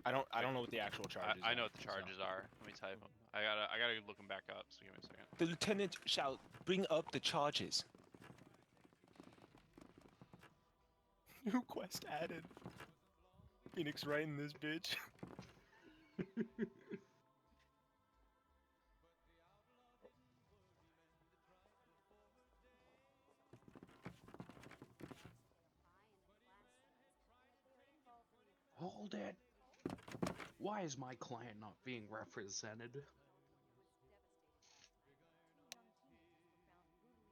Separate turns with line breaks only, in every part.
I don't know what the actual charges
I
are.
know what the charges are. Let me type them. I gotta look them back up. So give me a second.
The lieutenant shall bring up the charges. New quest added. Phoenix right in this bitch.
Hold it. Why is my client not being represented?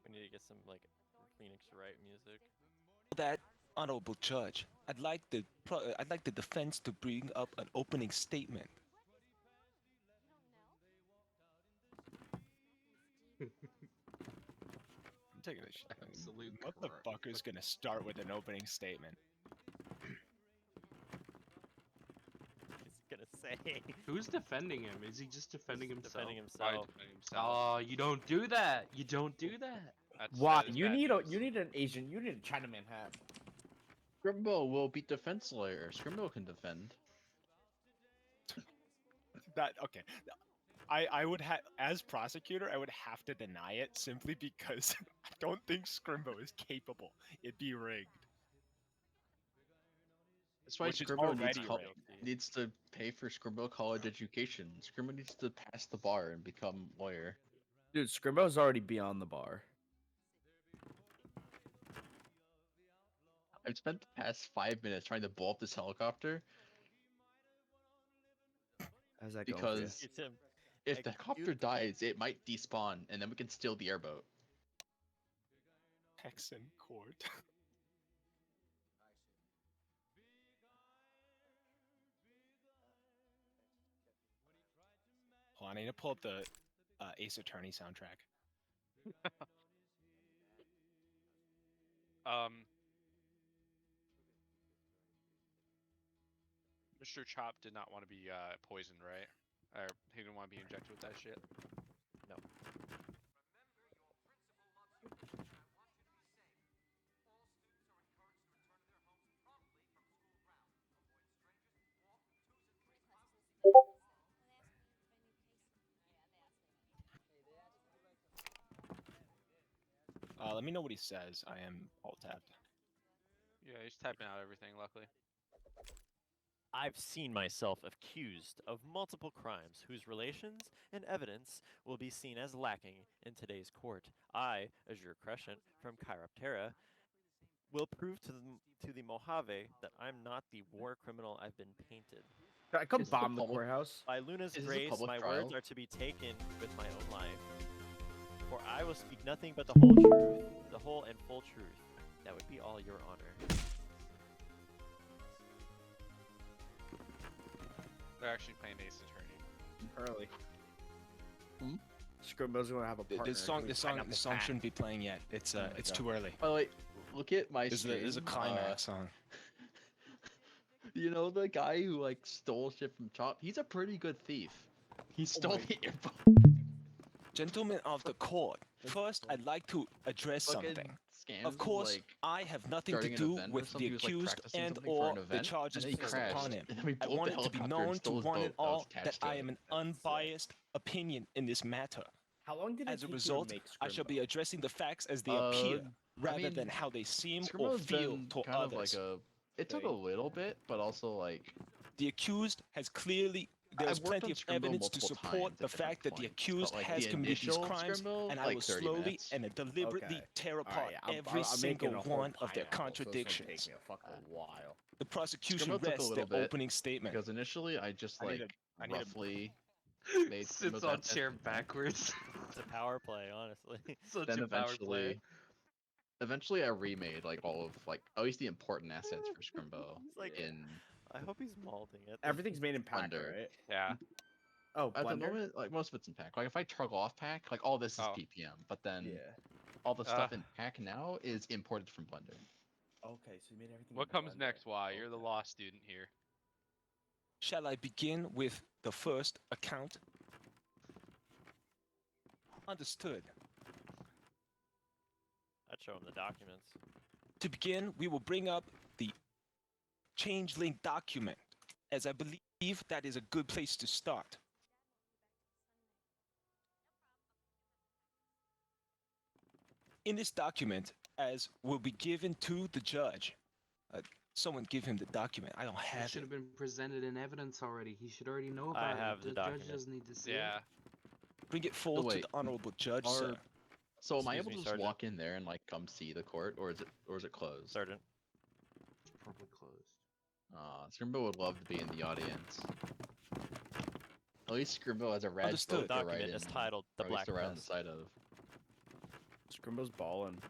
We need to get some like Phoenix Wright music.
That honorable judge, I'd like the defense to bring up an opening statement. I'm taking this.
Absolute
What
crap.
the fucker's gonna start with an opening statement?
He's gonna say.
Who's defending him? Is he just defending himself?
Defending
Probably
himself.
defending himself.
Oh, you don't do that. You don't do that.
Why?
That is
You
bad
need
news.
an Asian. You need a Chinaman hat.
Scrimbo will be defense lawyer. Scrimbo can defend.
That okay. I would have, as prosecutor, I would have to deny it simply because I don't think Scrimbo is capable. It'd be rigged.
That's why
Which is
Scrimbo needs,
already rigged.
needs to pay for Scrimbo college education. Scrimbo needs to pass the bar and become lawyer.
Dude, Scrimbo's already beyond the bar.
I've spent the past 5 minutes trying to blow up this helicopter
How's that going for you?
because
It's him.
if the helicopter dies, it might despawn and then we can steal the airboat.
Texan court. Hold on, I need to pull up the Ace Attorney soundtrack.
Mr. Chop did not want to be poisoned, right? Or he didn't want to be injected with that shit.
No.
Let me know what he says. I am alt tabbed.
Yeah, he's typing out everything. Luckily.
I've seen myself accused of multiple crimes whose relations and evidence will be seen as lacking in today's court. I, Azure Crescent from Chiroptera, will prove to the Mojave that I'm not the war criminal I've been painted.
I come
Is this a
bomb the
public-
courthouse.
By Luna's
Is this a
grace,
public
my
trial?
words are to be taken with my own life. For I will speak nothing but the whole truth, the whole and full truth. That would be all, Your Honor.
They're actually playing Ace Attorney.
Early.
Hmm?
Scrimbo's gonna have a partner.
This song,
Can we
this
find
song,
out
this
the
song
fact?
shouldn't be playing yet. It's
my
it's
God.
too early.
By the way, look at my
This is a
stream,
climax song.
You know the guy who like stole shit from Chop? He's a pretty good thief. He stole
my-
the airboat.
Gentlemen of the court, first I'd like to address
Fucking
something.
scams
Of course,
like
I have nothing to
starting an
do
event or
with
something.
the
He was, like,
accused
practicing
and
something for
or
an
the
event,
charges
and then he
placed
crashed,
upon him.
and then we
I
blew up
want
the
it to be
helicopter and
known to
stole his
one and
boat that was
all that
attached to
I
it.
am an unbiased opinion in this matter.
How long did it
As a
take you
result,
to make
I shall be
Scrimbo?
addressing the facts as they appear, rather
mean,
than how they seem or
Scrimbo's
feel
been
to
kind of
others.
like a. It took a
Okay.
little bit, but also like
The accused has clearly. There's
I've worked
plenty
on
of
Scrimbo
evidence to
multiple
support
times
the
at different
fact that the
points, but,
accused
like,
has
the
committed these
initial
crimes,
Scrimbo,
and I
like,
will
30
slowly
minutes.
and deliberately
Okay.
tear
Alright,
apart
I'm
every
making
single
a whole
one of their
pineapple, so it's gonna
contradictions.
take me a fucking while.
The prosecution
Scrimbo took a
rests
little
their
bit,
opening statement.
because initially I just
I need
like
I need a-
roughly made
Sits
Scrimbo's
on
assets,
chair backwards.
It's a power play, honestly.
Such
then
a power play.
eventually I remade like all of like at least the important assets for Scrimbo
He's like,
in
I hope he's malding it.
Everything's made in Packer,
Blender.
right?
Yeah.
Oh,
at the
Blender?
moment, like most of it's in pack. Like if I toggle off pack, like all this is
Oh.
PPM, but then
Yeah.
all the stuff in pack now is imported from Blender.
Okay, so you made everything.
What
in
comes
Blender.
next? Why? You're the
Okay.
law student here.
Shall I begin with the first account? Understood.
I'd show him the documents.
To begin, we will bring up the changeling document, as I believe believe that is a good place to start. In this document, as will be given to the judge, someone give him the document. I don't
It
have
should
it.
have been presented in evidence already. He should already know
I
about
have
it.
the
The judge
document.
doesn't need to see
Yeah.
it.
Bring it forward to
wait,
the honorable judge,
are-
sir.
So am I
Excuse
able
me,
to just
Sergeant.
walk in there and like come see the court, or is it closed?
Sergeant.
It's probably closed.
Scrimbo would love to be in the audience. At least Scrimbo has a red
Understood.
boat to write
Document
in,
is titled The
or at least
Black
to write on the
Test.
side of.
Scrimbo's ballin'.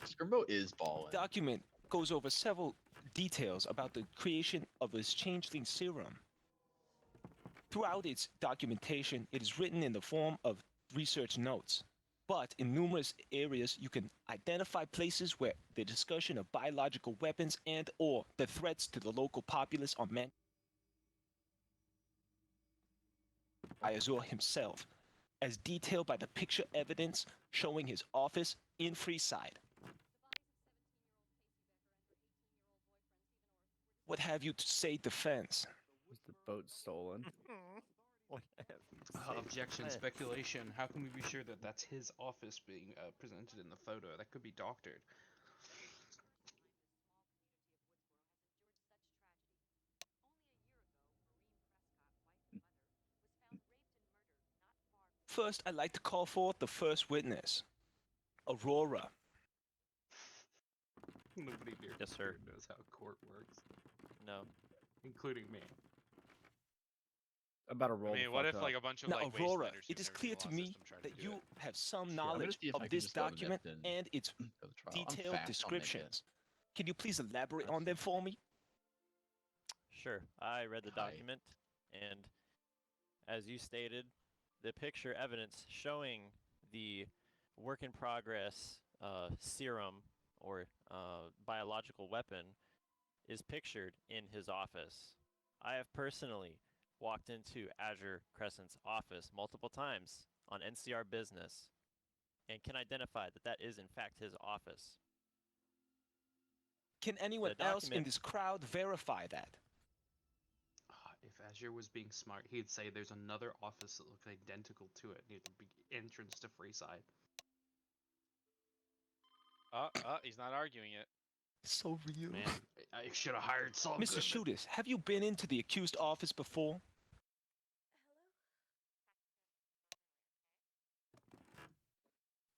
Scrimbo is balling.
Document goes over several details about the creation of this changeling serum. Throughout its documentation, it is written in the form of research notes. But in numerous areas, you can identify places where the discussion of biological weapons and or the threats to the local populace are meant by Azure himself, as detailed by the picture evidence showing his office in Freeside. What have you to say, defense?
Was the boat stolen?
What have you to say,
Objection,
defense?
speculation. How can we be sure that that's his office being presented in the photo? That could be doctored.
First, I'd like to call forth the first witness, Aurora.
Nobody near
Yes, sir.
here knows how court works,
No.
including me.
About to
I
roll
mean,
the
what
fuck
if like
up.
a bunch of
Now,
like waste
Aurora,
miners
it
who've
is
never
clear
seen
to
the law
me
system tried
that
to do
you
it?
have some
Sure, I'm gonna
knowledge
see if I
of
can
this
just go to
document
Neptune
and its
for the trial. I'm
detailed
fast, I'll make it.
descriptions. Can you please elaborate
That's-
on them for me?
Sure. I read the
Hi.
document, and as you stated, the picture evidence showing the work in progress serum or biological weapon is pictured in his office. I have personally walked into Azure Crescent's office multiple times on NCR business and can identify that that is in fact his office.
Can anyone
The
else in
document-
this crowd verify that?
If Azure was being smart, he'd say there's another office that looks identical to it near the big entrance to Freeside.
He's not arguing it.
So real.
Man,
I should have hired Saul
Mr.
Goodman.
Shooters, have you been into the accused office before?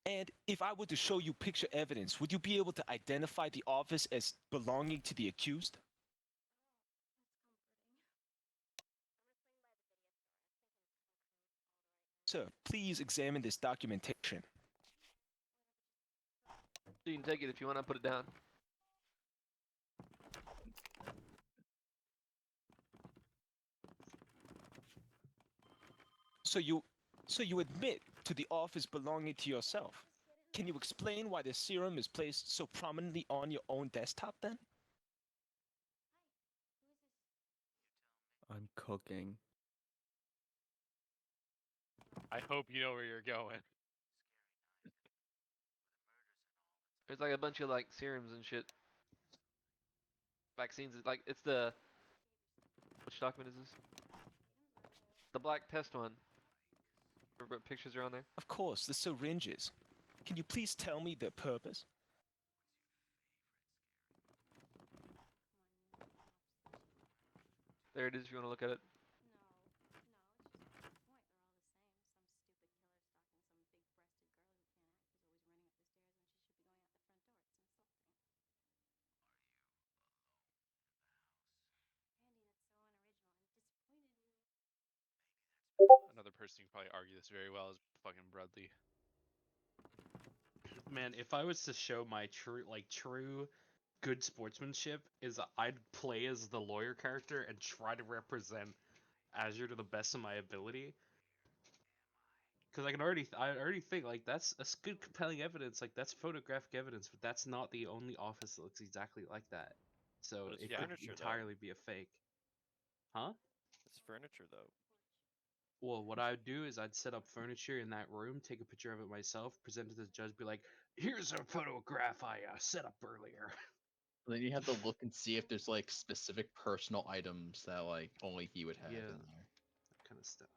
And if I were to show you picture evidence, would you be able to identify the office as belonging to the accused? Sir, please examine this documentation.
You can take it if you want to put it down.
So you admit to the office belonging to yourself. Can you explain why the serum is placed so prominently on your own desktop then?
I'm cooking.
I hope you know where you're going.
There's like a bunch of like serums and shit. Vaccines, like it's the. Which document is this? The black test one. Remember what pictures are on there?
Of course, the syringes. Can you please tell me their purpose?
There it is if you want to look at it.
Another person who can probably argue this very well is fucking Brudley.
Man, if I was to show my true good sportsmanship, is I'd play as the lawyer character and try to represent Azure to the best of my ability. Because I already think like that's good compelling evidence, like that's photographic evidence, but that's not the only office that looks exactly like that. So
But it's
it could
furniture, though.
entirely be a fake. Huh?
it's furniture though.
Well, what I'd do is I'd set up furniture in that room, take a picture of it myself, present it to the judge, be like, "Here's a photograph I set up earlier."
Then you have to look and see if there's like specific personal items that like only he would have
Yeah.
in there.
That kind of stuff.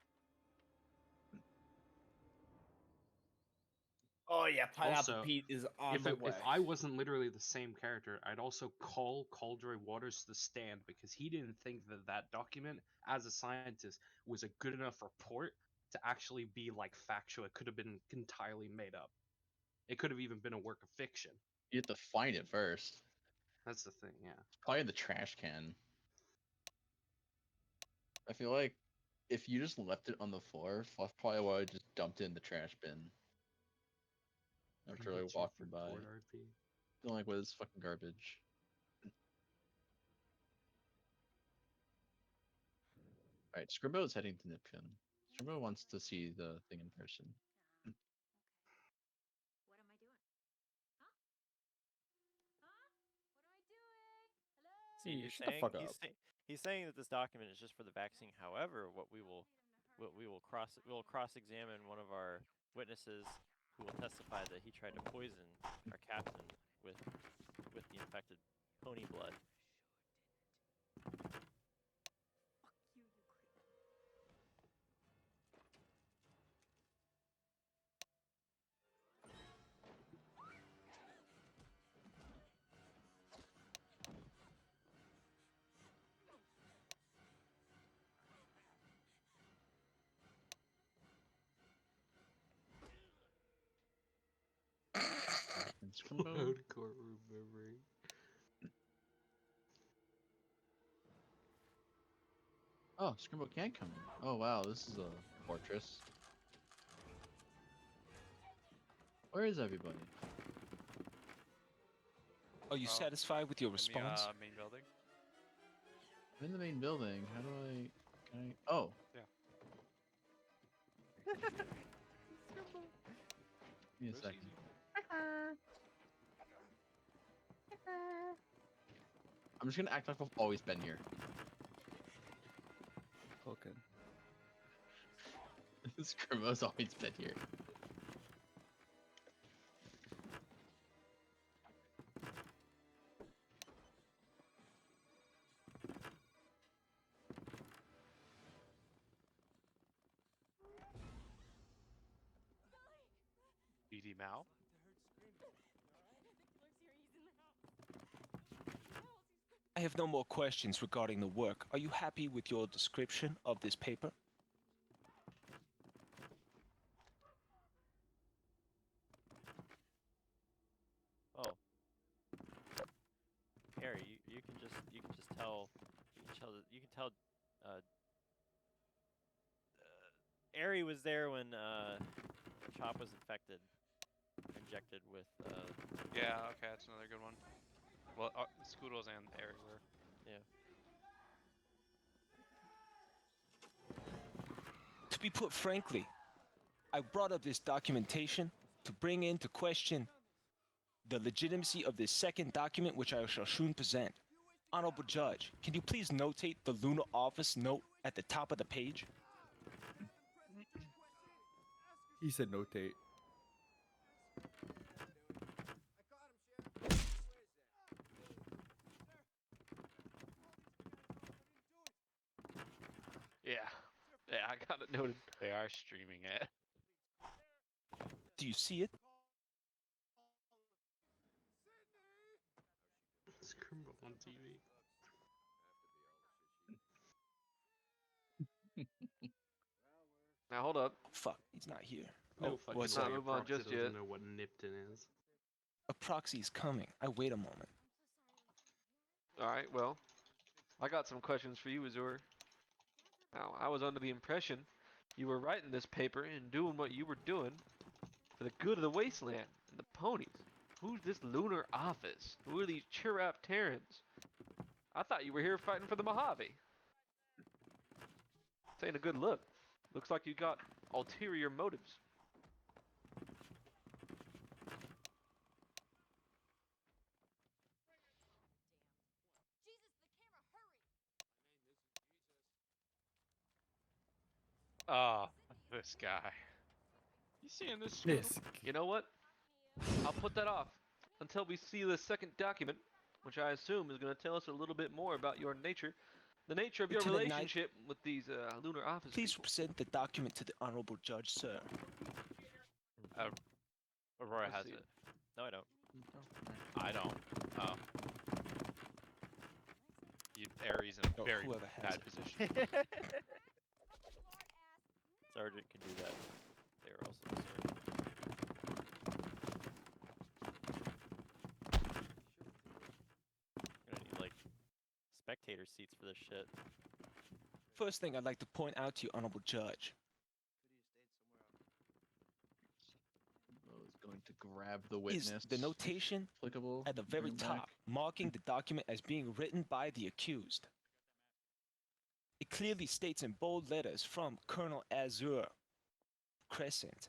Oh yeah, Pineapple
Also,
Pete is on
If
the way.
if I wasn't literally the same character, I'd also call Caldroy Waters to the stand because he didn't think that that document, as a scientist, was a good enough report to actually be like factual. It could have been entirely made up. It could have even been a work of fiction.
You have to find it first.
That's the thing, yeah.
It's probably in the trash can. I feel like if you just left it on the floor, Fluff probably would have just dumped it in the trash bin. After like
What's your
walking by.
report, RP?
Feeling like, what is fucking garbage? Alright, Scribbo is heading to Nipkin. Scribbo wants to see the thing in person.
See,
He's
shut the
saying
fuck up.
he's saying that this document is just for the vaccine. However, we'll cross-examine one of our witnesses who will testify that he tried to poison our captain with the infected pony blood.
And Scribbo,
Hardcore remembering.
oh, Scribbo can't come in. Oh wow, this is a fortress. Where is everybody?
Are you
Oh,
satisfied with your
In the
response?
main building.
I'm in the main building. How do I? Can I? Oh.
Yeah.
Give me a
Moves
second.
easy.
I'm just gonna act like I've always been here.
Okay.
Scribbo's always been here.
BD Mao.
I have no more questions regarding the work. Are you happy with your description of this paper?
Oh, Harry, you can just tell Ari was there when Chop was injected with
Yeah, okay, that's another good one. Well, Scoodles and Airy were.
yeah.
To be put frankly, I brought up this documentation to bring into question the legitimacy of this second document, which I shall soon present. Honorable Judge, can you please notate the Lunar Office note at the top of the page?
He said notate.
Yeah. Yeah, I got it noted.
They are streaming it.
Do you see it?
Scribble on TV.
Now hold up.
Fuck, he's not here.
No
Oh,
fucking
what's
way
up?
Not
your
move on
proxy
just
doesn't
yet.
know what Nipton is.
A proxy's coming. I wait a moment.
Alright, well. I got some questions for you, Azure. Now, I was under the impression you were writing this paper and doing what you were doing for the good of the wasteland and the ponies. Who's this lunar office? Who are these Chirap Terrans? I thought you were here fighting for the Mojave. This ain't a good look. Looks like you got ulterior motives.
Ah, this guy. You seeing this? Scoodle?
Yes.
You know what? I'll put that off until we see the second document. which I assume is going to tell us a little bit more about your nature, the nature of your
Lieutenant Knight,
relationship with these lunar office
please
people.
present the document to the honorable judge, sir.
Aurora
Let's
has
see.
it. No, I don't.
I don't. Oh. You, Aries in a
Oh,
very
whoever has
bad
it.
position.
Sergeant can do that. They are also sergeant. I'm gonna need like spectator seats for this shit.
First thing I'd like to point out to you, honorable judge,
Is going to grab the
is
witness.
the notation
Applicable.
at the
bring
very
him back.
top, marking the document as being written by the accused. It clearly states in bold letters from Colonel Azure Crescent.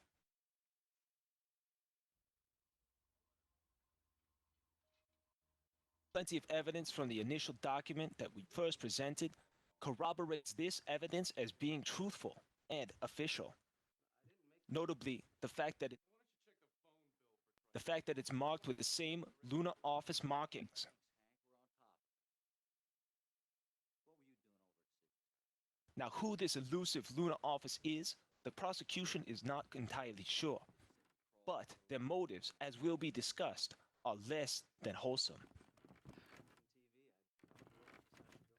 Plenty of evidence from the initial document that we first presented corroborates this evidence as being truthful and official. Notably, the fact that it's marked with the same lunar office markings. Now, who this elusive lunar office is, the prosecution is not entirely sure. But their motives, as will be discussed, are less than wholesome.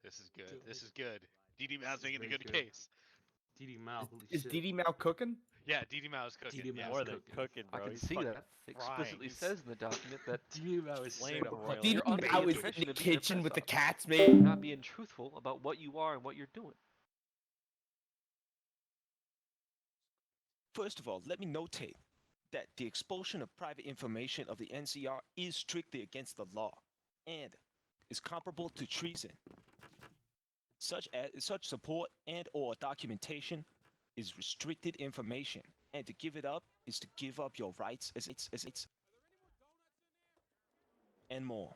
This is good. This is good. DD Mao's making a
very
good
good.
case.
DD Mal, holy
Is
shit.
DD Mal cooking?
Yeah, DD Mao's cooking.
DD
Yeah.
Mao's
More than
cooking.
cooking,
I
bro.
can
He's
see
fucking
that. It
frying.
explicitly
He's
says in the document that
DD Mal is
flame
straight up
broiling.
fucking
You're
DD
under the
Mal is in
impression
the
of being a
kitchen
press
with the
officer.
cats,
You're
man.
not being truthful about what you are and what you're doing.
First of all, let me notate that the expulsion of private information of the NCR is strictly against the law and is comparable to treason. Such support and or documentation is restricted information, and to give it up is to give up your rights as it's and more.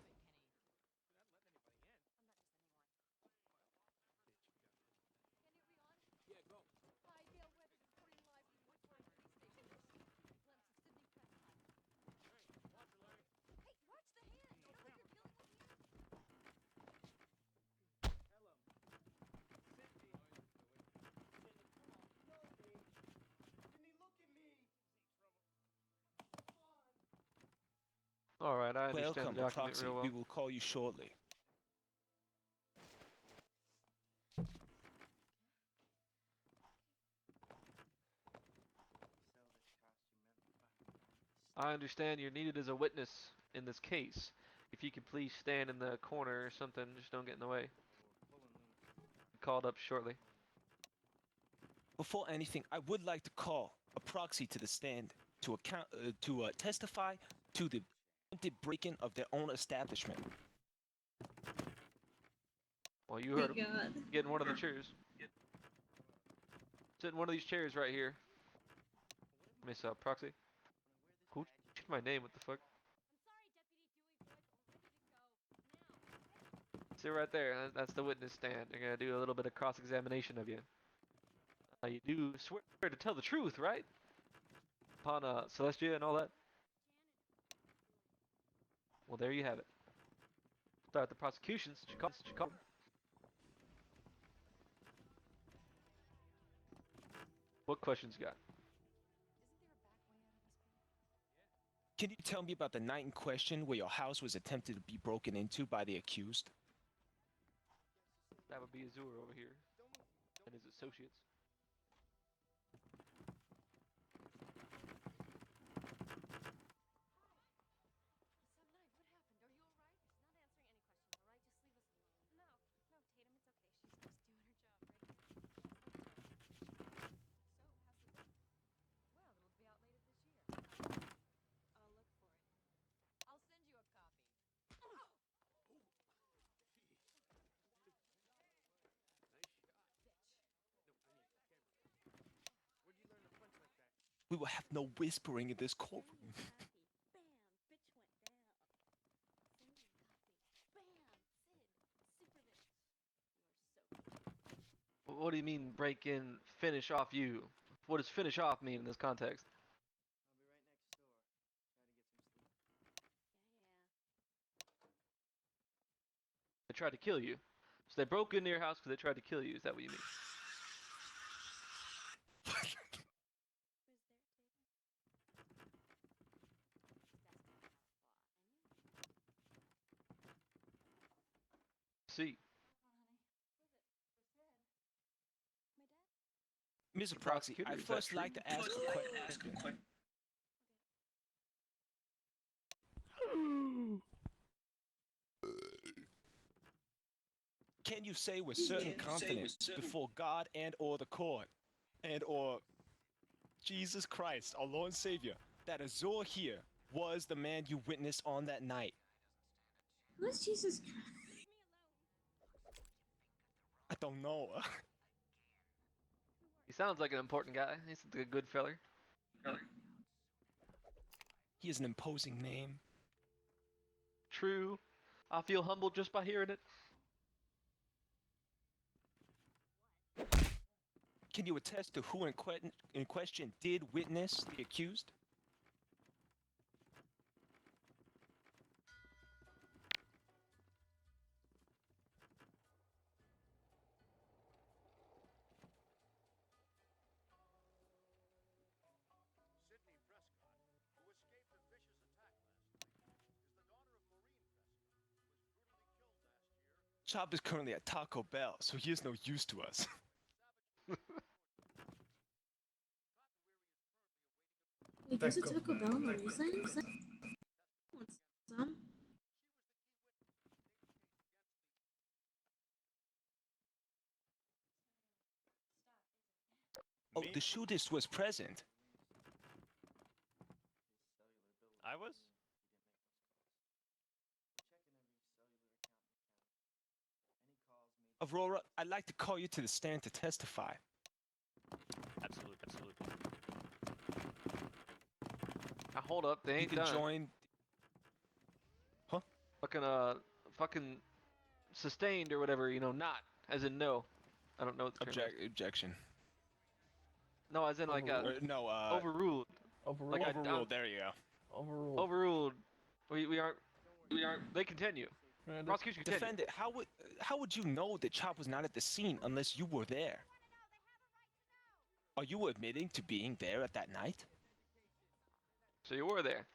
All right, I understand
Welcome,
the document
proxy.
real well.
We will call you shortly.
I understand you're needed as a witness in this case. If you could please stand in the corner or something, just don't get in the way. Called up shortly.
Before anything, I would like to call a proxy to the stand to testify to the attempted break-in of their own establishment.
Well, you heard him. Get in one of the chairs. Sit in one of these chairs right here. Miss Proxy. Who changed my name? What the fuck? Sit right there. That's the witness stand. They're gonna do a little bit of cross-examination of you. You do swear to tell the truth, right? Upon Celestia and all that. Well, there you have it. Start the prosecutions. What questions you got?
Can you tell me about the night in question where your house was attempted to be broken into by the accused?
That would be Azure over here and his associates.
We will have no whispering in this courtroom.
What do you mean break in, finish off you? What does finish off mean in this context? They tried to kill you. So they broke into your house because they tried to kill you. Is that what you mean? See.
Mr.
The
Proxy,
prosecutor,
I'd
is that
first like
true?
to ask a question. Can you say with certain confidence before God and or the court and or Jesus Christ, our Lord and Savior, that Azure here was the man you witnessed on that night?
Who is Jesus?
I don't know.
He sounds like an important guy. He's a good feller.
He has an imposing name.
True. I feel humbled just by hearing it.
Can you attest to who in question did witness the accused? Chop is currently at Taco Bell, so he is no use to us.
Wait, there's a Taco Bell in the reason? Want some?
Oh,
Me?
the shootist was present.
I was?
Aurora, I'd like to call you to the stand to testify.
Absolutely, absolutely.
Now hold up, they
You
ain't
can
done.
join.
Fucking sustained or whatever, not, as in no. I don't know what the term is.
Objection.
No, as in like
No,
overruled.
Overruled.
Like
overruled. There you go.
Overruled.
Overruled. We aren't. They continue.
Man,
Prosecution continue.
Defendant, how would you know that Chop was not at the scene unless you were there? Are you admitting to being there at that night?
So you were there.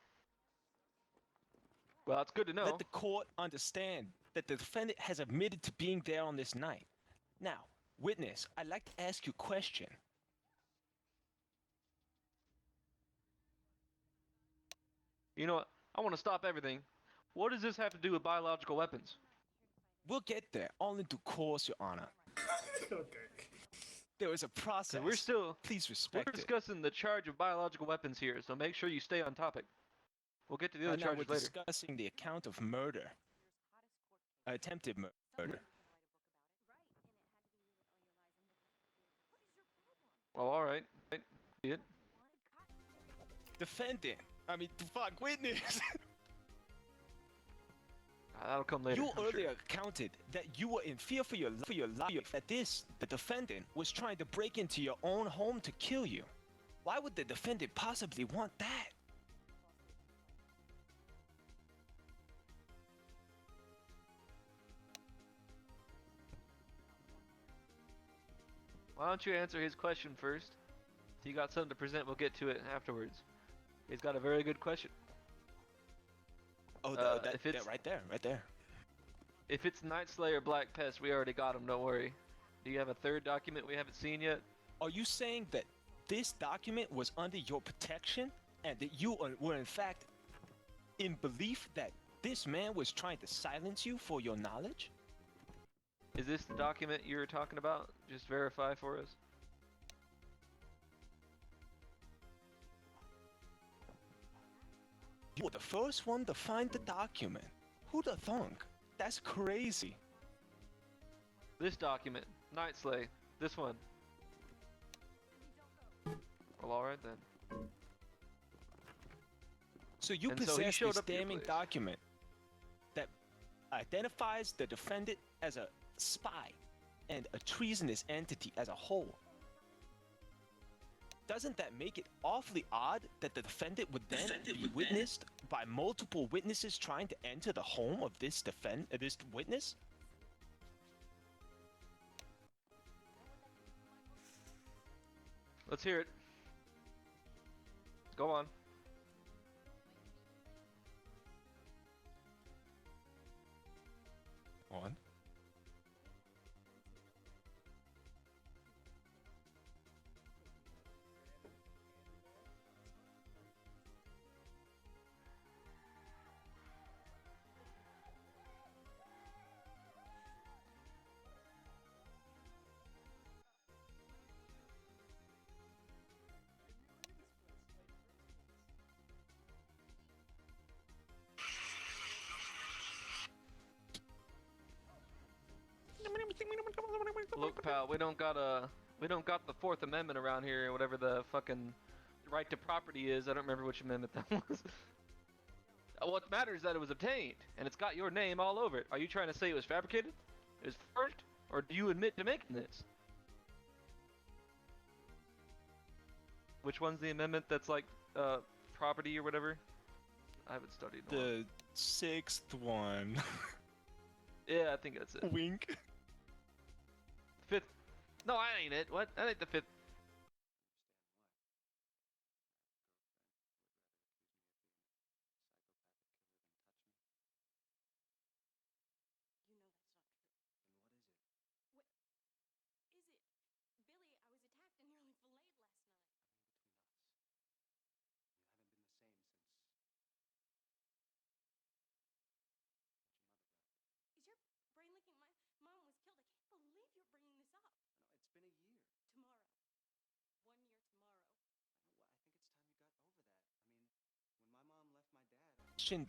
Well, that's good to know.
Let the court understand that the defendant has admitted to being there on this night. Now, witness, I'd like to ask you a question.
You know what? I want to stop everything. What does this have to do with biological weapons?
We'll get there, all in due course, Your Honor. There is a process. Please
We're
respect it.
discussing the charge of biological weapons here, so make sure you stay on topic. We'll get to the other
Right now, we're
charges later.
discussing the account of murder. Attempted murder.
Well, all right. See it.
Defendant. Fuck, witness.
That'll come later.
You
I'm sure.
earlier accounted that you were in fear for your life. That the defendant, was trying to break into your own home to kill you. Why would the defendant possibly want that?
Why don't you answer his question first? If you got something to present, we'll get to it afterwards. He's got a very good question.
Oh,
if it's
right there.
If it's Night Slayer Black Pest, we already got him. Don't worry. Do you have a third document we haven't seen yet?
Are you saying that this document was under your protection and that you were in fact in belief that this man was trying to silence you for your knowledge?
Is this the document you were talking about? Just verify for us.
You were the first one to find the document. Who'da thunk? That's crazy.
This document, Night Slay, this one. Well, alright then.
So you
And so he
possess
showed
this
up at your
damning
place.
document that identifies the defendant as a spy and a treasonous entity as a whole. Doesn't that make it awfully odd that the defendant would then be witnessed by multiple witnesses trying to enter the home of this witness?
Let's hear it. Go on.
On.
Look, pal, we don't got the Fourth Amendment around here, or whatever the fucking right to property is. I don't remember which amendment that was. What matters is that it was obtained, and it's got your name all over it. Are you trying to say it was fabricated? It was forged? Or do you admit to making this? Which one's the amendment that's like, property or whatever? I haven't studied in a while.
The sixth one.
Yeah, I think that's it.
Wink.
Fifth. No, that ain't it. What? That ain't the fifth.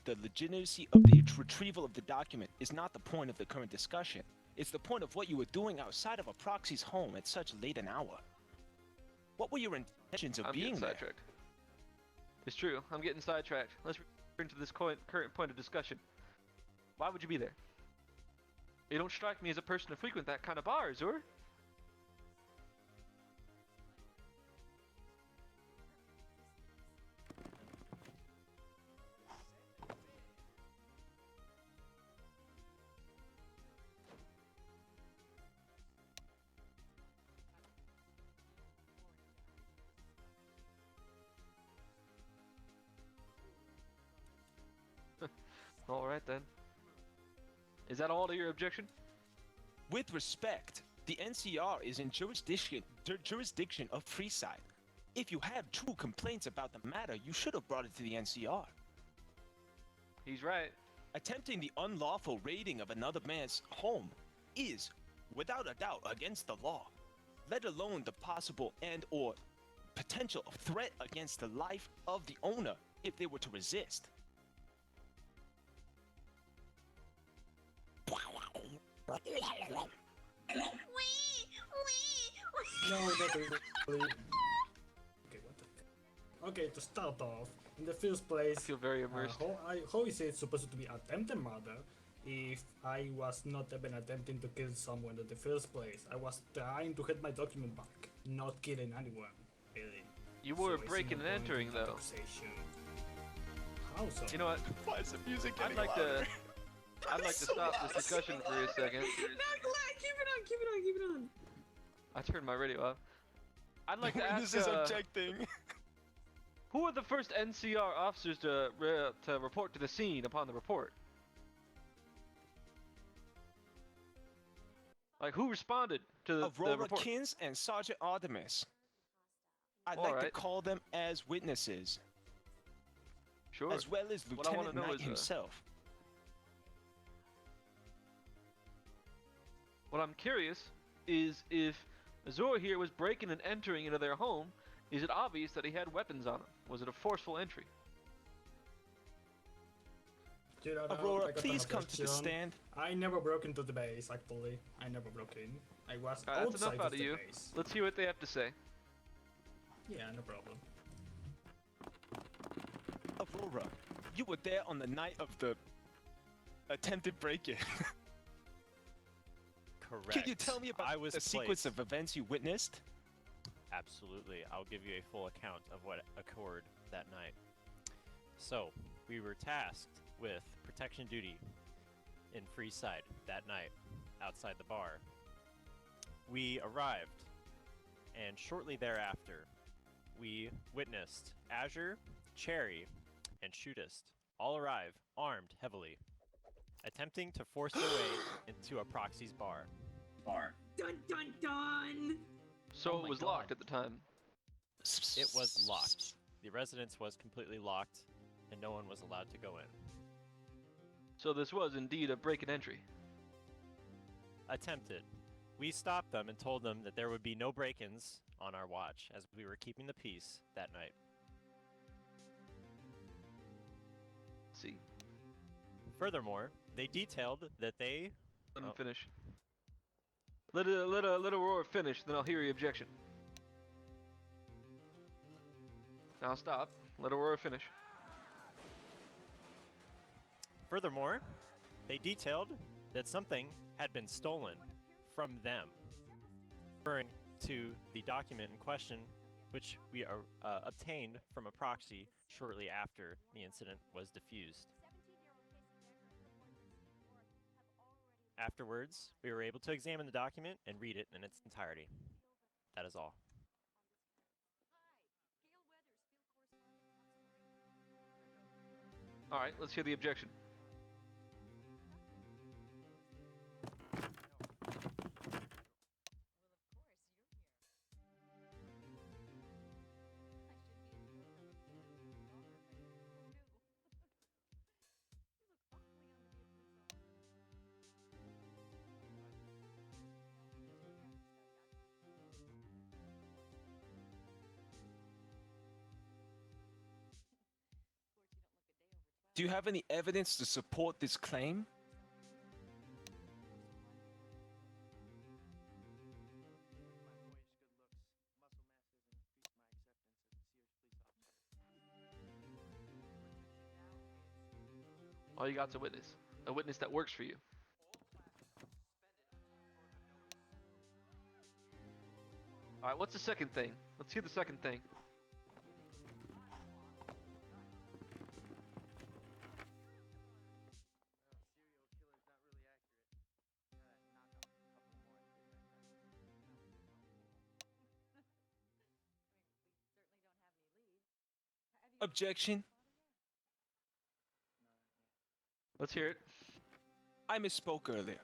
The legitimacy of the retrieval of the document is not the point of the current discussion. It's the point of what you were doing outside of a proxy's home at such late an hour. What were your intentions of
I'm
being
getting
there?
sidetracked. It's true. I'm getting sidetracked. Let's return to this current point of discussion. Why would you be there? You don't strike me as a person to frequent that kind of bar, Azure. All right then. Is that all to your objection?
With respect, the NCR is in jurisdiction of Freeside. If you have true complaints about the matter, you should have brought it to the NCR.
He's right.
Attempting the unlawful raiding of another man's home is, without a doubt, against the law, let alone the possible and/or potential threat against the life of the owner if they were to resist.
No, not really. Okay, what the... Okay, to start off, in the first place,
I feel very immersed.
how is it supposed to be attempted murder if I was not even attempting to kill someone in the first place? I was trying to get my document back, not killing anyone, really.
You were
So I see
breaking
no
and
point in
entering,
that
though.
accusation. How so?
You know what?
Why is the music
I'd like to stop this discussion for a second.
No, keep it on.
I turned my radio off. I'd like to
Witness
ask,
is objecting.
who were the first NCR officers to report to the scene upon the report? Like, who responded to the
Aurora
report?
Kins and Sergeant Artemis. I'd
All
like to
right.
call them as witnesses,
Sure.
as well as
What I wanna
Lieutenant
know
Knight
is,
himself.
What I'm curious is if Azure here was breaking and entering into their home, is it obvious that he had weapons on him? Was it a forceful entry?
Aurora, please come to the stand.
I never broke into the base, actually. I never broke in. I was
Alright, that's
outside
enough out
of
of
the
you.
base.
Let's hear what they have to say.
Yeah, no problem.
Aurora, you were there on the night of the attempted break-in.
Correct.
Can you tell me about
I was
the sequence
placed-
of events you witnessed?
Absolutely. I'll give you a full account of what occurred that night. So, we were tasked with protection duty in Freeside that night, outside the bar. We arrived, and shortly thereafter, we witnessed Azure, Cherry, and Shootist all arrive armed heavily, attempting to force their way into a proxy's bar.
Dun dun dun!
So
Oh
it
my
was
God.
locked at the time.
It was locked. The residence was completely locked, and no one was allowed to go in.
So this was indeed a break and entry.
Attempted. We stopped them and told them that there would be no break-ins on our watch, as we were keeping the peace that night.
See,
Furthermore, they detailed that they...
let him
Oh.
finish. Let Aurora finish, then I'll hear your objection. Now stop. Let Aurora finish.
Furthermore, they detailed that something had been stolen from them, referring to the document in question, which we obtained from a proxy shortly after the incident was diffused. Afterwards, we were able to examine the document and read it in its entirety. That is all.
All right, let's hear the objection.
Do you have any evidence to support this claim?
All you got's a witness that works for you. All right, what's the second thing? Let's hear the second thing.
Objection.
Let's hear it.
I misspoke earlier.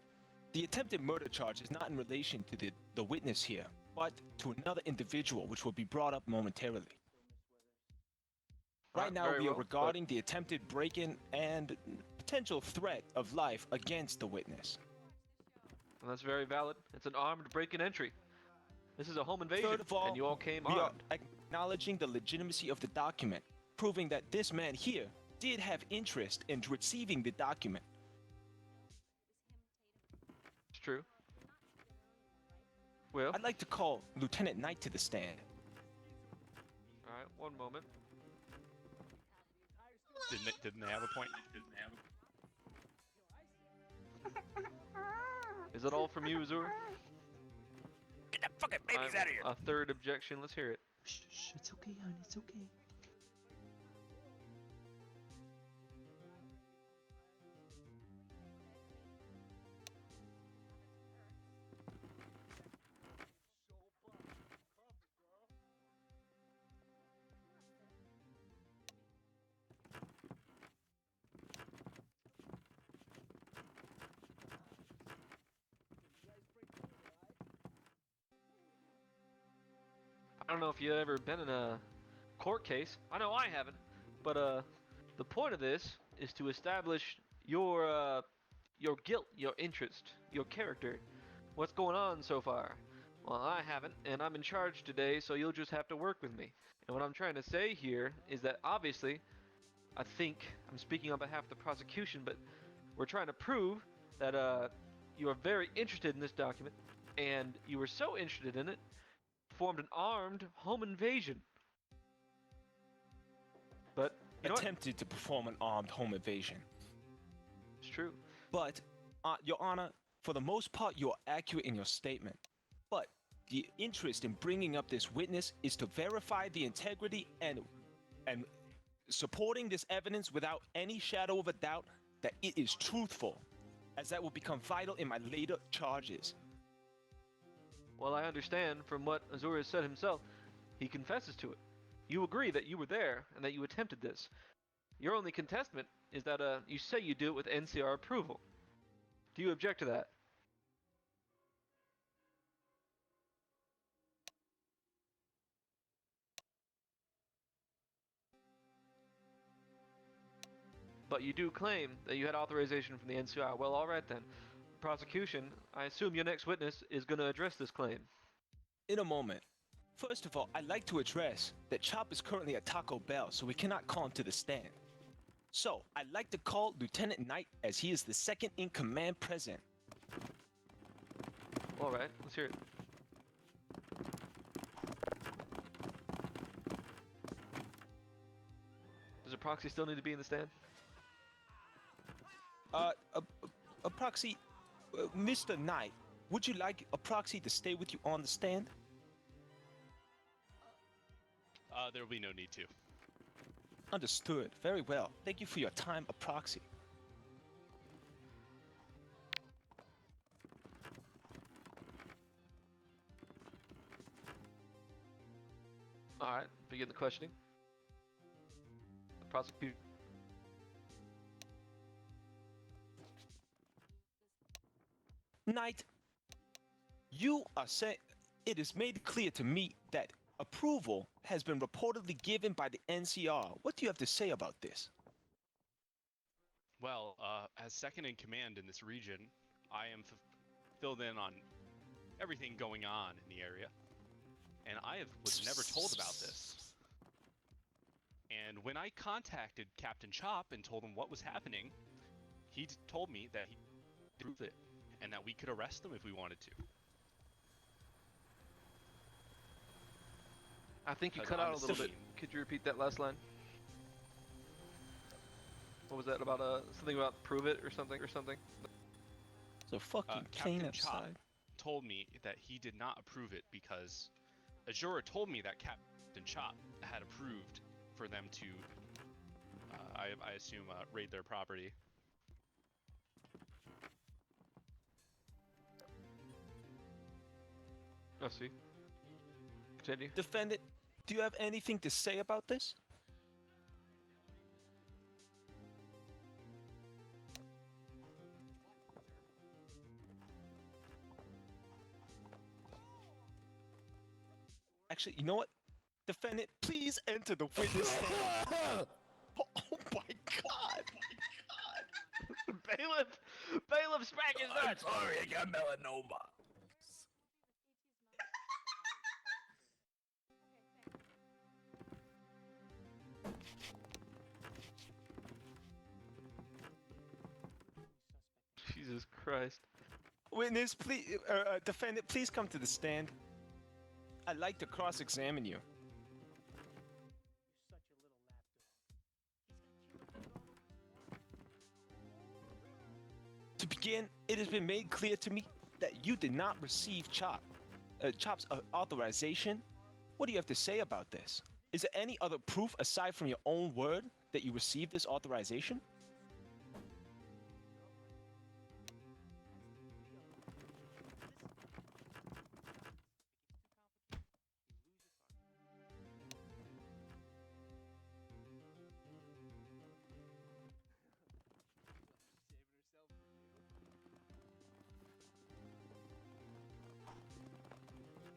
The attempted murder charge is not in relation to the witness here, but to another individual, which will be brought up momentarily. Right now,
very
we are
well,
regarding the attempted break-in and potential threat of life against the witness.
And that's very valid. It's an armed break and entry. This is a home invasion,
Third of all,
and you all came
we are
armed.
acknowledging the legitimacy of the document, proving that this man here did have interest in receiving the document.
It's true. Well,
I'd like to call Lieutenant Knight to the stand.
all right, one moment.
Didn't they have a point?
Is that all from you, Azure?
Get that fucking babies out of here!
A third objection. Let's hear it.
Shh, it's okay, hon, it's okay.
I don't know if you've ever been in a court case. I know I haven't. But the point of this is to establish your guilt, your interest, your character. What's going on so far? Well, I haven't, and I'm in charge today, so you'll just have to work with me. And what I'm trying to say here is that obviously, I think I'm speaking on behalf of the prosecution, but we're trying to prove that you are very interested in this document, and you were so interested in it, formed an armed home invasion. But you know what?
Attempted to perform an armed home invasion.
It's true.
But, Your Honor, for the most part, you're accurate in your statement. But the interest in bringing up this witness is to verify the integrity and supporting this evidence without any shadow of a doubt that it is truthful, as that will become vital in my later charges.
Well, I understand from what Azure has said himself, he confesses to it. You agree that you were there and that you attempted this. Your only contestment is that you say you do it with NCR approval. Do you object to that? But you do claim that you had authorization from the NCR. Well, alright then. Prosecution, I assume your next witness is going to address this claim.
In a moment. First of all, I'd like to address that Chop is currently at Taco Bell, so we cannot call him to the stand. So, I'd like to call Lieutenant Knight as he is the second in command present.
Alright, let's hear it. Does a proxy still need to be in the stand?
A proxy, Mr. Knight, would you like a proxy to stay with you on the stand?
There will be no need to.
Understood. Very well. Thank you for your time, a proxy.
Alright, begin the questioning. The prosecution.
Knight, you are saying it is made clear to me that approval has been reportedly given by the NCR. What do you have to say about this?
Well, as second in command in this region, I am filled in on everything going on in the area, and was never told about this. And when I contacted Captain Chop and told him what was happening, he told me that he proved it, and that we could arrest them if we wanted to.
I think you
Because
cut
on
out a
the
little bit.
scene-
Could you repeat that last line? What was that about? Something about prove it or something or something?
So fucking plain
Captain Chop
outside.
told me that he did not approve it because Azure told me that Captain Chop had approved for them to, I assume, raid their property.
I see. Continue.
Defendant, do you have anything to say about this? Actually, you know what? Defendant, please enter the witness stand. Oh my god!
Bailiff smack his nuts!
Sorry, I got melanoma.
Jesus Christ.
Witness, please, defendant, please come to the stand. I'd like to cross-examine you. To begin, it has been made clear to me that you did not receive Chop's authorization. What do you have to say about this? Is there any other proof aside from your own word that you received this authorization?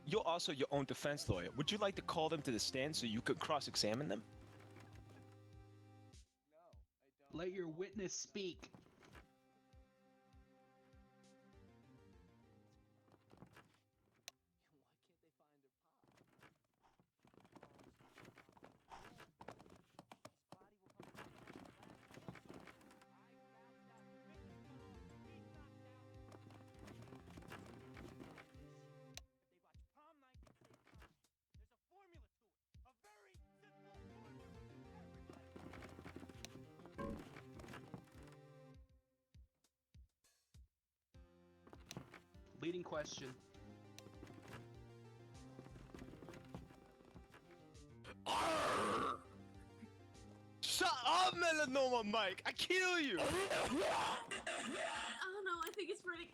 You're also your own defense lawyer. Would you like to call them to the stand so you could cross-examine them?
Let your witness speak. Leading question.
Shut up, melanoma Mike! I kill you!
I don't know, I think it's pretty.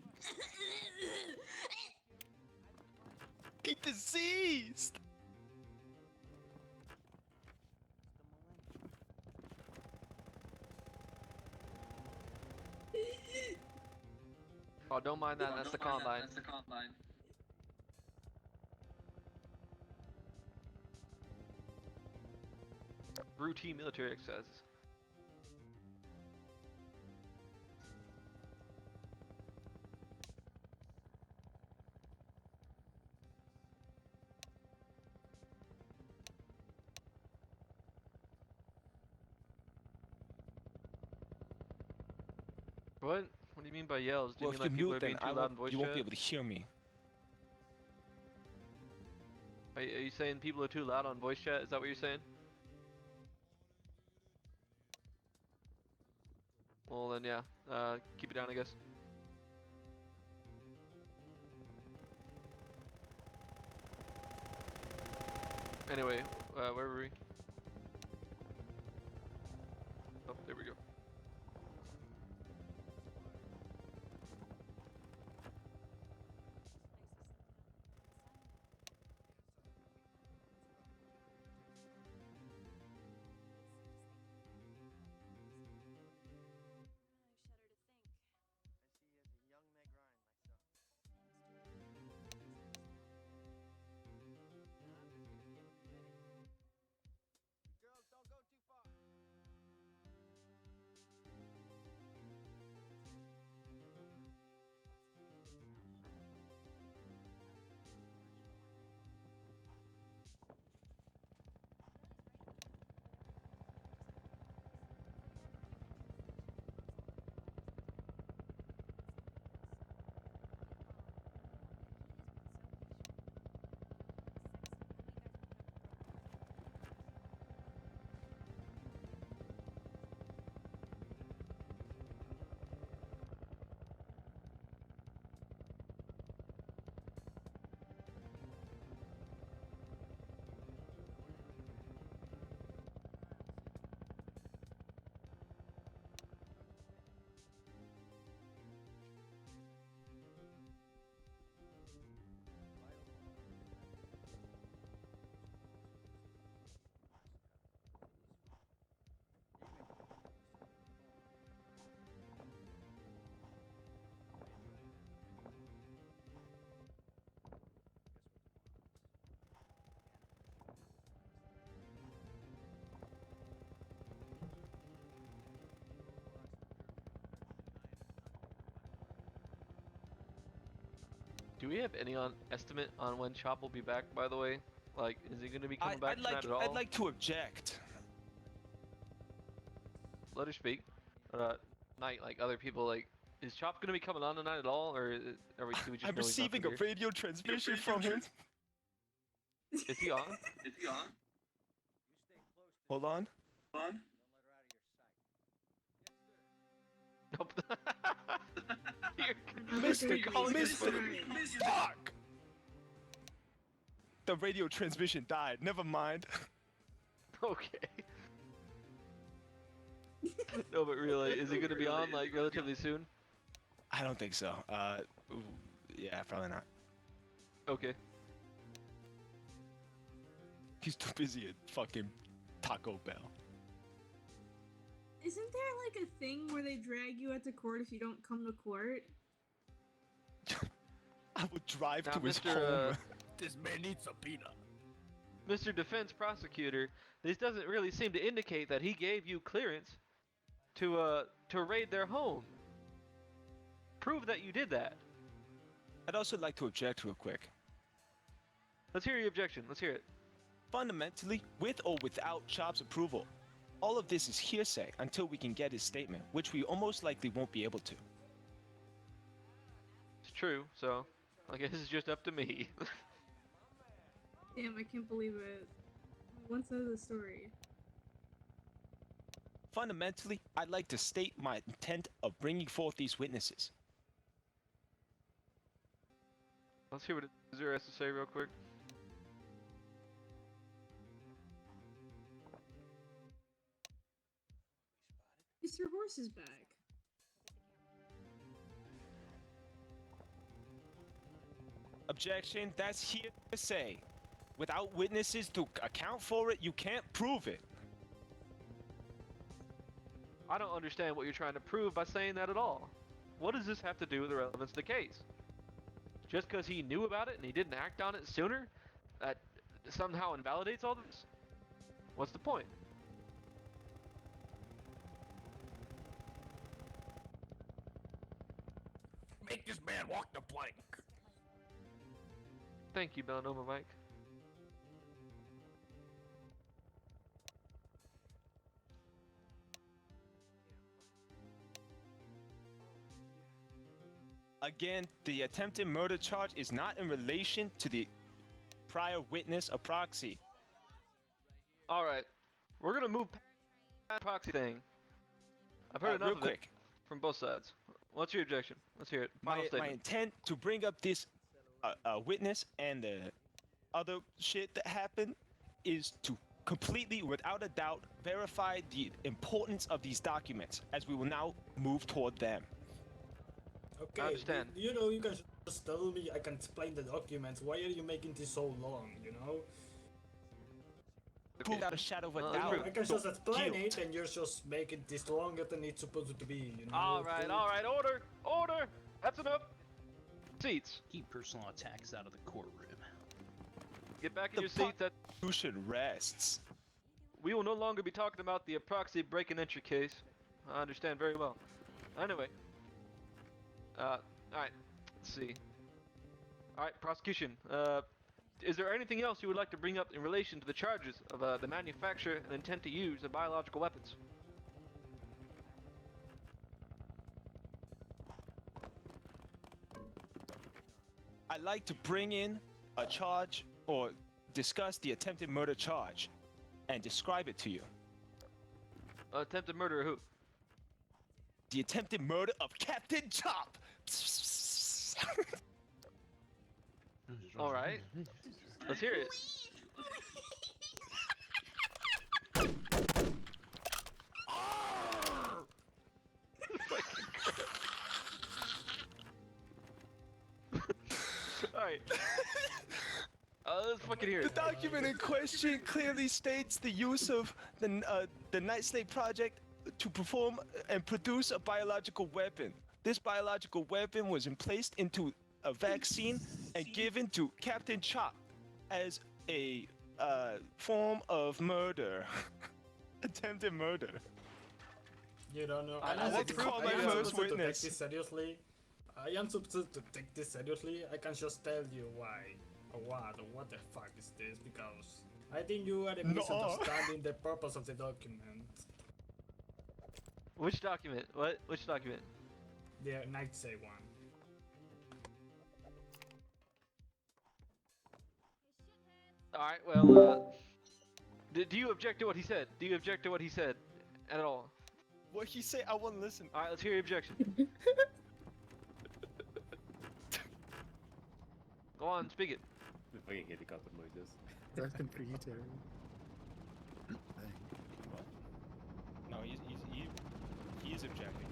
Get diseased!
Oh, don't mind that. That's the combine. Routine military exercises. What? What do you mean by yells? Do you
Well,
mean
if you
like people
mute,
are
then
being too loud in voice
you won't be
chat?
able to hear me.
Are you saying people are too loud on voice chat? Is that what you're saying? Well then, yeah. Keep it down, I guess. Anyway, where were we? Oh, there we go. Do we have any estimate on when Chop will be back, by the way? Like, is he going to be coming back tonight at all?
I'd like to object.
Let her speak. Night, like other people, like, is Chop going to be coming on tonight at all, or are we? Do we just
I'm
know he's not
receiving a
gonna be here?
radio transmission from him.
Is he on?
Hold on.
Nope.
Fuck! The radio transmission died. Never mind.
Okay. No, but really, is he going to be on like relatively soon?
I don't think so. Yeah, probably not.
Okay.
He's too busy at fucking Taco Bell.
Isn't there like a thing where they drag you out to court if you don't come to court?
I would drive
Now,
to his
Mr.
home.
This man needs a peanut.
Mr. Defense Prosecutor, this doesn't really seem to indicate that he gave you clearance to raid their home. Prove that you did that.
I'd also like to object real quick.
Let's hear your objection. Let's hear it.
Fundamentally, with or without Chop's approval, all of this is hearsay until we can get his statement, which we almost likely won't be able to.
It's true, so I guess it's just up to me.
Damn, I can't believe it. One side of the story.
Fundamentally, I'd like to state my intent of bringing forth these witnesses.
Let's hear what Azure has to say real quick.
Mr. Horse is back.
Objection, that's hearsay. Without witnesses to account for it, you can't prove it.
I don't understand what you're trying to prove by saying that at all. what does this have to do with the relevance of the case? Just because he knew about it and he didn't act on it sooner, that somehow invalidates all this? What's the point?
Make this man walk the plank.
Thank you, Melanoma Mike.
Again, the attempted murder charge is not in relation to the prior witness or proxy.
Alright, we're gonna move past the proxy thing. I've heard enough
real
of
quick.
it from both sides. What's your objection? Let's hear it. Final
My
statement.
intent to bring up this witness and the other shit that happened is to completely, without a doubt, verify the importance of these documents, as we will now move toward them.
Okay,
I understand.
you know, you can just tell me I can explain the documents. Why are you making this so long, you know?
Okay.
Without a shadow of a
Well,
doubt.
I can just explain
guilt.
it and you're just making this longer than it's supposed to be, you know?
Alright, order! Order! That's enough! Seats.
Keep personal attacks out of the courtroom.
Get back in
The
your seats. That
Constitution rests.
we will no longer be talking about the proxy break and entry case. I understand very well. Anyway. Alright. Let's see. Alright, prosecution. Is there anything else you would like to bring up in relation to the charges of the manufacture and intent to use of biological weapons?
I'd like to bring in a charge or discuss the attempted murder charge and describe it to you.
Attempted murder of who?
The attempted murder of Captain Chop!
Alright. Let's hear it. Alright. Let's fucking hear
The
it.
document in question clearly states the use of the Night Slate project to perform and produce a biological weapon. This biological weapon was placed into a vaccine and given to Captain Chop as a form of murder. Attempted murder.
You don't know.
I
like to call my first
supposed to take
witness.
this seriously. I am supposed to take this seriously. I can just tell you why or what the fuck is this, because I think you are misunderstanding the purpose of the document.
Which document? What? Which document?
The Nightsay one.
Alright, well, do you object to what he said? Do you object to what he said at all?
What he say? I won't listen.
Alright, let's hear your objection. Go on, speak it.
Fucking helicopter noises.
That's pretty terrible.
No, he is objecting.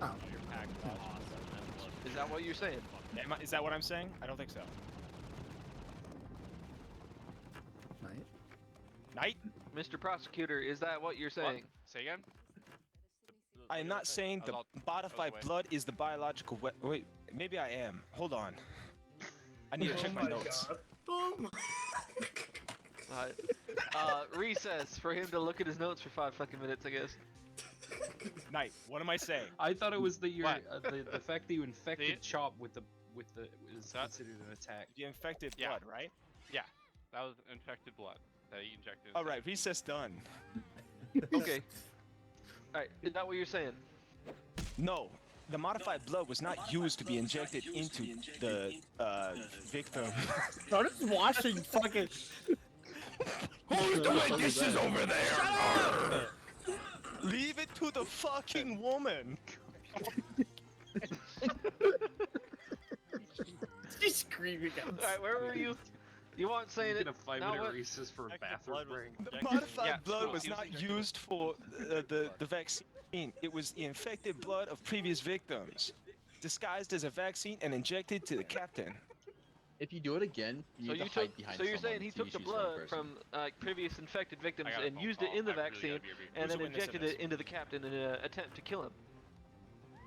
Oh.
You're packed.
Is that what you're saying?
Is that what I'm saying? I don't think so. Night?
Mr. Prosecutor, is that what you're saying?
Say again?
I'm not saying the modified blood is the biological wait, maybe I am. Hold on. I need to check my notes.
God. Oh my.
Recess for him to look at his notes for 5 fucking minutes, I guess.
Night, what am I saying?
I thought it was that you're
What?
the fact that you infected
See?
Chop with the is
That-
considered an attack.
The infected
Yeah.
blood, right?
That was infected blood that he injected.
All right, recess done.
Okay. Alright, is that what you're saying?
No, the modified blood was not used to be injected into the victim.
Start washing fucking.
Who's doing dishes over there?
Leave it to the fucking woman.
She's screaming out.
Alright, where were you? You weren't saying
You
it.
get a 5-minute
what?
recess for a
Infected
bathroom
blood was
break.
The
injected.
modified
Yeah,
blood
so
was
he was
not
injected
used for the vaccine. It was the infected blood of previous victims, disguised as a vaccine and injected to the captain.
If you do it again, you
So
need
you
to hide
took,
behind
so you're
someone
saying he
until
took
you
the
choose one
blood
person.
from previous infected victims
I got a
and
phone
used
call.
it in the
I really
vaccine
gotta be-
and
Who's
then
the witness of
injected
this?
it into the captain in an attempt to kill him.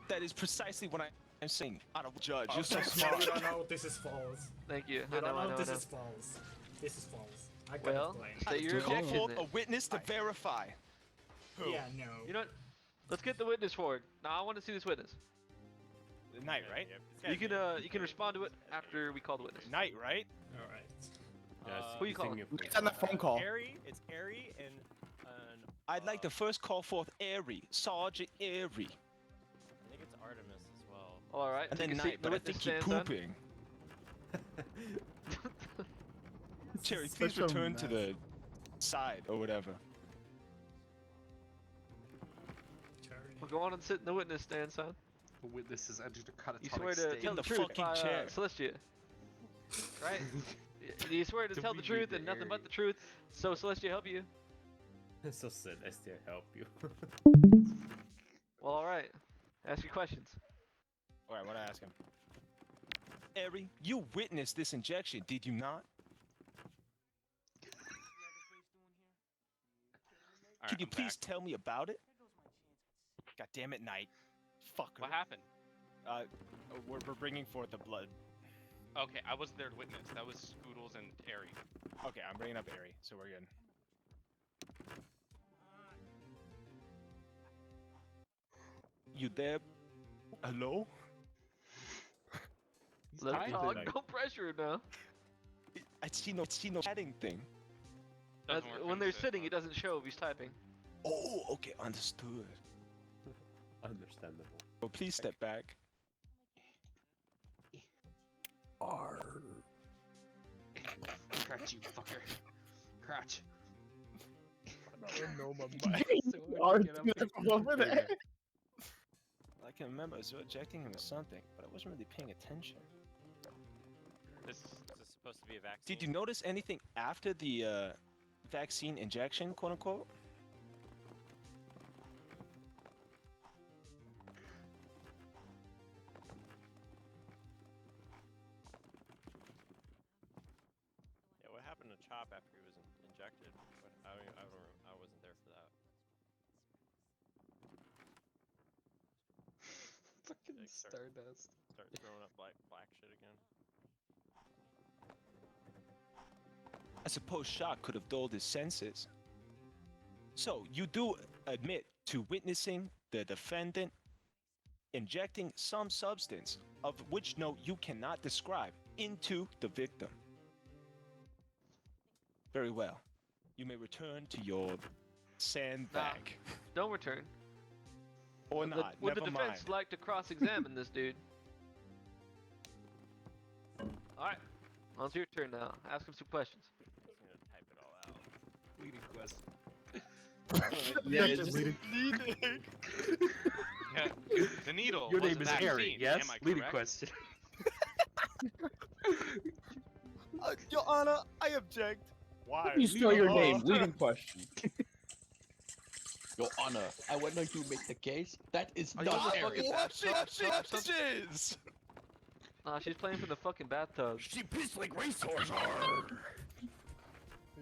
That is precisely what I'm saying. Out of judge, you're so
You
smart.
don't know this is false.
Thank you.
You
I
don't
know, I
know
know, I
this
know.
is false. This is false. I can't
Well,
explain.
say your
Call
objection
forth
then.
a witness to verify.
Yeah, no.
You know what? Let's get the witness forward. Now I want to see this witness.
Knight, right?
You can respond to it after we call the witness.
Knight, right?
Alright.
Who you calling?
It's on the phone call.
It's Airy and
I'd like to first call forth Airy, Sergeant Airy.
I think it's Artemis as well.
All right.
And
take
then
a seat.
Knight,
The
but I
witness
think he's
stands on.
pooping. Cherry,
Such
please
a
return to
mess.
the side or whatever.
Well, go on and sit in the witness stand, son.
The witness has entered a catatonic
You swear to
state.
tell the
the
truth
fucking
by
chair.
Celestia. Right? You swear to
Do
tell the
we
truth
read
and
the
nothing but
area?
the truth, so Celestia help you?
So Celestia help you.
Well, alright. Ask your questions.
Alright, what I ask him? Airy, you witnessed this injection, did you not?
Alright,
Can you
I'm
please
back.
tell me about it? God damn it, Knight. Fucker.
What happened?
We're bringing forth the blood.
Okay, I wasn't there to witness. That was Scoodles and Airy.
Okay, I'm bringing up Airy, so we're good. You there? Hello?
Let him
hiding,
talk.
like-
Don't pressure him now.
I see no chatting thing.
Doesn't work
When
on
they're
Sid,
sitting,
but-
it doesn't show if he's typing.
Oh, okay, understood.
Understandable.
Well, please step back.
Crouch, you fucker. Crouch.
No, my
So get up
over there.
I can remember I was ejecting him with something, but I wasn't really paying attention.
This is supposed to be a vaccine.
Did you notice anything after the vaccine injection, quote unquote?
Yeah, what happened to Chop after he was injected? But I wasn't there for that.
Fucking
Like,
Stardust.
Start throwing up black shit again.
I suppose shock could have dulled his senses. So, you do admit to witnessing the defendant injecting some substance, of which note you cannot describe, into the victim. Very well. You may return to your sandbag.
Don't return.
Or
Would
not,
the
never
defense
mind.
like to cross-examine this dude? Alright. Well, it's your turn now. Ask him some questions.
I'm just gonna type it all out.
Leading question.
Yeah, it's just
Yeah, the needle.
Your
was
name
a
is Harry,
vaccine,
yes?
Am I
Leading
correct?
question.
Your Honor, I object. Why?
You spell your name. Leading question. Your Honor, I would like to make the case that is
Are you
not
a fucking
Harry.
Bitches!
She's playing from the fucking bathtub.
She pissed like racehorse.
Were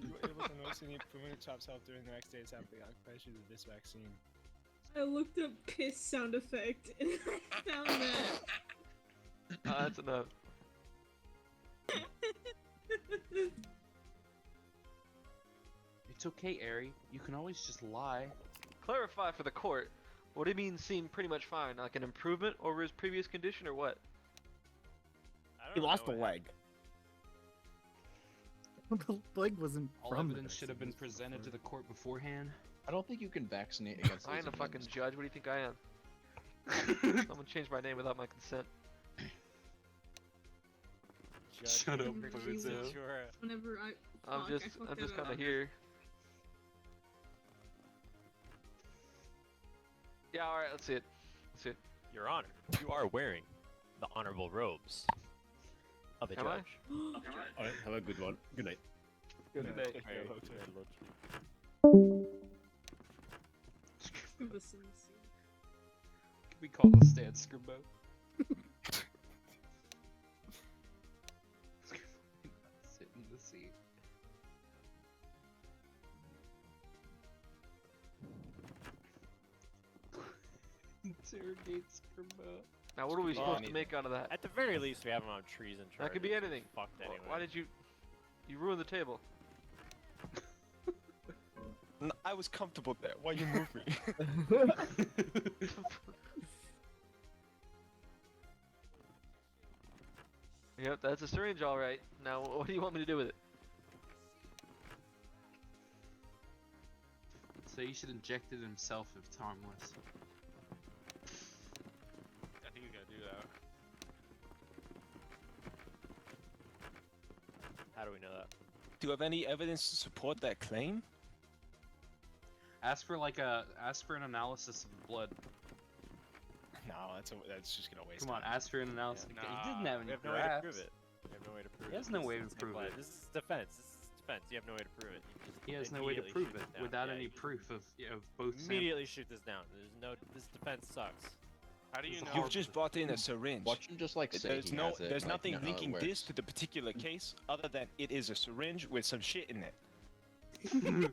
you able to notice any improvement in Chop's health during the next day's application of this vaccine?
I looked up piss sound effect and I found that.
That's enough.
It's okay, Airy. You can always just lie.
Clarify for the court. What do you mean seemed pretty much fine? Like an improvement over his previous condition or what?
I don't
He
know
lost a
what
leg. The leg wasn't
All
from the
evidence should have been
vaccine.
presented to the court beforehand.
I don't think you can vaccinate against.
I ain't a
those
fucking
things.
judge. What do you think I am? Someone changed my name without my consent.
Shut up,
Remember
Bozo.
Jesus. Whenever I.
I'm
Fuck,
just,
I fucked
I'm just
that
kind
up.
of here. Yeah, all right. Let's see it. Let's see it.
Your Honor, you are wearing the honorable robes of a
Am I?
judge.
Alright, have a good one. Good night.
Good night.
Very, very low key.
Listen.
Can we call the stand Scrimbo? Sit in the seat. Interrogate sperma.
Now, what are we
Well, I
supposed to
mean-
make out of that?
At the very least, we have him on trees and
That could be anything.
Fucked anyway.
Why did you ruin the table?
I was comfortable there. Why you move me?
Yep, that's a syringe, all right. Now, what do you want me to do with it?
So he should inject it himself if it's harmless.
I think you gotta do that.
How do we know that?
Do you have any evidence to support that claim?
Ask for an analysis of the blood.
No, that's just gonna waste
Come on, ask for an analysis.
Yeah,
He didn't have
We
any
have no way to
graphs.
prove it. We have no way to prove it.
He has no
This
way to
is
prove
implied.
it.
This is defense. This is defense. You have no way to prove it. You just
He has no way to
immediately
prove
shoot
it
this down.
without
Yeah,
any
you
proof of both.
Immediately shoot this down. There's no. This defense sucks.
How do you know?
You've just brought in a syringe.
Watch him just like say
There's
he
no,
has it,
there's
like,
nothing
know how it
linking this
works.
to the particular case other than it is a syringe with some shit in it.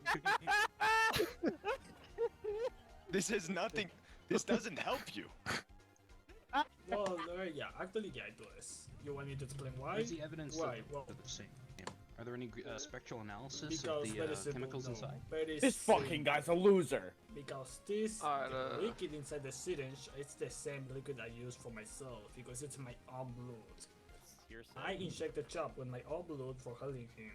This is nothing. This doesn't help you.
Well, yeah, actually, yeah, it does. You want me to explain why?
Where's the evidence
Why?
that
Well,
they're the same? Yeah. Are there any spectral analysis
because
of the
very simple,
chemicals
no.
inside?
Very
This fucking
simple.
guy's a loser.
Because this
Alright,
the liquid inside the syringe, it's the same liquid I use for myself because it's my own blood.
Hearsay.
I injected Chop with my own blood for healing him.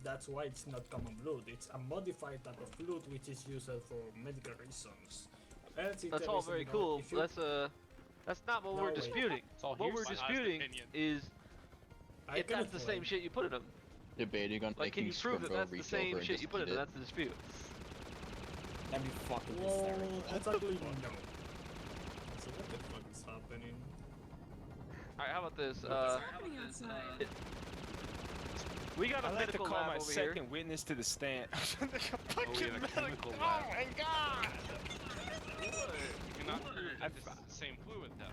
That's why it's not common blood. It's a modified type of blood which is used for medical reasons. Else if
That's
there
all
is,
very
you know,
cool.
if you-
That's not what
No,
we're
wait.
disputing.
It's all
What we're
hearsay.
Biased
disputing
opinion.
is
I
if
can
that's the same
explain.
shit you put in them.
Debating on
Like, can
making
you prove that
Spermo
that's the
reach
same
over and
shit
just
you put in
eat
them?
it.
That's the dispute.
That'd be fucking
Well,
hysterical.
exactly no. So what the fuck is happening?
Alright, how about this?
What's happening outside?
We got a
I'd like to
medical
call
lab
my
over here.
second witness to the stand.
Oh, we have a chemical
Oh
lab.
my god!
You cannot prove that this is the same fluid though.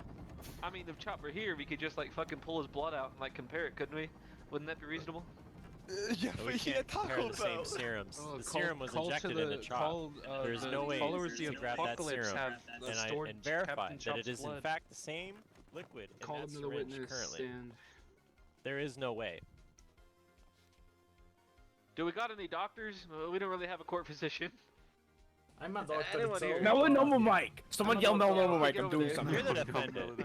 I mean, if Chop were here, we could just like fucking pull his blood out and like compare it, couldn't we? Wouldn't that be reasonable?
Yeah,
But we
but he
can't
had
compare
Taco
the same
Bell.
serums.
Oh,
the
call-
serum was
call to
injected
the-
in the chop.
call,
There's
the
no way
followers of
to
the
grab that
apocalypse
serum
have
and
stored
verify
Captain
that
Chop's
it is in
blood.
fact the same liquid in
Call
that
him to the
syringe
witness
currently.
stand.
There is no way.
Do we got any doctors? We don't really have a court physician.
I'm a doctor.
Anyone
so
here?
Melanoma Mike. Someone
I'm
yell
not-
melanoma
yeah,
Mike.
get
I'm
over
doing
there.
something.
You're the defendant.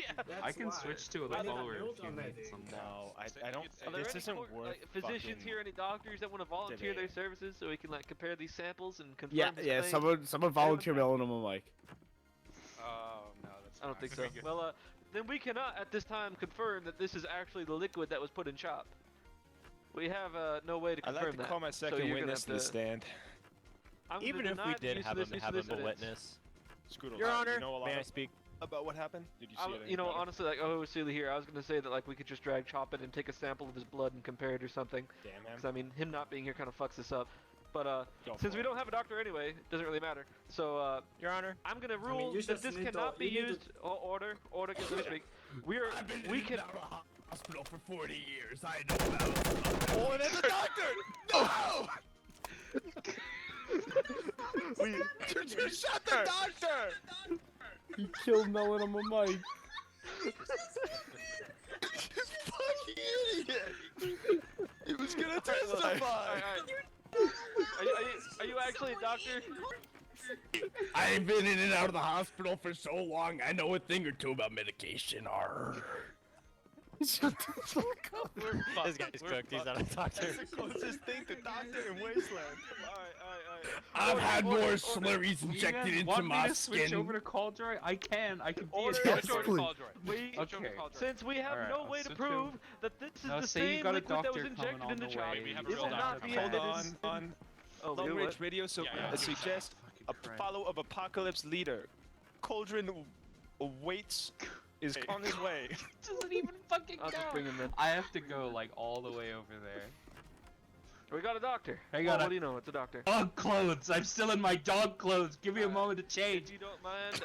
Yeah.
That's
I can
why.
switch to
I
a
need a
follower
note
if you
on
need
that.
some.
No, I
Are
don't.
Are there
This
any
isn't
court,
worth
like, physicians
fucking
here? Any doctors that want to volunteer their
debating.
services so we can like compare these samples and confirm?
Yeah,
his
yeah.
claims?
Someone volunteer melanoma Mike.
Oh no, that's.
I don't
not
think so.
gonna be good.
Well, then we cannot at this time confirm that this is actually the liquid that was put in Chop. We have no way to
I'd
confirm
like to
that.
call my
so
second
you're gonna
witness
have
to the stand.
I'm gonna
Even if
deny
we
the
did
use
have
of
him
this use
have
of
him
this
a
evidence.
witness,
Scoodle,
Your Honor,
you know a lot
may I speak?
about what happened? Did you see it?
You know,
better?
honestly, like, oh, Sealy here, I was gonna say that like we could just drag Chop in and take a sample of his blood and compare it or something.
Damn
Because
him.
I mean, him not being here kind of fucks this up. But
Go
since
for
we
it.
don't have a doctor anyway, it doesn't really matter. So
Your Honor.
I'm gonna
mean,
rule
you
that
just
this
need to-
cannot be
you need to-
used. Order, get let me speak. We can.
Hospital for 40 years. I know about.
Oh, and there's a doctor! No! You shot the doctor!
He killed melanoma Mike.
You fucking idiot! He was gonna testify!
Are you actually a doctor?
I've been in and out of the hospital for so long. I know a thing or two about medication. Arr. Shut the fuck up.
This guy's cooked. He's not a doctor.
That's the closest thing to doctor in Wasteland.
I've had more
order.
slurries
You
injected
guys
into
want me
my
to switch
skin.
over to Caldroy? I can be
Order,
a
Yes,
Switch over to
please.
Caldroy.
We,
Switch over to
Okay.
Caldroy.
since we have
Alright,
no
I'll
way to
switch
prove
over.
that this is
Now,
the
say you
same
got a
liquid that was
doctor
injected
coming
into
on the
Chop,
way.
We have a
it
real
will
doctor
not be
coming.
Hold
evidence.
on.
Oh,
Long
we
Range
what?
Radio so,
Yeah, yeah.
suggest a
Fucking Christ.
follow of apocalypse leader. Cauldron awaits is on his way.
Doesn't even fucking
I'll just bring him in.
I have to go like all the way over there.
We got a doctor.
I
Well,
got
what
a-
do you know? It's a doctor.
Dog clothes. I'm still in my dog clothes. Give me a moment to
If
change.
you don't mind,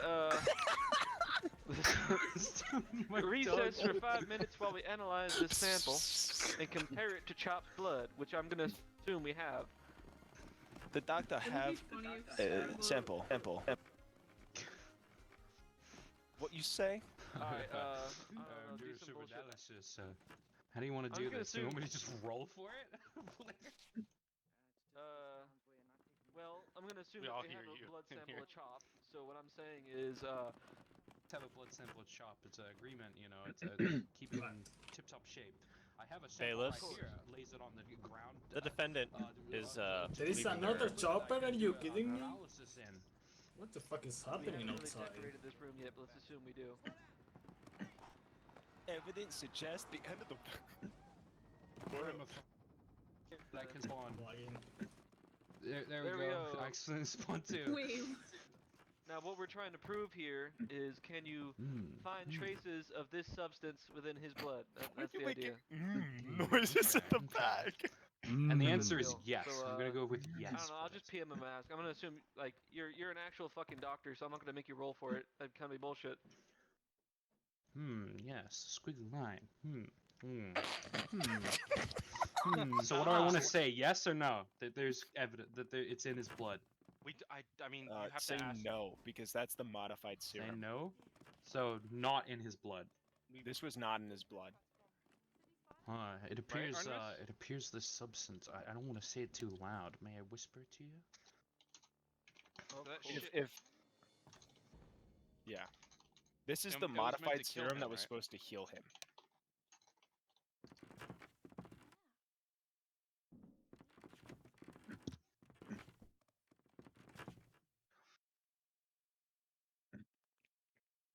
Still in my
recess
dog
for 5 minutes while we analyze this sample and compare it to Chop's blood, which I'm gonna assume we have.
The doctor
Wouldn't it
have
be funny if Sparkle-
sample. you say?
I
Alright,
don't know,
do
do
a
some
super
bullshit.
analysis. How do you want to
I'm
do
gonna
this? Do you want me to
assume-
just roll for it?
Well, I'm gonna assume
We
that
all
we have
hear
a
you
blood
in
sample
here.
of chop. So what I'm saying is,
Let's have a blood sample at shop. It's an agreement, you know. It's a keep it in tip-top shape. I have a sample
Bailiffs?
right here. Lays it on the ground.
The defendant is
There is
leaving
another
their-
chopper, are you kidding me?
Analysis in.
What the fuck is
we
happening
haven't really
outside?
decorated this room yet, but let's assume we do.
Evidence suggests the end of the.
That can spawn.
Lagging.
There
There
we
we
go.
go.
Accident spawn too.
Wait.
Now, what we're trying to prove here is, can you find traces of this substance within his blood? That's the idea.
Noises in the
Okay.
back.
And the answer is
Deal.
yes.
So,
I'm gonna go with yes.
I don't know. I'll just PM him ask. I'm gonna assume like you're an actual fucking doctor, so I'm not gonna make you roll for it. That'd kind of be bullshit.
Yes. Squiggly line. So what do I want to say? Yes or no? That there's evidence that it's in his blood.
I mean, you have
Say
to ask.
no, because that's the modified
Say
serum.
no. So not in his blood.
This was not in his blood.
It appears.
Artemis?
It appears this substance. I don't want to say it too loud. May I whisper it to you?
Oh,
That
cool.
shit-
If yeah, this is
It
the
was meant to
modified
kill
serum
him,
that was
right?
supposed to heal him.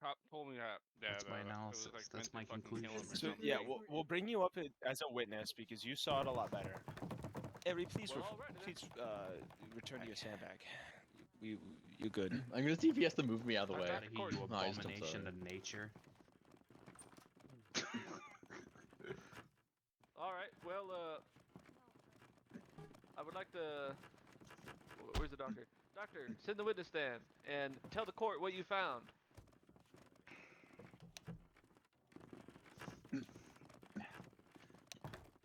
Cop told me that.
That's my
it was,
analysis.
like,
That's
meant
my
to fucking kill him or
conclusion.
So
something.
yeah, we'll bring you up as a witness because you saw it a lot better. Eri, please,
Well, alright, then.
please return to your sandbag. You're good.
I'm gonna see if he has to move me out of the
I'm
way.
back.
You
No, I just jumped
abomination
out.
of nature.
All right. Well, I would like to. Where's the doctor? Doctor, sit in the witness stand and tell the court what you found.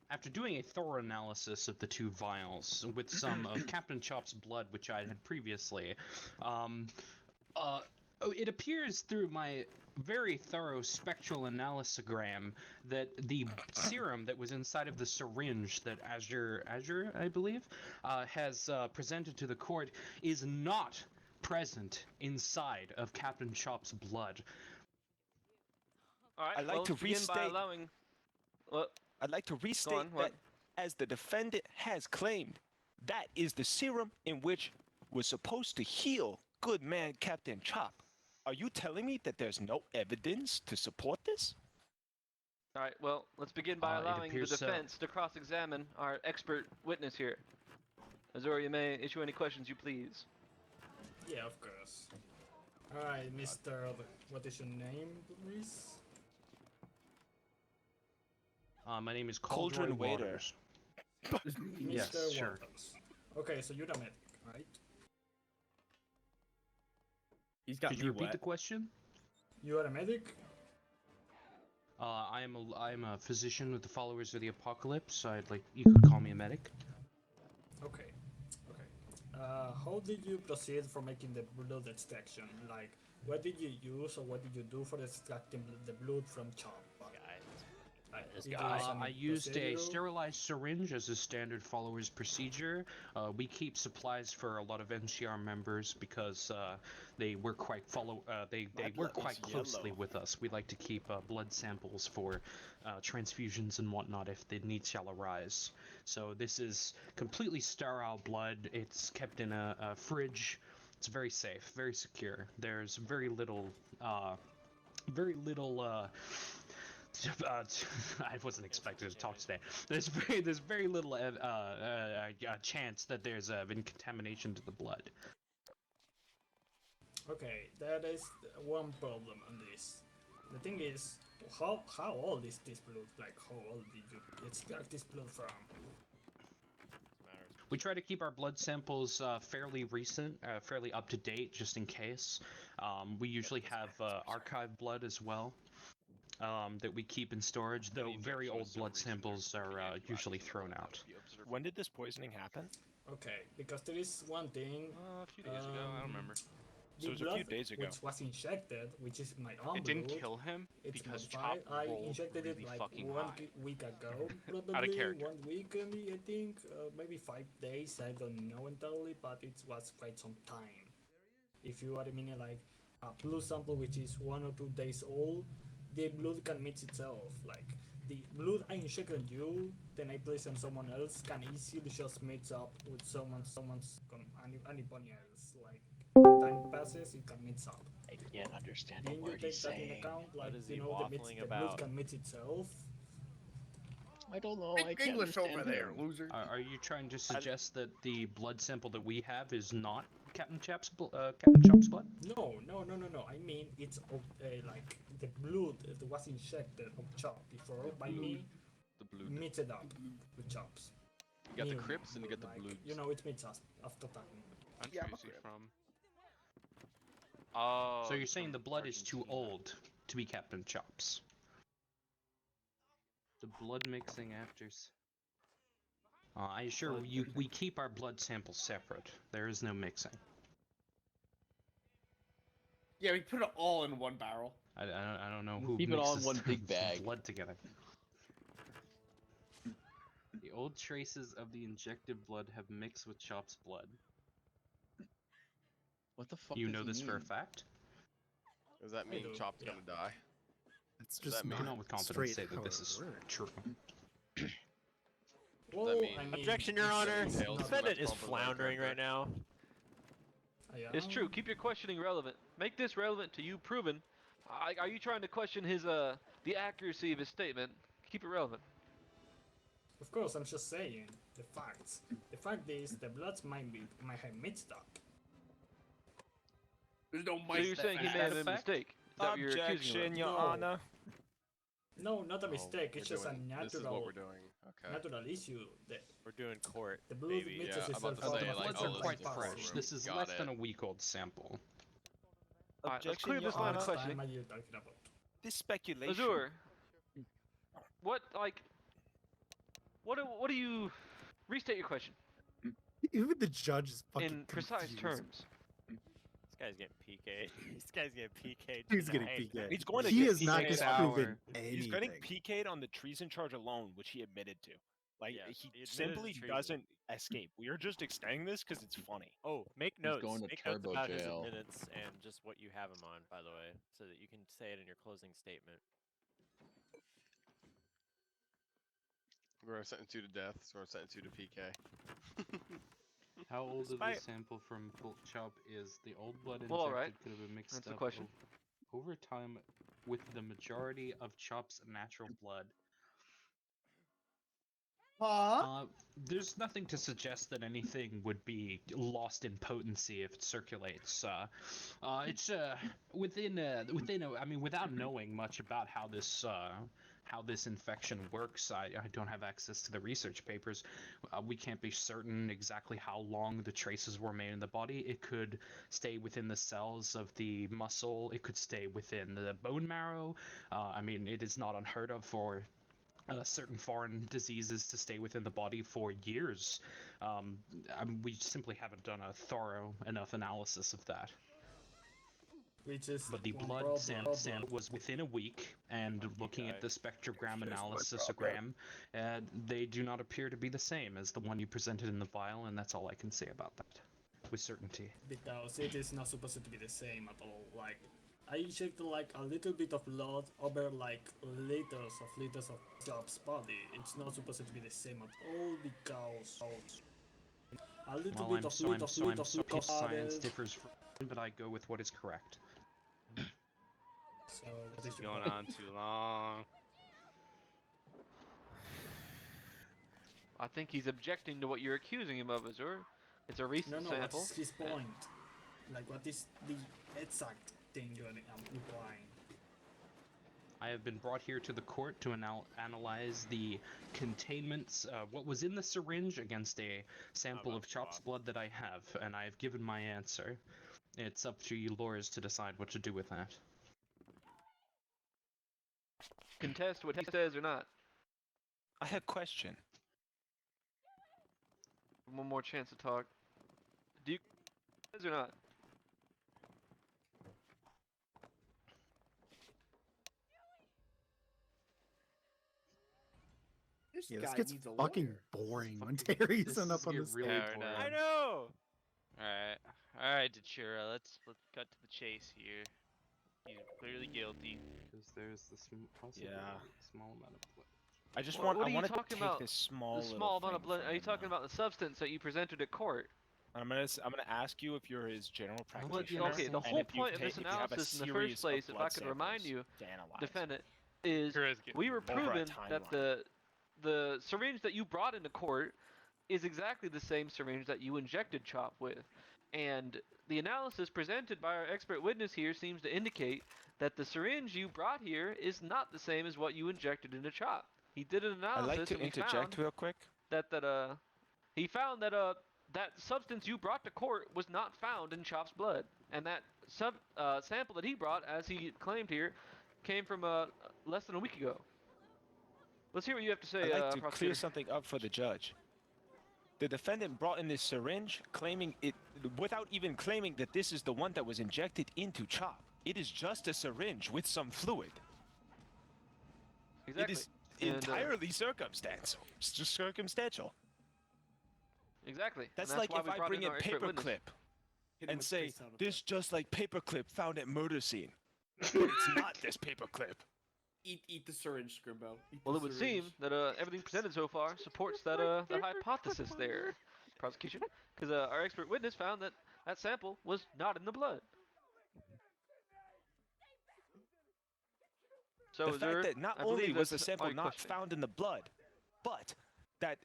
After doing a thorough analysis of the two vials with some of Captain Chop's blood, which I had previously, it appears through my very thorough spectral analysogram that the serum that was inside of the syringe that Azure, I believe, has presented to the court is not present inside of Captain Chop's blood.
All right.
I'd like
well,
to
let's begin by
restate-
allowing. Well,
I'd like to restate
on, what?
that as the defendant has claimed, that is the serum in which was supposed to heal good man Captain Chop. Are you telling me that there's no evidence to support this?
all right. Well, let's begin by
It
allowing the
appears so.
defense to cross-examine our expert witness here. Azure, you may issue any questions you please.
Yeah, of course. Alright, Mr. What is your name, please?
My name is
Cauldron
Cauldron
Waiter.
Waters.
Mr.
Yes, sure.
Waters. Okay, so you're the medic, right?
He's got
Could
me
you repeat
wet.
the question?
You are a medic?
I am a physician with the Followers of the Apocalypse. You could call me a medic.
Okay. How did you proceed for making the blood extraction? Like, what did you use or what did you do for extracting the blood from Chop?
This
Did you
guy.
use any
I used a
procedural?
sterilized syringe as a standard Followers procedure. We keep supplies for a lot of NCR members because they work quite they
My
work
blood
quite
is
closely
yellow.
with us. We like to keep blood samples for transfusions and whatnot if the need shall arise. So this is completely sterile blood. It's kept in a fridge. It's very safe, very secure. There's very little. I wasn't expecting to talk today. There's very little chance that there's been contamination to the blood.
Okay, that is one problem on this. The thing is, how old is this blood? Like, how old did you extract this blood from?
We try to keep our blood samples fairly recent, fairly up to date, just in case. We usually have archive blood as well. That we keep in storage, though very old blood samples are usually thrown out.
When did this poisoning happen?
Okay, because there is one thing.
A few days ago, I don't remember.
So it was a few days ago.
which was injected, which is my own
It didn't
blood,
kill him
it's
because
modified.
Chop
I
rolled
injected
really
it like
fucking
one
high.
week ago,
Out of
probably
character.
1 week, I think, maybe 5 days. I don't know entirely, but it was quite some time. If you are meaning like a blood sample which is 1 or 2 days old, the blood can mix itself. Like the blood I inject on you, then I place on someone else, can easily just mix up with anybody else. Like time passes, it can mix up.
I can't understand
Didn't you take that in account? Like
is
you
he
know,
waffling
the blood
about?
can mix itself.
I don't know. I
Speak
can't
English
understand
over there,
him.
loser.
Are you trying to suggest that the blood sample that we have is not Captain Chop's blood?
No. I mean, it's like the blood that was injected of Chop before by me,
The blood.
mix it up with Chops.
You got the
New
Crips and you got the
like,
Blues.
You know, it mixes us after time.
Country
Yeah,
is he
okay.
from? Oh.
So you're
he's
saying
from
the blood is too
Argentina.
old to be Captain Chop's? The blood mixing afters. I assure you, we keep our blood samples separate. There is no mixing.
Yeah, we put it all in one barrel.
I don't know who
Keep it all in
mixes
one
their
big bag.
blood together. The old traces of the injected blood have mixed with Chop's blood.
What the fuck?
You
does
know
he
this for a
mean?
fact?
Does that mean
do,
Chop's
yeah.
gonna die?
It's
Does
just
that
I
mean-
cannot
not
with confidence
straight
say
how
that this
it
is
works.
true.
Well,
mean-
I mean,
Objection, Your
it's
Honor.
not-
Details
Defendant is
about Bumble Like
floundering
Hunter.
right now.
Yeah.
It's true. Keep your questioning relevant. Make this relevant to you proven. Are you trying to question his the accuracy of his statement? Keep it relevant.
Of course, I'm just saying the facts. The fact is, the bloods might have mixed up.
There's no
So
mice
you're
that
saying he
fast.
may have made a
fact?
mistake? Is that what you're accusing him
Objection,
of?
Your
No.
Honor.
No, not a
Oh,
mistake.
we're
It's just a
doing- This is what
natural,
we're doing. Okay.
natural issue.
We're doing court,
The blood
baby.
mixes
Yeah, I'm about
itself
to
out
say,
of
like,
Bloods
oh,
are
this
quite
is a
fresh.
courtroom.
This is
Got
less
it.
than a week old sample.
Alright, let's
Objection,
clear
Your
this line
Honor.
of
How much
questioning.
time are you talking about?
This speculation.
Azure, what do you restate your question
Even the judge is fucking
in precise
confused.
terms?
This guy's getting PK'd. This guy's getting PK'd.
He's getting
tonight.
PK'd.
He's going to
He
get
is not
PK'd
disproven
He's getting
anything.
PK'd on the treason charge alone, which he admitted to. Like,
Yes,
he
he admitted to
simply
treason.
doesn't escape. We are just extending this because it's funny.
Oh, make notes.
going to
Make notes
turbo
about
jail.
his admittance and just what you have him on, by the way, so that you can say it in your closing statement.
We're gonna sentence you to death, so we're gonna sentence you to PK.
How old of the
Despite-
sample from Chop is the old blood injected
Well, alright.
could have been mixed
That's the
up
question.
over time with the majority of Chop's natural blood. There's nothing to suggest that anything would be lost in potency if it circulates. It's within I mean, without knowing much about how this infection works, I don't have access to the research papers. We can't be certain exactly how long the traces were made in the body. It could stay within the cells of the muscle. It could stay within the bone marrow. I mean, it is not unheard of for certain foreign diseases to stay within the body for years. We simply haven't done a thorough enough analysis of that.
Which is
But the
one
blood
problem.
sample was within a week, and looking at the spectrogram analysisogram, they do not appear to be the same as the one you presented in the vial, and that's all I can say about that with certainty.
Because it is not supposed to be the same at all. Like, I injected like a little bit of blood over like liters of Chop's body. It's not supposed to be the same at all because a little
Well,
bit
I'm
of
sorry
blood
if science
added.
differs from mine, but I go with what is correct.
So what is
It's
your
going
point?
on too long.
I think he's objecting to what you're accusing him of, Azure. It's a recent
No,
sample.
what's his point? Like, what is the exact thing you're implying?
I have been brought here to the court to analyze the containments, what was in the syringe against a sample of Chop's blood that I have, and I have given my answer. It's up to you lawyers to decide what to do with that.
Contest what he says or not.
I have a question.
One more chance to talk. Do you contest or not?
This
Yeah, this
guy
gets
needs a
fucking
lawyer.
boring when
Fucking-
Terry's
this
on
is
up on
get
this.
really
Yeah, I
boring.
know.
I know.
Alright, let's cut to the chase here. He's clearly guilty.
Because there's the possibly
Yeah.
small amount of blood.
I just
What
want.
are
I
you
wanted to
talking
take
about?
this small
The
little
small amount of
thing
blood.
from
Are you
him
talking
now.
about the substance that you presented at court?
And I'm gonna ask you if you're his general
I'll let the
practitioner.
Okay, the
and
whole
if you've
point of this
if you have a
analysis in the
series
first
of
place, if I
blood
could remind
samples
you,
to analyze.
defendant, is
Kira's getting
we were
over a
proven that
timeline.
the syringe that you brought into court is exactly the same syringe that you injected Chop with. And the analysis presented by our expert witness here seems to indicate that the syringe you brought here is not the same as what you injected into Chop. He did an
I'd
analysis
like to
and we
interject
found
real quick.
that he found that that substance you brought to court was not found in Chop's blood, and that sample that he brought, as he claimed here, came from less than a week ago. Let's hear what you have to say,
I'd like to
prosecutor.
clear something up for the judge. The defendant brought in this syringe, claiming it without even claiming that this is the one that was injected into Chop. It is just a syringe with some fluid.
Exactly.
It is
And,
entirely circumstantial. It's just circumstantial.
Exactly.
That's
and
like
why
if
we
I
brought
bring
in
in
our expert witness.
paperclip
Hit him
and
with
say,
this sound effect.
this just like paperclip found at murder scene. But it's not this paperclip.
Eat the syringe, Scrimbo. Eat
Well,
the
it would
syringe.
seem that everything presented so far supports that the hypothesis there, prosecution, because our expert witness found that that sample was not in the blood. So,
The
is there,
fact that not
I
only
believe
was the
that's
sample
my
not
question.
found in the blood, but that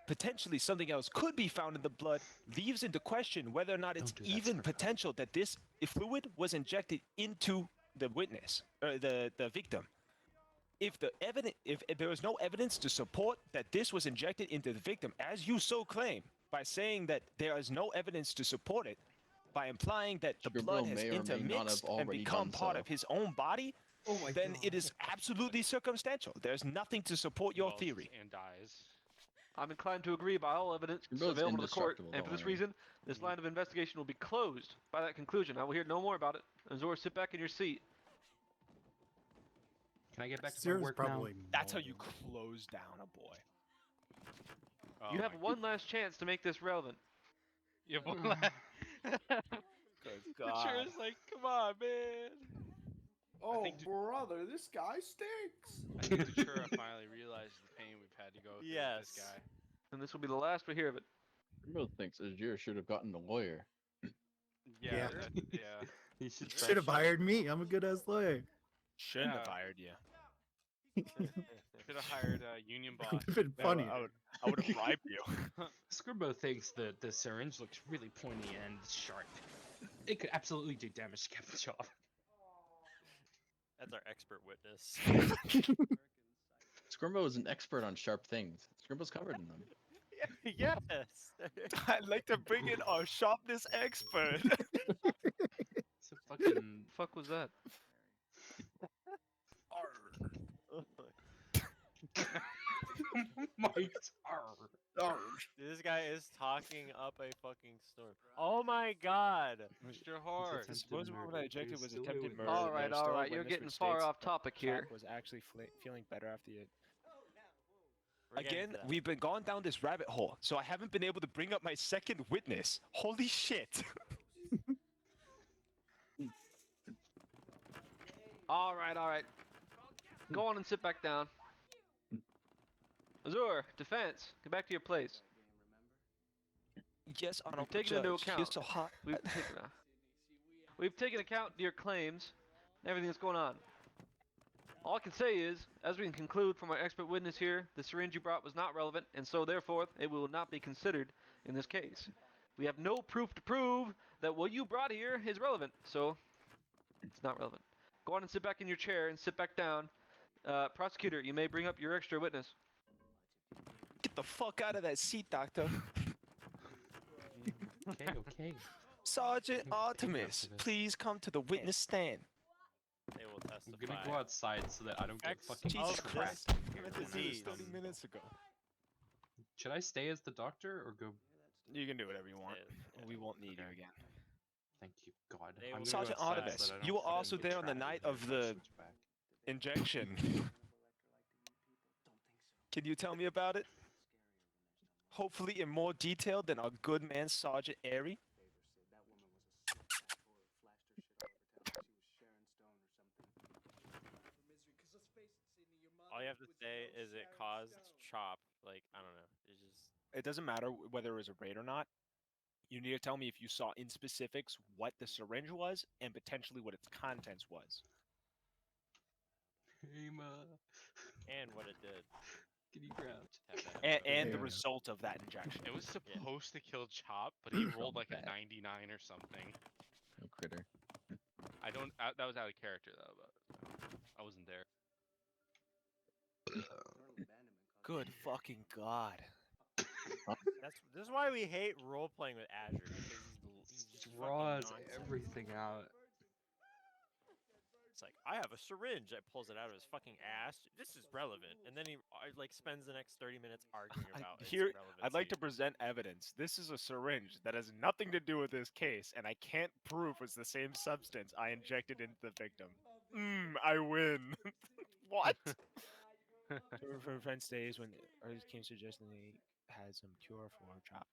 potentially something else could be found in the blood leaves into question whether or not it's
Don't do that,
even
Scrippo.
potential that this fluid was injected into the witness or the victim. If there is no evidence to support that this was injected into the victim, as you so claim, by saying that there is no evidence to support it, by implying that the
Scribble
blood has
may or may not have
intermixed and
already
become
done
part
so.
of his own body,
Oh my
then
god.
it is absolutely circumstantial. There's nothing to support your
Wells
theory.
And dies.
I'm inclined to agree by all evidence
Scribble's
available to the court,
indestructible,
and for
don't
this
worry.
reason, this line of investigation will be closed by that conclusion. I will hear no more about it. Azor, sit back in your seat.
Can I get back to my
Sarah's
work
probably.
That's how you
moaning.
close down a boy.
Oh
You have
my
one last chance to make this relevant.
You have one last.
Good
Matura's like, come on, man.
Oh,
think
brother, this guy stinks.
I think Datura finally realizes the pain we've had to go through with this
Yes.
guy.
And this will be the last we hear of it.
Scribble thinks Azure should have gotten a lawyer.
Yeah.
Yeah.
He should
Should have hired me. I'm a good ass lawyer.
Shouldn't have
Yeah.
hired you.
Should have hired a union boss.
Would have been funny.
I would have bribed you.
Scribbo thinks that the syringe looks really pointy and sharp. It could absolutely do damage to Captain Chop.
That's our expert witness.
Scrimbo is an expert on sharp things. Scrimble's covered in them.
Yes.
I'd like to bring in our sharpness expert.
It's a fucking
Fuck was that?
Mike's
This guy is talking up a fucking storm. Oh my god.
Mr. Hart.
attempted
Suppose what
murder.
I ejected
He
was
still
attempted
doing
murder.
it.
All right,
There's still a
all right. You're
witness
getting
which
far
states
off
that
topic
Cap
here.
was actually feeling better after it.
We're getting
Again,
to that.
we've been gone down this rabbit hole, so I haven't been able to bring up my second witness. Holy shit!
All right, all right. Go on and sit back down. Azur, defense, get back to your place.
Yes, Honorable
taken into
Judge, you're
account.
so hot.
We've taken account to your claims and everything that's going on. All I can say is, as we can conclude from our expert witness here, the syringe you brought was not relevant, and so therefore it will not be considered in this case. We have no proof to prove that what you brought here is relevant, so it's not relevant. Go on and sit back in your chair and sit back down. Prosecutor, you may bring up your extra witness.
Get the fuck out of that seat, Doctor.
Okay.
Sergeant
I'll
Artemis,
after this.
please come to the witness stand.
They will
I'm
testify.
gonna go outside so that I don't get
X
fucking
Jesus
of
Christ.
this disease.
30 minutes ago.
Should I stay as the doctor or go?
You can do whatever you want.
Yeah.
We won't need you
Okay.
again.
Thank you, God.
They
I'm
will
gonna go
Sergeant
outside
Artemis,
so that I
you were
don't fucking
also
get
there on the
trapped
night
in here
of
if I
the
switch back.
injection. Can you tell me about it? Hopefully in more detail than our good man Sergeant Airy.
All you have to say is it caused Chop. Like, I don't know. It's just.
It doesn't matter whether it was a raid or not. You need to tell me if you saw in specifics what the syringe was and potentially what its contents was.
And what it did.
Can you crouch?
And the
Yeah.
result of that injection.
It was supposed to kill Chop, but he rolled like a
bad.
99 or something.
No critter.
I don't. That was out of character though, but I wasn't there.
Good fucking god.
This is why we hate role playing with Azure because he's just fucking
Draws
nonsense.
everything out.
It's like I have a syringe. That pulls it out of his fucking ass. This is relevant, and then he like spends the next 30 minutes arguing about its
Here,
relevancy.
I'd like to present evidence. This is a syringe that has nothing to do with this case, and I can't prove it's the same substance I injected into the victim. I win. What? From friends days when artists came suggesting they had some cure for Chop.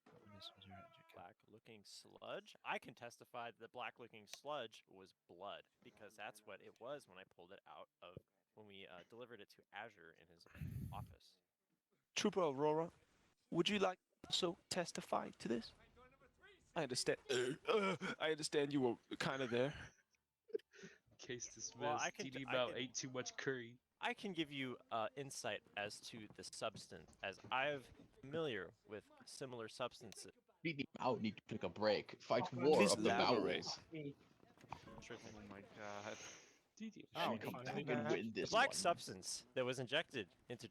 Black-looking sludge. I can testify that the black-looking sludge was blood because that's what it was when I pulled it out of when we delivered it to Azure in his office.
Trooper Aurora, would you like to also testify to this? I understand. I understand you were kind of there.
Case dismissed.
Well, I can-
TD
I
about
can-
ate too much curry.
I can give you insight as to the substance, as I'm familiar with similar substances.
Out need to take a break. Fight war
Please
of the
elaborate.
bowels.
Sure thing.
Oh my god.
Oh,
Come
come
back
on.
and win
The
this
black
one.
substance that was injected into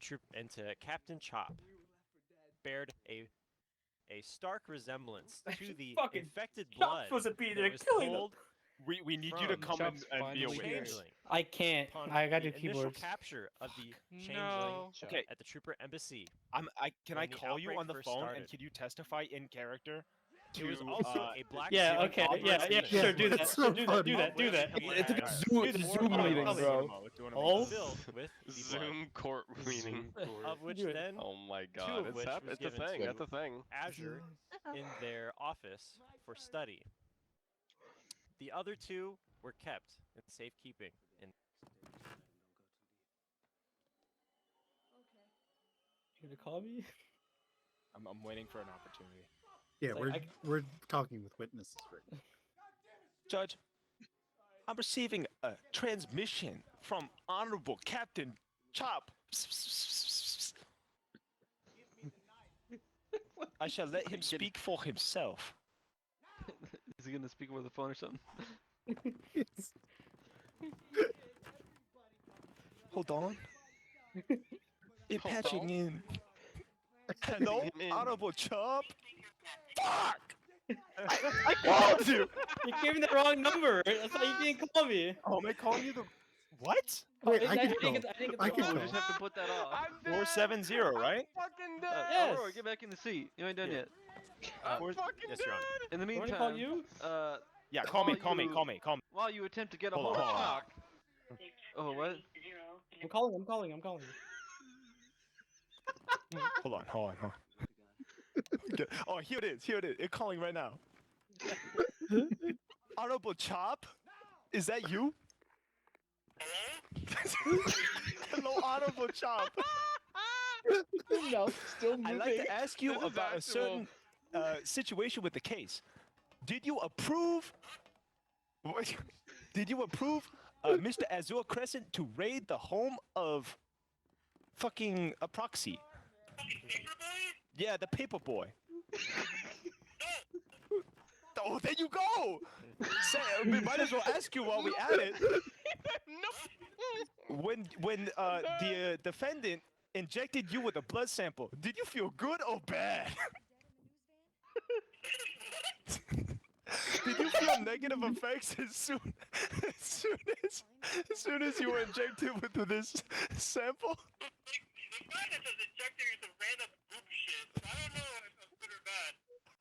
Captain Chop bared a stark resemblance to the
Fucking
infected
Chop
blood
supposed to be
that
there
was
killing them.
pulled
We need you to
from
come
Chop's
and be a
finally
witness.
changeling.
I can't.
Upon
I got
the
to
initial
keyboards.
capture of the changeling
No.
Okay.
at the Trooper Embassy.
Can I
when the
call you
outbreak
on the
first
phone and
started.
can you testify in character?
It was
to,
also
uh,
a black.
Yeah.
serum
Okay.
operating
Yeah.
unit
Sure. Do that.
That's
Sure,
so
do that. Do
funny.
that. Do that.
It's
Yeah.
a Zoom,
With
Zoom
more
meeting,
blood
bro.
Oh.
filled with the blood,
Zoom court meeting.
of which
Do it.
then
Oh my
two
god,
of
it's
which was
it's a
given
thing.
to
That's a thing.
Azure in their office for study. The other two were kept in safekeeping.
You gonna call me?
I'm waiting for an opportunity.
Yeah,
It's like,
we're talking with witnesses right now.
Judge, I'm receiving a transmission from Honorable Captain Chop. I shall let him speak for himself.
Is he gonna speak over the phone or something?
Hold on. It patching in. Hello, Honorable Chop. Fuck! I called you.
You gave me the wrong number. That's why you didn't call me.
Oh, am I calling you the what?
Wait,
I
I can
didn't
call.
get the- I didn't get the
I can
call.
We
call.
just have to put that off.
470, right?
Fucking
Yes.
Aurora, get back in the seat. You ain't done yet.
Yes, Your Honor.
In the
You want me to call
meantime,
you?
Yeah, call me.
while you attempt to get a
Hold
hold
on,
of
hold on.
Shock. Oh, what?
I'm calling.
Hold on. Okay. Oh, here it is. It's calling right now. Honorable Chop? Is that you? Hello, Honorable Chop.
No, still moving.
I'd like to ask you
This is
about a
actual.
certain situation with the case. Did you approve? Did you approve Mr. Azure Crescent to raid the home of fucking a proxy? Yeah, the paper boy. Oh, there you go. We might as well ask you while we at it. When the defendant injected you with a blood sample, did you feel good or bad? Did you feel negative effects as soon as you were injected with this sample?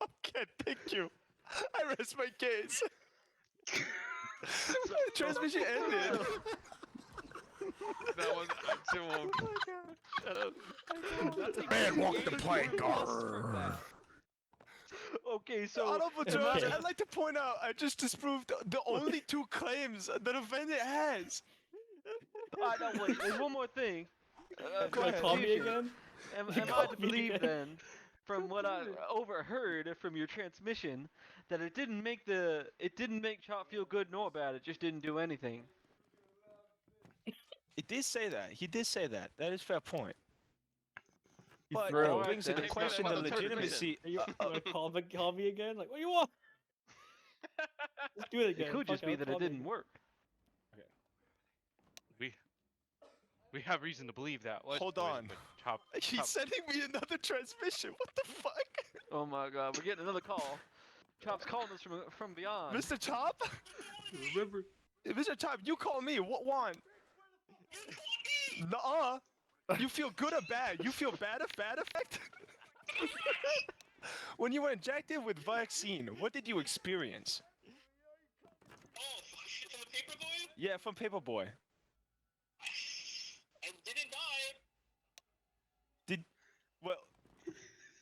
Okay, thank you. I rest my case. Transmission ended.
That was actual.
Shut up.
Man, walk the plank. Arr.
Okay, so
Honorable Judge,
Okay.
I'd like to point out I just disproved the only two claims the defendant has.
no, wait. There's one more thing.
Go ahead.
Call me
Future.
again.
Am
You
I
call
to
me
believe
again?
then, from what I overheard from your transmission, that it didn't make Chop feel good nor bad. It just didn't do anything.
He did say that. He did say that. That is fair point. But
thrilled.
it
Alright
brings
then,
into
it's
question
not
the
about the
legitimacy.
Are you gonna call me again? Like, what do you want? Let's do it again.
It could just
Fuck
be
it,
that
call
it
me
didn't
again.
work.
We have reason to believe that.
Hold on.
Chop.
He's sending me another transmission. What the fuck?
Oh my god, we're getting another call. Chop's calling us from beyond.
Mr. Chop?
Remember?
Mr. Chop, you call me. What one? Nuh-uh. You feel good or bad? You feel bad effect? When you were injected with vaccine, what did you experience?
Oh, from the Paperboy?
Yeah, from Paperboy.
I didn't die.
Well,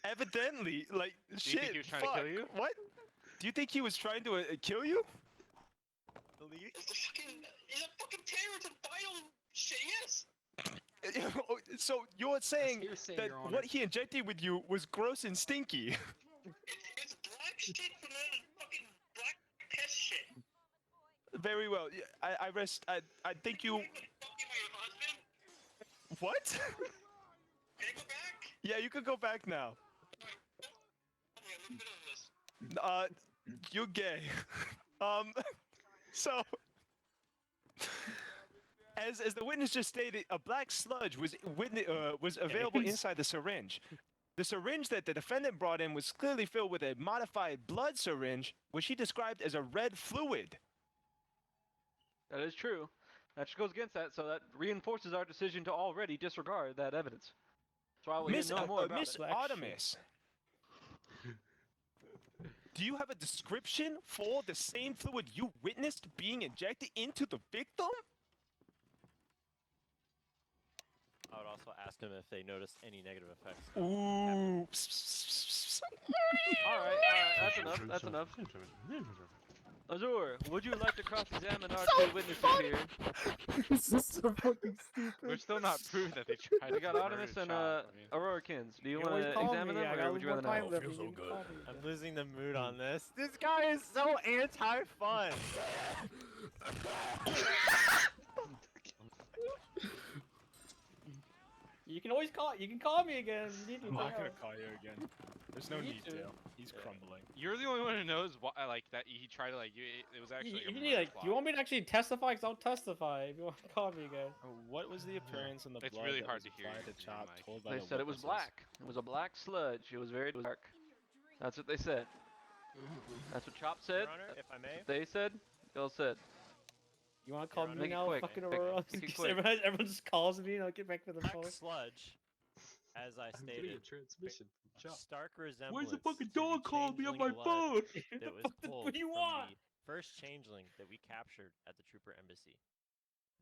evidently, like,
you
shit,
think he was trying
fuck.
to kill you?
What? Do you think he was trying to kill you?
It's a fucking terror. It's a vital shit. Yes.
So you're saying
hearsay,
that
Your Honor.
what he injected with you was gross and stinky?
It's black shit from the fucking black pest shit.
Very well. Yeah, I rest. I think you.
Fucking my husband.
What?
Can I go back?
Yeah, you could go back now.
Okay, let's finish this.
You're gay. So. As the witness just stated, a black sludge was available inside the syringe. The syringe that the defendant brought in was clearly filled with a modified blood syringe, which he described as a red fluid.
That is true. That just goes against that, so that reinforces our decision to already disregard that evidence. So I will hear
Miss
no more about
Miss
it.
Artemis, do you have a description for the same fluid you witnessed being injected into the victim?
I would also ask them if they noticed any negative effects.
Ooh.
Alright, that's enough. Azure, would you like to cross-examine our two witnesses here?
This is so fucking stupid.
We're still not proving that they tried
We
to
got
murder
Artemis and
Chop, I mean.
Aurorikins. Do you want
always
to
call
examine
me,
them,
I got
or would you
more
rather
time
not?
left,
feels
you
so
can
good.
call me
I'm
again.
losing the mood on this. This guy is so anti-fun.
You can always call. You can call me again. You need to
I'm not
know.
gonna call you again. There's no
You
need
need
to.
to.
He's crumbling. You're the only one who knows why, like that he tried to it was actually a
You need,
murder
like, do you
plot.
want me to actually testify? Cause I'll testify if you want to call me again.
What was the appearance in the
It's
blood
really
that
hard
was
to hear
applied
you
to
through your
Chop
mic.
told by
They
the
said it was
witnesses?
black. It was a black sludge. It was very dark. That's what they said. That's what Chop said.
Your Honor, if I may.
They said. Bill said.
You want to call
Honor,
me
make it
now,
quick,
fucking
make it-
Aurora?
make it
Just
quick.
everyone just calls me and I'll get back to the phone.
Black sludge, as I
I'm getting a
stated,
transmission from Chop.
stark resemblance.
Where's the fucking
to
dog calling me on my
changeling blood
phone?
That was
What the
pulled
fuck do you
from
want?
the first changeling that we captured at the Trooper Embassy.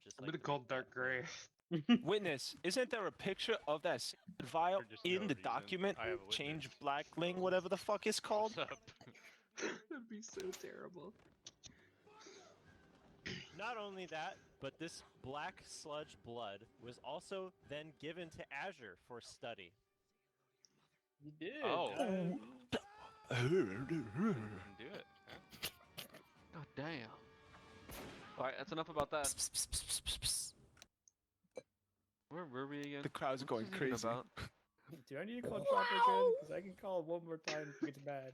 Just
I'm
like
gonna
the
call
week
Dark
before.
Gray.
Witness, isn't there a picture of that vial
For just no
in the
reason.
document?
I have a
Change
witness.
Blackling, whatever the fuck it's called.
What's up?
That'd be so terrible.
Not only that, but this black sludge blood was also then given to Azure for study.
You did.
Oh.
Mm.
You can do it. Yeah.
God damn. Alright, that's enough about that. Where were we again?
The crowd's
What's
going
this even
crazy.
about?
Do I need to call Chopper again? Because I can call one more time if it's bad.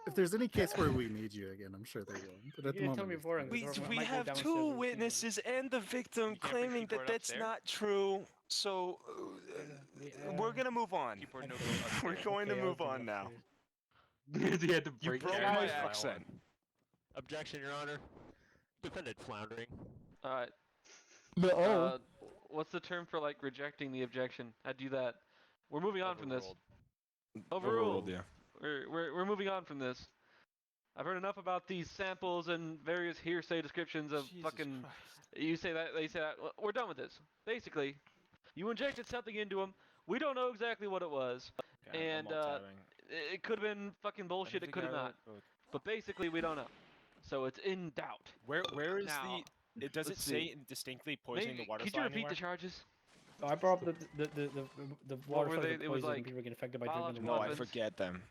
If there's any case where we need you again, I'm sure they will. But at the
You didn't tell
moment,
me
it's
before,
fine.
and
We
might go
have
downstairs
two
and see
witnesses and the victim
You can't bring
claiming that
keyboard
that's
upstairs?
not true. So we're gonna move on.
Keyboard no go
We're
upstairs.
going to
Okay, I'll
move
bring
on now.
upstairs.
He had to
You
break
broke
down
my
the file.
accent.
Objection, Your Honor. Defendant floundering.
Alright.
No.
What's the term for like rejecting the objection? I do that. We're moving on from this.
Overruled, yeah.
We're moving on from this. I've heard enough about these samples and various hearsay descriptions of
Jesus
fucking.
Christ.
You say that, they say that. We're done with this. Basically, You injected something into him. We don't know exactly what it was,
God, I'm
and
alt-tabbing.
it could have been fucking bullshit. It could have not. But basically, we don't know. So it's in doubt.
Where is
Now,
the? Does it
let's
say
see.
distinctly poisoning the water
Could
supply
you repeat
anywhere?
the charges?
Oh, I brought up the
What
water
were
source
they?
of
It was
poison and
like
people get affected by drinking the
biological
No,
water.
I
weapons.
forget them.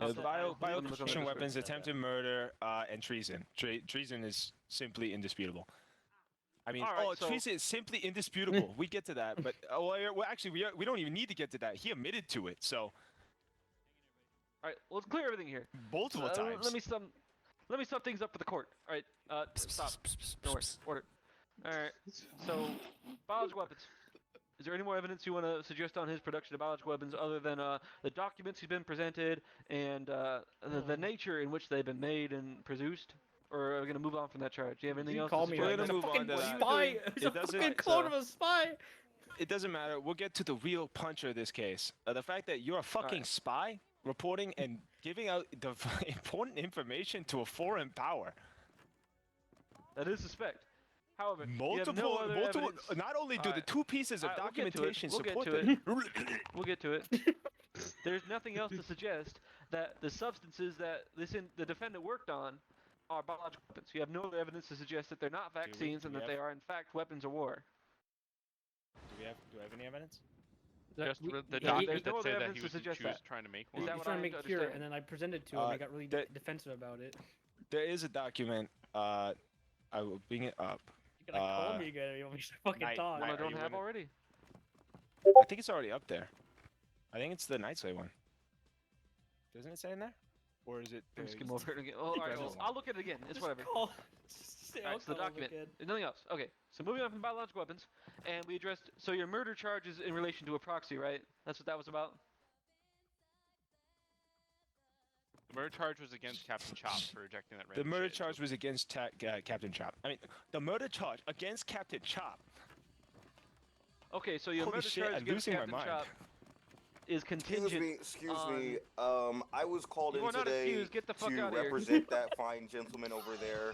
Okay.
Bio
Let me look on the
Christian weapons,
description.
attempted murder, and treason. Treason is simply indisputable. I mean,
Alright, so-
treason is simply indisputable. We get to that, but well, actually, we don't even need to get to that. He admitted to it, so
All right, well, let's clear everything here.
multiple times.
Let me sum things up for the court. All right, stop. No worries. Order. All right. So, biological weapons. Is there any more evidence you want to suggest on his production of biological weapons other than the documents he's been presented and the nature in which they've been made and produced? Or are we gonna move on from that charge? Do you have anything else?
Call
to
me
suggest?
We're gonna move on to that.
spy. He's a
It doesn't-
fucking clone of a spy.
It doesn't matter. We'll get to the real puncher of this case. The fact that you're a fucking spy reporting and giving out the important information to a foreign power.
That is suspect. However, you have
Multiple,
no other evidence.
not only do the
Alright.
two pieces of
Alright, we'll get to it.
documentation
We'll get
support
to
it.
We'll get to it. There's nothing else to suggest that the substances that the defendant worked on are biological weapons. You have no other evidence to suggest that they're not vaccines
do
and
we
that they are in fact weapons of war.
Do we have any evidence?
Just
we-
the
yeah,
documents
there's no
that
other
say that
evidence
he
to
was,
suggest
she was
that.
trying to make
Is
one.
that
He's
what
trying
I
to make a
understand?
cure, and then I presented to him. He got really
that-
defensive about it.
There is a document. I will bring it up.
You're gonna call me again. You want me to fucking
Night-
talk?
One I
Are
don't
you
have
in it?
already.
I think it's already up there. I think it's the Nightslay one. Doesn't it say in there? Or is it?
I'm just skim over it again. Oh, all right, well, I'll look at it again. It's whatever.
Just say,
Alright,
I'll
so the
call him
document.
again.
There's nothing else. Okay, so moving on from biological weapons, and we addressed. So your murder charge is in relation to a proxy, right? That's what that was about.
The murder charge was against Captain Chop for ejecting that
The
random
murder
shit.
charge was against Captain Chop. I mean, the murder charge against Captain Chop.
Okay, so your
Holy
murder
shit,
charge
I'm
against
losing my
Captain
mind.
Chop is contingent.
Excuse
on...
me. I was called
You
in
are not
today
excused. Get the fuck
to
out of here.
represent that fine gentleman over there.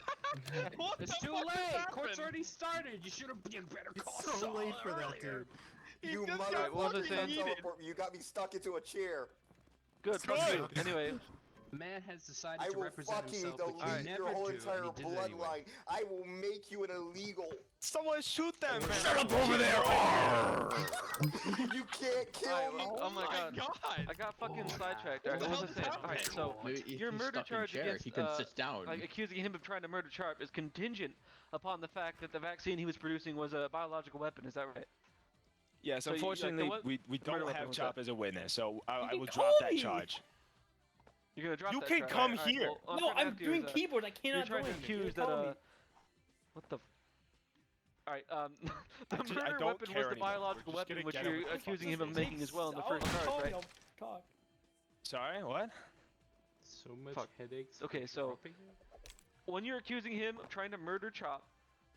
It's too late. Court's already started. You should have been better call.
It's so late for that, dude.
You
Alright, what was I
motherfucker!
saying?
You teleport me. You got me stuck into a chair.
Good. Fuck you. Anyway,
Man has decided
I
to
will
represent
fucking
himself, but
delete
you
your
never
whole
do,
entire
and he did it anyway.
bloodline. I will make you an illegal.
Someone shoot them, man!
Shut up over there! Arr!
You can't kill
Alright,
me.
oh my god. I got fucking sidetracked. Alright, what was I saying? Alright, so
Maybe if
your
he's
murder
stuck in
charge
chair,
against
he can sit down.
like accusing him of trying to murder Sharp is contingent upon the fact that the vaccine he was producing was a biological weapon. Is that right?
Yes,
So you- like, the
unfortunately,
what-
we
murder
don't
weapon
have
was
Chop
that?
as a witness, so I
can
will
call
drop that
me.
charge.
You're gonna drop
You
that
can
charge.
come
Alright,
here.
well, all
No,
gonna
I'm
have to do
doing
is,
keyboard. I
You're
cannot
trying
join.
to
You
accuse
can't
that
call me.
what the Alright, the
I
murder
don't
weapon
care
was the
anymore. We're
biological
just
weapon
gonna
which
get
you're
over this.
accusing him of making as well in the
Oh,
first charge,
call me,
right?
I'll talk.
Sorry, what?
So much
Fuck.
headaches.
Okay, so when you're accusing him of trying to murder Chop,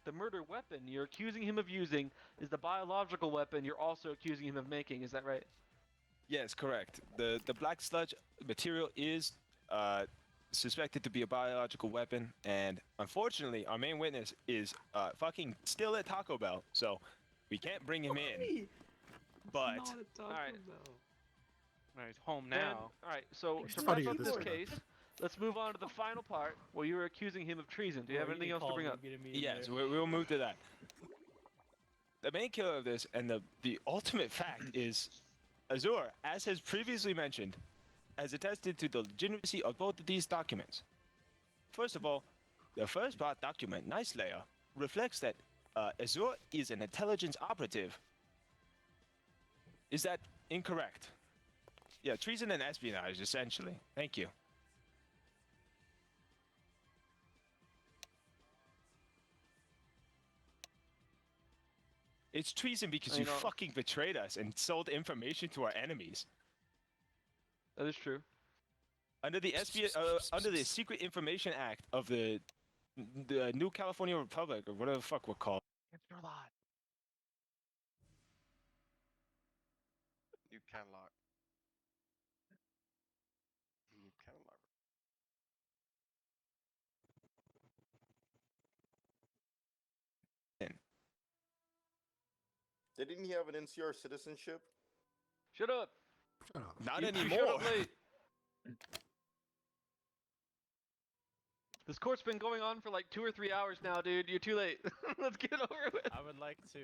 the murder weapon you're accusing him of using is the biological weapon you're also accusing him of making. Is that right?
Yes, correct. The black sludge material is suspected to be a biological weapon, and unfortunately, our main witness is fucking still at Taco Bell, so we can't bring him in. But
Alright.
He's home
Then-
now.
Alright, so
It's
to
funny
wrap
at
up
this
this
point.
case, let's move on to the final part where you were accusing him of treason. Do you have anything else to bring up?
yes, we'll move to that. The main killer of this, and the ultimate fact is, Azure, as has previously mentioned, has attested to the legitimacy of both of these documents. First of all, the first part document, Nice Layer, reflects that Azure is an intelligence operative. Is that incorrect? Yeah, treason and espionage, essentially. Thank you. It's treason because you
know-
fucking betrayed us and sold information to our enemies.
That is true.
Under the under the Secret Information Act of the New California Republic, or whatever the fuck we're called.
You can lock. You can lock.
Didn't he have an NCR citizenship?
Shut up.
Shut up.
Not
You shut
anymore.
up late. This court's been going on for like 2 or 3 hours now, dude. You're too late. Let's get it over with.
I would like to say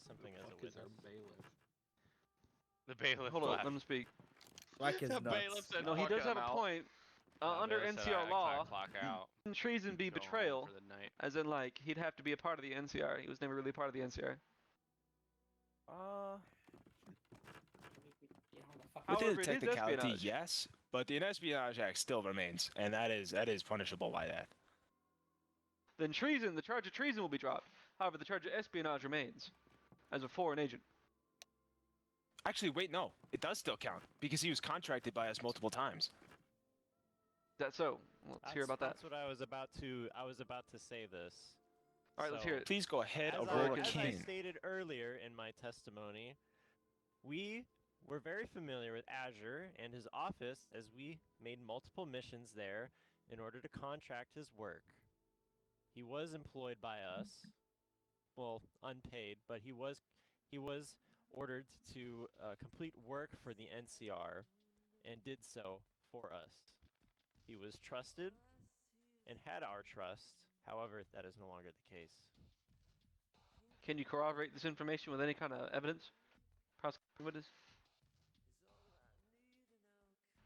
something as a
Fuck is our
witness.
bailiff?
The bailiff.
Hold on,
left.
let him speak.
Black is
The
nuts.
bailiff said,
No, he
"Fuck
does
it,
have
I'm
a
out."
point.
No,
Under
bailiff said,
NCR
I
law,
clock out.
treason be
Go home
betrayal.
for the night.
As in, like, he'd have to be a part of the NCR. He was never really part of the NCR.
Within
However,
the
it is
technicality,
espionage.
yes, but the Espionage Act still remains, and that is punishable by that.
Then treason, the charge of treason will be dropped. However, the charge of espionage remains as a foreign agent.
Actually, wait, no, it does still count because he was contracted by us multiple times.
Is that so? Let's hear about that.
That's what I was about to say this.
All right, let's hear it.
Please go ahead,
As
Aurora
I
Kin.
stated earlier in my testimony, we were very familiar with Azure and his office as we made multiple missions there in order to contract his work. He was employed by us, well, unpaid, but he was ordered to complete work for the NCR and did so for us. He was trusted and had our trust. However, that is no longer the case.
Can you corroborate this information with any kind of evidence? Prosecuting witness?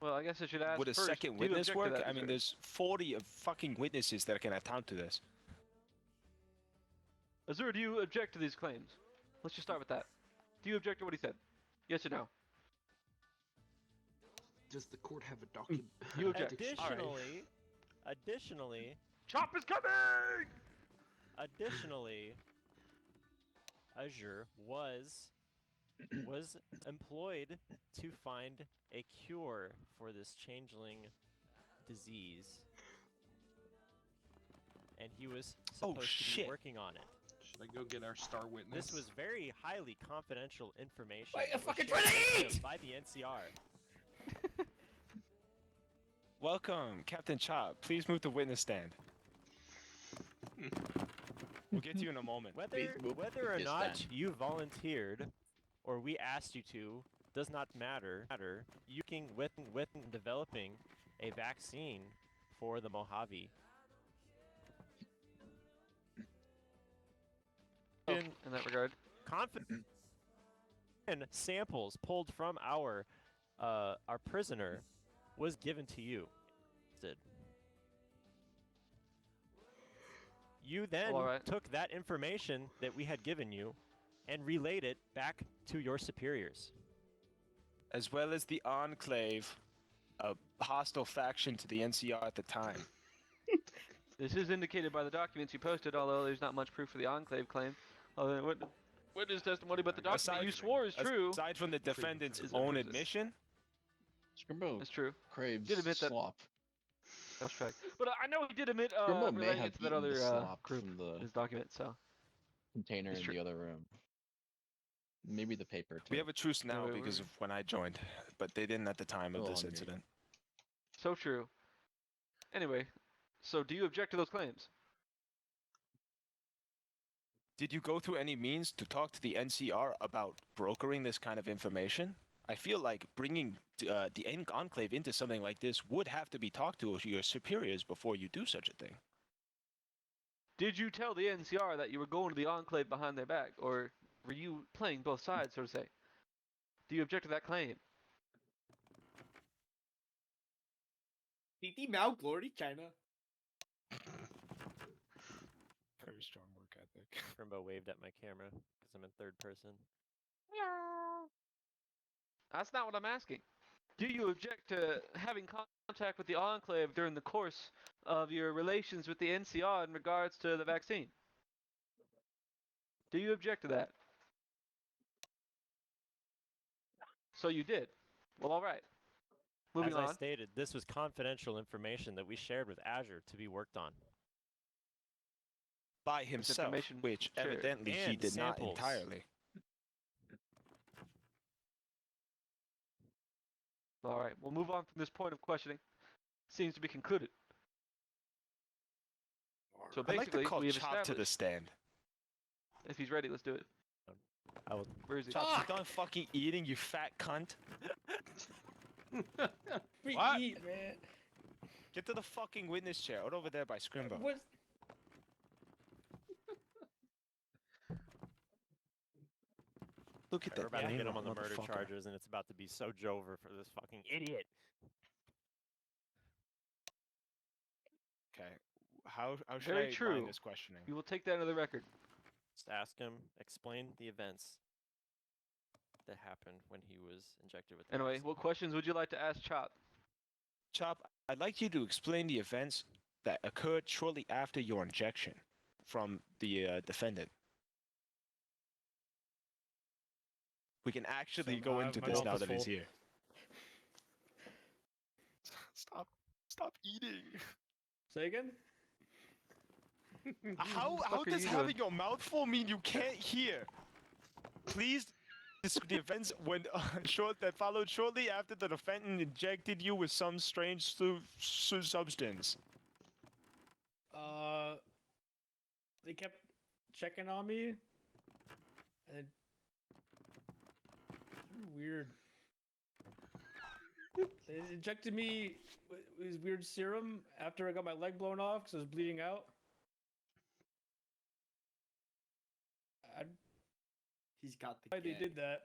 Well, I guess I should ask
Would a
first,
second
do you
witness
object to
work?
that,
I mean,
sir?
there's 40 of fucking witnesses that can account to this.
Azure, do you object to these claims? Let's just start with that. Do you object to what he said? Yes or no?
Does the court have a document?
You object.
Additionally,
Chop is coming!
Additionally, Azure was employed to find a cure for this changeling disease, and he was supposed to be working on it.
Should I go get our star witness?
This was very highly confidential information.
Wait, I'm
that was
fucking
shared
trying to
with him
eat!
by the NCR.
Welcome, Captain Chop. Please move to witness stand. We'll get to you in a moment.
Whether or not you volunteered or we asked you to does not matter. You can with developing a vaccine for the Mojave.
In that regard.
Confident samples pulled from our prisoner was given to you. You then took that information that we had given you and relayed it back to your superiors.
As well as the Enclave, a hostile faction to the NCR at the time.
This is indicated by the documents you posted, although there's not much proof for the Enclave claim. Other than witness testimony, but the document you swore is true.
Aside from the defendant's own admission.
Scrimbo
That's true.
craves
Did admit that.
slop.
That's right. But I know he did admit
Scrimbo may
relating
have
it to that
eaten
other
the slop
group
from the
in his document, so.
container
It's
in
true.
the other room. Maybe the paper too.
We have a truce now
wait,
because
wait.
of when I joined, but they didn't at the time of
Oh,
this
hungry.
incident.
So true. Anyway, so do you object to those claims?
Did you go through any means to talk to the NCR about brokering this kind of information? I feel like bringing the Enclave into something like this would have to be talked to your superiors before you do such a thing.
Did you tell the NCR that you were going to the Enclave behind their back, or were you playing both sides, so to say? Do you object to that claim?
DD Mao Glory China.
Very strong work ethic.
Crimbo waved at my camera because I'm in third person.
That's not what I'm asking. Do you object to having contact with the Enclave during the course of your relations with the NCR in regards to the vaccine? Do you object to that? So you did. Well, all right. Moving
As
on.
I stated, this was confidential information that we shared with Azure to be worked on.
By himself,
information
which
shared.
evidently he
And
did not
samples.
entirely.
All right, we'll move on from this point of questioning. Seems to be concluded. So
I'd like to
basically,
call
we have
Chop to the
established.
stand.
If he's ready, let's do it.
I will.
Where is he?
Chop, you done fucking eating, you fat cunt.
We
What?
eat, man.
Get to the fucking witness chair, right over there by Scrimbo.
What?
Look at
We're
that.
about to get
Lame
him on the murder
motherfucker.
charges, and it's about to be so Jover for this fucking idiot.
Okay. How should
Very
I
true.
line this questioning?
We will take that into the record.
Just ask him, explain the events that happened when he was injected with the
Anyway,
vaccine.
what questions would you like to ask Chop?
Chop, I'd like you to explain the events that occurred shortly after your injection from the defendant. We can actually
So,
go into
my
this
mouth
now
is
that he's
full.
here. Stop eating.
Say again?
How
fuck are
does
you
having
doing?
your mouth full mean you can't hear? Please, the events when that followed shortly after the defendant injected you with some strange substance.
They kept checking on me, and weird. They injected me with this weird serum after I got my leg blown off because I was bleeding out.
He's got the
Why they
gag.
did that?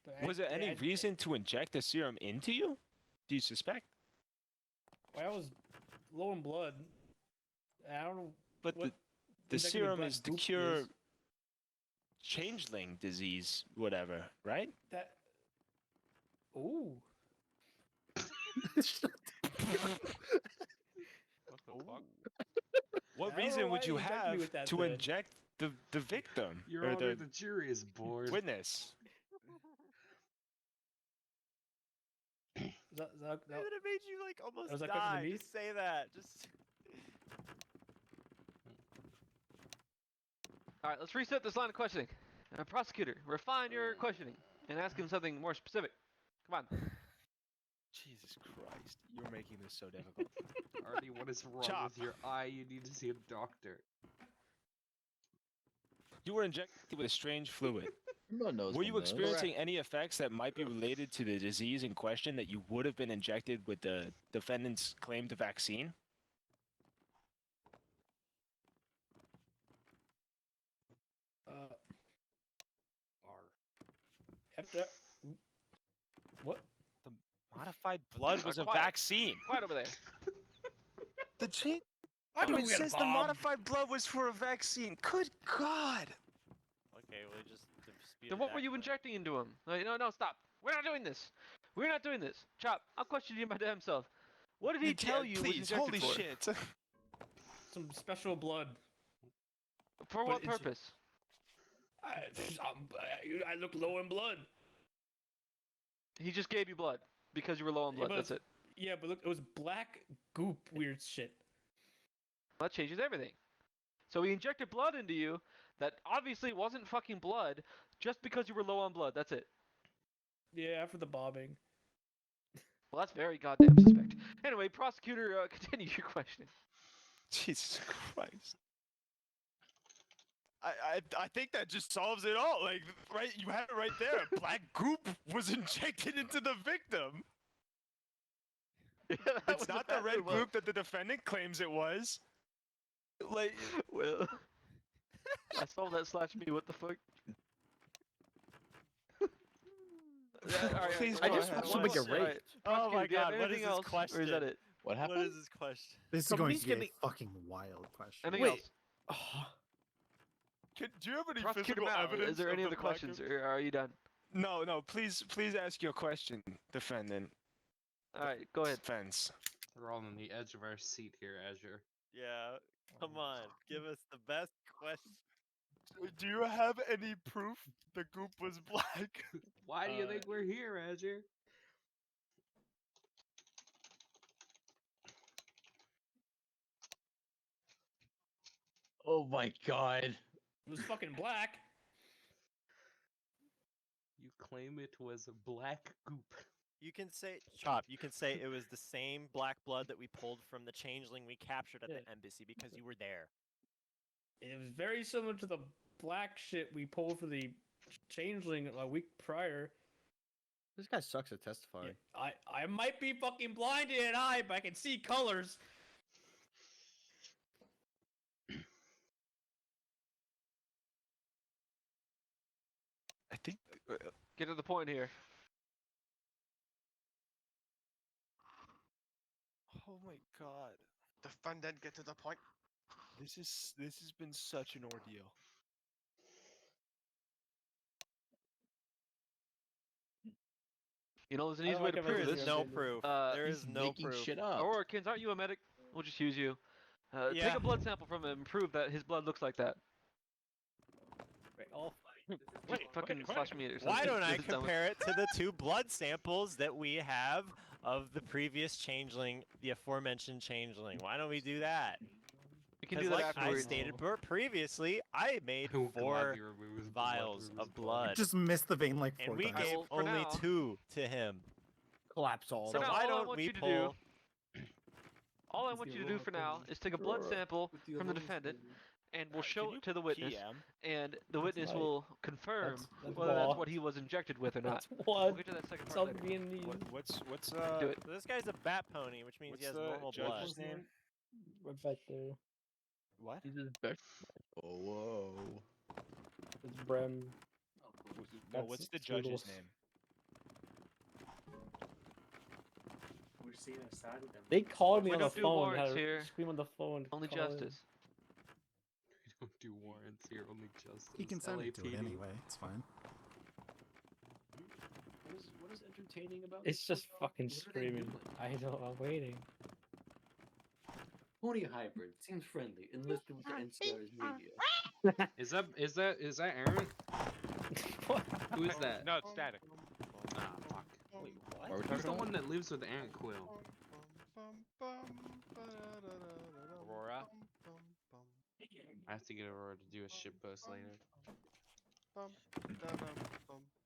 But
Was there any reason to inject the serum into you? Do you suspect?
I was low in blood. I don't know.
But
what
the
injecting me
serum
black
is to
goop
cure
is.
changeling disease, whatever, right?
That. Ooh.
What the fuck?
What
I don't know
reason
why
would you
they injected me
have
with that
to
then.
inject the victim
Your
or
Honor,
the
the jury is bored.
witness?
That
Dude, it made you like almost
was that question to
die.
me?
Just say that. Just.
All right, let's reset this line of questioning. Prosecutor, refine your questioning and ask him something more specific. Come on.
Jesus Christ, you're making this so difficult.
Artie, what is wrong
Chop.
with your eye? You need to see a doctor.
You were injected with a strange fluid.
No knows.
Were you
one knows.
experiencing any effects that might be related to the disease in question that you would have been injected with the defendant's claimed vaccine?
After. What?
The modified blood was a
Quiet.
vaccine.
Quiet over there.
The chain
I know we got a
says the
bomb.
modified blood was for a vaccine. Good God.
Okay, well, just dispute
Then what were you injecting into him? No, stop. We're not doing this. We're not doing this. Chop, I'll question you my damn self. What did he tell you was
Please,
injected
holy
for?
shit.
Some special blood.
For
But
what
it's-
purpose?
I look low in blood.
He just gave you blood because you were low on blood.
but
That's it.
Yeah, but look, it was black goop, weird shit.
That changes everything. So he injected blood into you that obviously wasn't fucking blood just because you were low on blood. That's it.
Yeah, after the bombing.
Well, that's very goddamn suspect. Anyway, prosecutor, continue your questioning.
Jesus Christ. I think that just solves it all. Like, right, you have it right there. Black goop was injected into the victim. It's not the red goop that the defendant claims it was. Like,
Well, I saw that slash me. What the fuck? Alright,
Please
I
go
just
ahead.
want somebody
Alright,
raped.
Oh my
prosecutor, do you have
God! What is
anything
this
else,
question?
or is that it?
What
What
happened?
is this question?
This is going
Somebody's
to be a
getting-
fucking wild question.
Anything
Wait.
else?
do you have any
Prosecutor
physical
Mal,
evidence?
is there
of
any
the
other
black
questions,
goop?
or are you done?
No, please ask your question, defendant.
Alright, go ahead.
Defense.
We're all on the edge of our seat here, Azure.
Yeah, come on, give us the best question.
Do you have any proof the goop was black?
Why do you think we're here, Azure?
Oh my god.
It was fucking black.
You claim it was black goop.
You can say, Chop, you can say it was the same black blood that we pulled from the changeling we captured at
Yeah.
the embassy because you were there.
It was very similar to the black shit we pulled for the changeling a week prior.
This guy sucks at testifying.
I might be fucking blinded in an eye, but I can see colors.
I think.
Get to the point here.
Oh my god.
Defendant, get to the point.
This has been such an ordeal.
You know, there's an
I
easy
don't
way
like
to
him
prove
as
this.
a
No
Zero
proof. There
He's
is no
making
proof.
shit up.
Orkins, aren't you a medic? We'll just use you.
Yeah.
Take a blood sample from him and prove that his blood looks like that.
Wait, oh,
Just fucking flash me or something.
Why don't I
This is dumb.
compare it to the 2 blood samples that we have of the previous changeling, the aforementioned changeling? Why don't we do that?
We can
'Cause
do that
like I
afterwards.
stated previously, I made
I will
4
gladly remove his blood
vials
through his
of
body.
blood,
Just missed the vein like 4
and we
times.
gave
Well, for
only
now-
2 to him.
Collapse all.
So
For now,
why
all I
don't
want
we
you to
pull?
All I want you to do for now is take a blood sample from the defendant, and we'll show it to the witness,
PM?
and the witness
right.
will confirm
That's
whether that's
what.
what he was injected with or not.
that's
We'll
what.
get to that second part
Stop
later.
being these.
What's
Do it.
So this guy's a bat pony, which means
What's
he has
the
normal blood.
judge's name?
Perfecto.
What?
He's just back. Oh, whoa.
It's Brem.
No, what's the judge's
Zoodles.
name?
We're seeing a side of them.
They called me
We
on the
don't do
phone.
warrants
Had to
here.
scream on the phone.
Only
call in.
justice.
We don't do warrants here, only justice.
He consented to it
LAPD.
anyway. It's fine.
What is entertaining about
It's
this
just
so far?
fucking
What are they
screaming.
doing?
I know. I'm waiting.
Pony hybrid seems friendly. Enlisted with the NCR's media.
Is that Aaron?
What?
Who is that?
No, it's static.
Ah, fuck.
Wait, what? Are we
Who's
talking
the
about?
one that lives with Ant Quill?
Aurora.
I have to get Aurora to do a ship post later.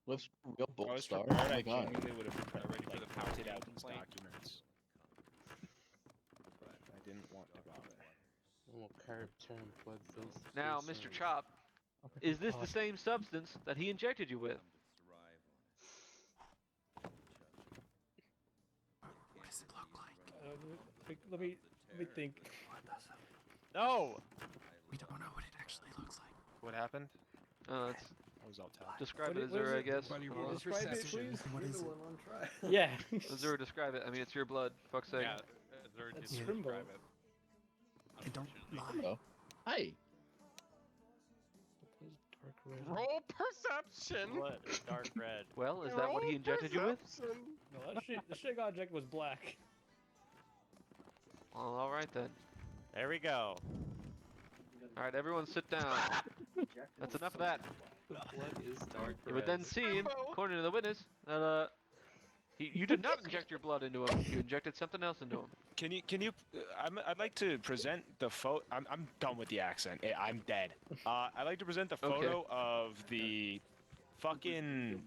Lives real
I
bold
was
star.
prepared.
Oh
I
my god.
genuinely would have
Ready for the power
counted out
game
these
complaint?
documents, but I didn't want to bother.
Oh, carb term blood fills.
Now, Mr. Chop, is this the same substance that he injected you with?
What does it look like?
Let me think.
No.
We don't know what it actually looks like.
What happened?
It's
I was all top.
describe
What
it,
is- what is
Azura, I
it?
guess.
Buddy,
Hold
roll
on.
Describe it,
perception.
please.
What is it?
Yeah.
Azura, describe it. I mean, it's your blood. Fuck's sake.
Yeah, Azure
That's
did
Trimble.
describe it.
I don't
Unfortunately.
lie.
Oh. Hi.
Dark red.
Roll perception.
What? It's dark red.
Well, is that what he
Roll
injected you with?
perception.
No, the shit got injected was black.
Well, alright then.
There we go.
Alright, everyone sit down. That's enough of that.
The blood is dark
It would
red.
then seem, according to the witness, that you did not inject your blood into him. You injected something else into him.
Can you? I'd like to present the photo. I'm done with the accent. I'm dead. I'd like to present the photo of the fucking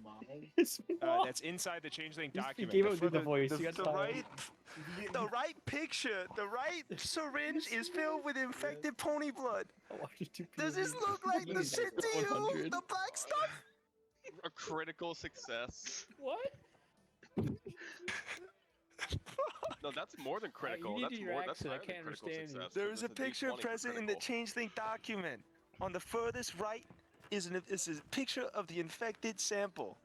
that's inside the changeling document.
gave it with the voice, you got
the
tired.
right picture. The right syringe is filled with infected pony blood. Does this look like the shit to you?
100.
The black stuff?
A critical success.
What?
No, that's more than critical.
need
That's
to your
more. That's
accent, I
higher than
can't
critical
understand you.
success.
There
so
is a
that's
picture
D20 for
present in the
critical.
changeling document. On the furthest right is a picture of the infected sample.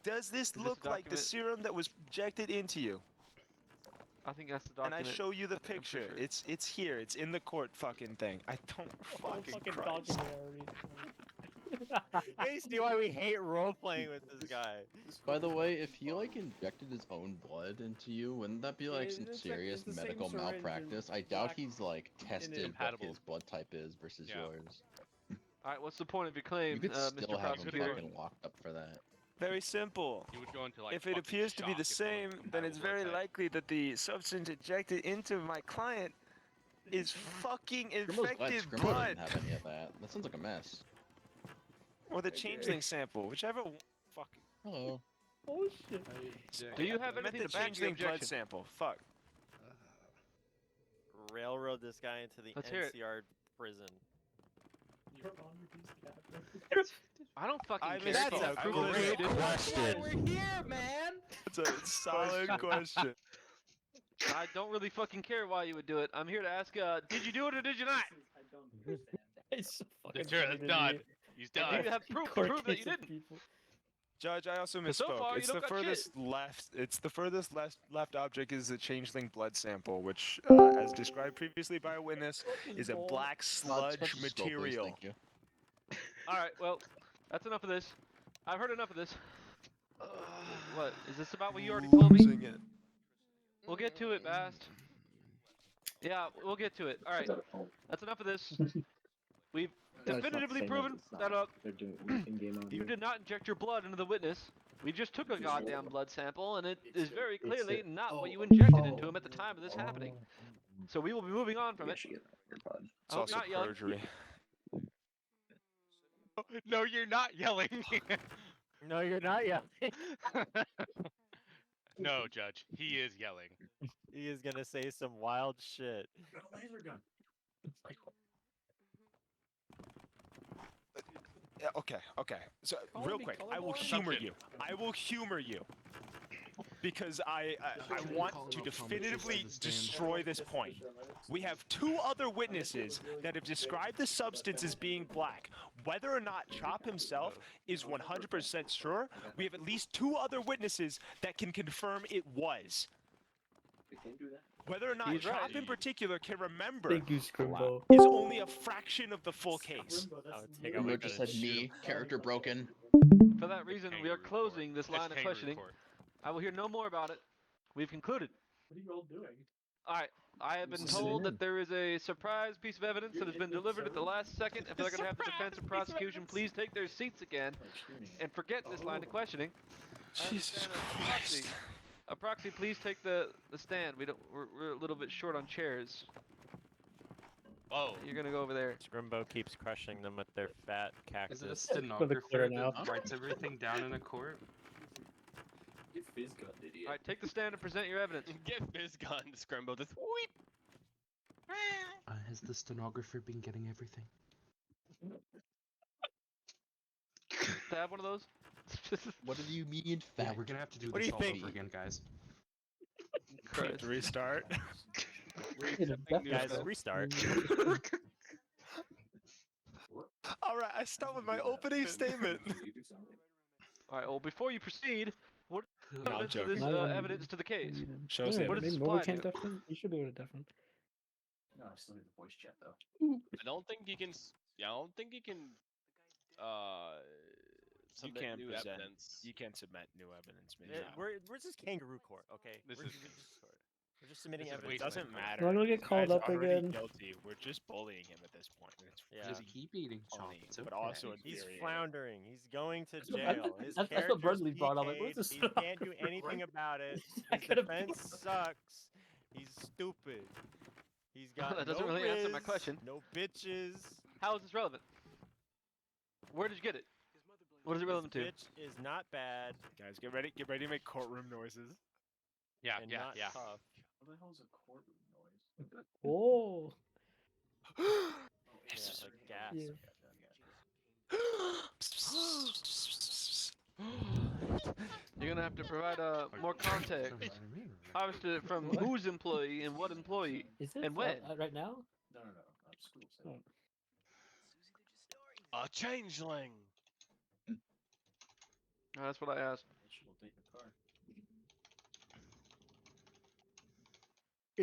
Does this
this
look like the
document-
serum that was injected into you?
I think that's the
And I
document.
show you the
I'm pretty
picture.
sure.
It's here. It's in the court fucking thing. I don't fucking Christ.
document already.
You see why we hate role playing with this guy.
By the way, if he like injected his own blood into you, wouldn't that be like some
it's
serious
the same
medical
syringe and
malpractice? I doubt
black
he's like tested what
Compatible.
his blood type is versus
Yeah.
yours.
Alright, what's the point of your claim,
You could
Mr.
still have him
Prosecutor?
fucking locked up for that.
Very simple.
He would go into like.
If it
fucking
appears to be the
shock if it was
same, then it's
compatible
very
blood type.
likely that the substance injected into my client is fucking
Scrimo's glad
infected
Scrimo
blood.
doesn't have any of that. That sounds like a mess.
Or the changeling sample, whichever one. Fuck.
Hello.
Oh shit.
Do you have
I meant
anything
the
to back your
changeling blood
objection?
sample. Fuck.
Railroad this guy into the
Let's hear it.
NCR prison.
I don't fucking
I
care.
missed
if
that.
you
I
prove
will
it
read
or
it.
you didn't.
That's why we're here, man.
It's a solid question.
I don't really fucking care why you would do it. I'm here to ask, did you do it or did you not?
It's so fucking
Sure,
funny
it's
to
done.
me.
He's
And
done.
do you have proof to
Court
prove that
case
you
of
didn't?
people.
Judge, I also
'Cause so
misspoke.
far, you
it's
don't
the
got
furthest
shit.
left. It's the furthest left object is the changeling blood sample, which, as described previously by a witness, is a black sludge
Special scroll, please,
material.
thank you.
Alright, well, that's enough of this. I've heard enough of this. What? Is this about what you already told me?
Losing it.
We'll get to it, Bast. Yeah, we'll get to it. Alright, that's enough of this. We've definitively proven that you did not inject your blood into the witness. We just took a goddamn blood sample, and it is very clearly not what you injected into him at the time of this happening. So we will be moving on from it.
It's
I hope
also
you're not yelling.
perjury.
No, you're not yelling.
No, you're not yelling.
No, Judge. He is yelling.
He is gonna say some wild shit.
Laser gun.
Yeah, okay. So, real quick, I will humor you. I will humor you. Because I want to definitively destroy this point. We have two other witnesses that have described the substance as being black. Whether or not Chop himself is 100% sure, we have at least two other witnesses that can confirm it was. Whether or not
He's
Chop
right.
in particular can remember
Thank you, Scrimbo.
is only a fraction of the full case.
Remember just said knee, character broken.
For that reason, we are closing this line of questioning. I will hear no more about it. We've concluded.
What are you all doing?
Alright, I have been told that there is a surprise piece of evidence that has been delivered at the last second. If they're going to have the defense and prosecution please take their seats again and forget this line of questioning.
Jesus
Christ. A proxy, please take the stand. We're a little bit short on chairs.
Oh.
You're gonna go over there.
Scrimbo keeps crushing them with their fat cactus.
Is it a
For the
stenographer
clear now.
that writes everything down in a court?
Get fizz gun, idiot.
Alright, take the stand and present your evidence.
Get fizz gun, Scramble. Just whoop.
Has the stenographer been getting everything?
To have one of those?
What do you mean,
Yeah,
fact?
we're gonna have to do
What do
this
you
all
think?
over again, guys.
To restart.
Guys, restart.
Alright, I start with my opening statement.
Alright, well, before you proceed, what
No, I'm
evidence to this
joking.
evidence to the case?
Shows
Yeah,
the
What does
maybe
this
we
apply
can't
to?
definitely. You should be able to definitely.
No, I still need the voice chat though.
I don't think you can. Yeah, I don't think you can.
You
Submit
can't
new
present.
evidence.
You can't submit new evidence, man.
We're just kangaroo court, okay?
This
we're
is-
just court. We're just submitting
this is
evidence.
It doesn't
wasteland
matter.
Not gonna get
This
called
guy's
up
already
again.
Guilty. We're just bullying him at this point. It's
Yeah.
Just keep eating, Chop.
funny,
It's
but
okay.
also
He's
infuriating.
floundering. He's going to
That's what-
jail. His
that's what
character's
Bradley brought up, like,
PK'd.
what's this
He can't do anything about it.
I
His
could've
defense sucks. He's stupid. He's got
That doesn't
no
really answer my
riz,
question.
No bitches.
How is this relevant? Where did you get it? What is it relevant to?
Bitch is not bad
Guys, get ready to make courtroom noises.
Yeah,
and
yeah,
not
yeah.
tough.
What the hell's a courtroom noise?
Oh.
Yeah, like gas.
Yeah.
You're gonna have to provide more context. Obviously, from whose employee and what employee
Is it
and when.
right now?
No, I'm school.
Oh.
A changeling.
That's what I asked.
We'll take the car.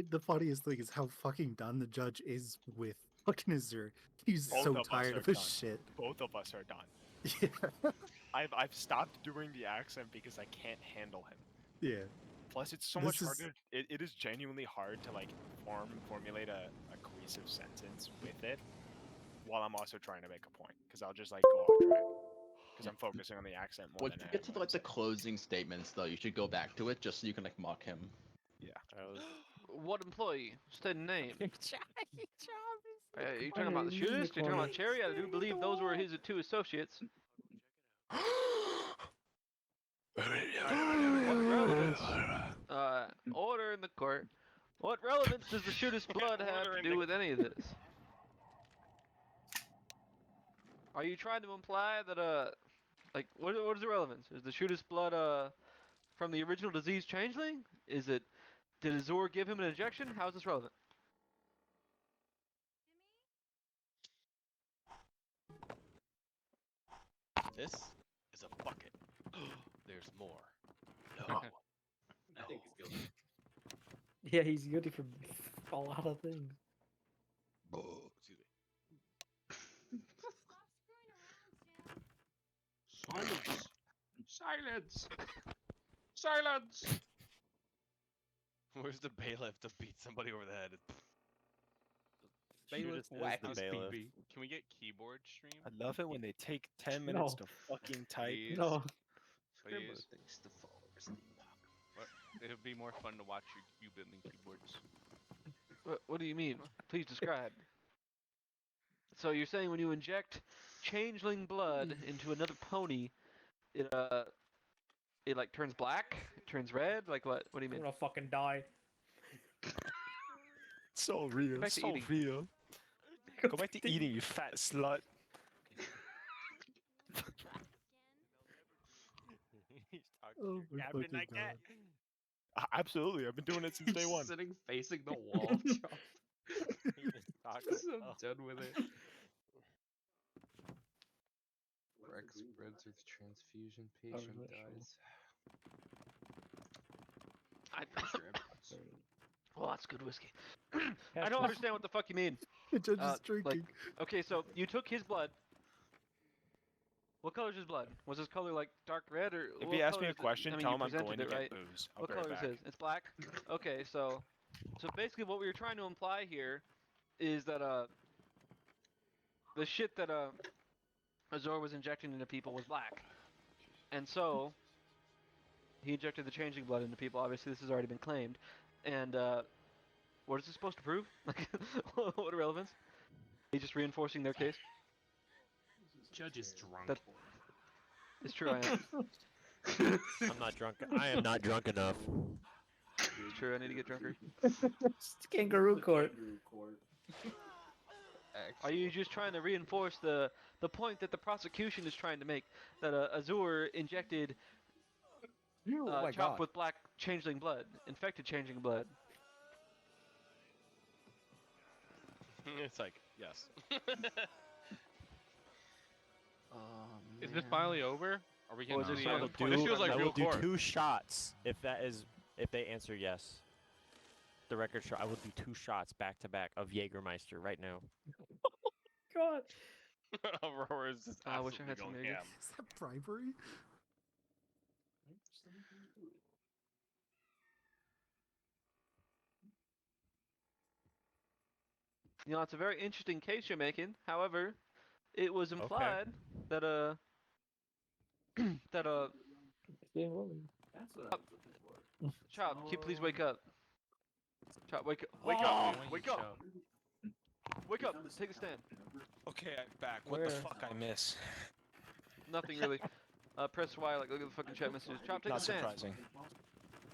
The funniest thing is how fucking done the judge is with fucking Azure. He's
Both
so
of us
tired
are
of his
done.
shit.
Both of us are done.
Yeah.
I've stopped doing the accent because I can't handle him.
Yeah.
Plus, it's so
This
much
is-
harder. It is genuinely hard to like formulate a cohesive sentence with it, while I'm also trying to make a point. Because I'll just like go off track. Because I'm focusing on the accent more
Once
than
you get to
anything
like the
else.
closing statements, though, you should go back to it just so you can like mock him.
Yeah.
What employee? State a name. Are you
Hey,
talking about the
he's
shootist? Are you talking about
recording.
Cherry? I do believe those were his two associates. What relevance? Order in the court. What relevance does the shooter's blood have to do with any of this? Are you trying to imply that like what is the relevance? Is the shooter's blood from the original disease changeling? Is it did Azure give him an injection? How is this relevant?
This is a bucket. There's more. No.
I think he's guilty.
Yeah, he's guilty for a lot of things.
Excuse me.
Silence! Silence! Silence!
Where's the bailiff to beat somebody over the head?
Bailiff
Shoot us
whack
as
his
the bailiff.
PB.
Can we get keyboard stream?
I love it when they take 10 minutes
No.
to fucking type.
Please?
No.
Please?
Thanks to followers in the
What? It would be more fun to watch you building keyboards.
What do you mean? Please describe. So you're saying when you inject changeling blood into another pony, it like turns black? It turns red? Like what? What do you
I'm
mean?
gonna fucking die.
So real.
back to
So
eating.
real. Go back to eating, you fat slut.
He's talking
Oh
to
my
your captain
fucking
like that.
Absolutely, I've been doing it since day one.
Sitting facing the wall, Chop.
He just talks
I'm
about-
done with it. Rex spreads with transfusion, patient
really?
dies.
Oh, that's good whiskey. I don't understand what the fuck you mean.
The judge is
Like,
drinking.
okay, so you took his blood. What color is his blood? Was his color like dark red or?
If
what
he asks
color
me a
is it?
question,
I mean,
tell
you
him I'm
presented
going to
it,
get
right?
booze. I'll
What
be right
color is
back.
his? It's black. Okay, so basically what we were trying to imply here is that the shit that Azor was injecting into people was black, and so he injected the changing blood into people. Obviously, this has already been claimed, and what is this supposed to prove? Like, what relevance? He's just reinforcing their case.
Judge is drunk.
That- It's true, I am.
I'm not drunk. I am not drunk enough.
It's true, I need to get drunker.
It's kangaroo court.
Are you just trying to reinforce the point that the prosecution is trying to make, that Azure injected
Oh my
Chop
god.
with black changeling blood, infected changeling blood?
It's like, yes.
Is this finally over? Are we getting
is
to
this
the
one
end?
of the
This feels like
I
real
will do
court.
2 shots if they answer yes. The record show. I will do 2 shots back to back of Jägermeister right now.
God.
Aurora is just
I wish I
absolutely
had some
going
Jaeger.
ham.
Is that bribery?
You know, it's a very interesting case you're making. However, it was implied that that
That's what I was looking for.
Chop, can you please wake up? Chop, wake up!
Wake
Oh!
up!
Wake up! Wake up! Take a stand.
Okay, I'm back. What the
Where?
fuck I miss?
Nothing really. Press Y, like look at the fucking chat messages. Chop, take
Not
a stand.
surprising.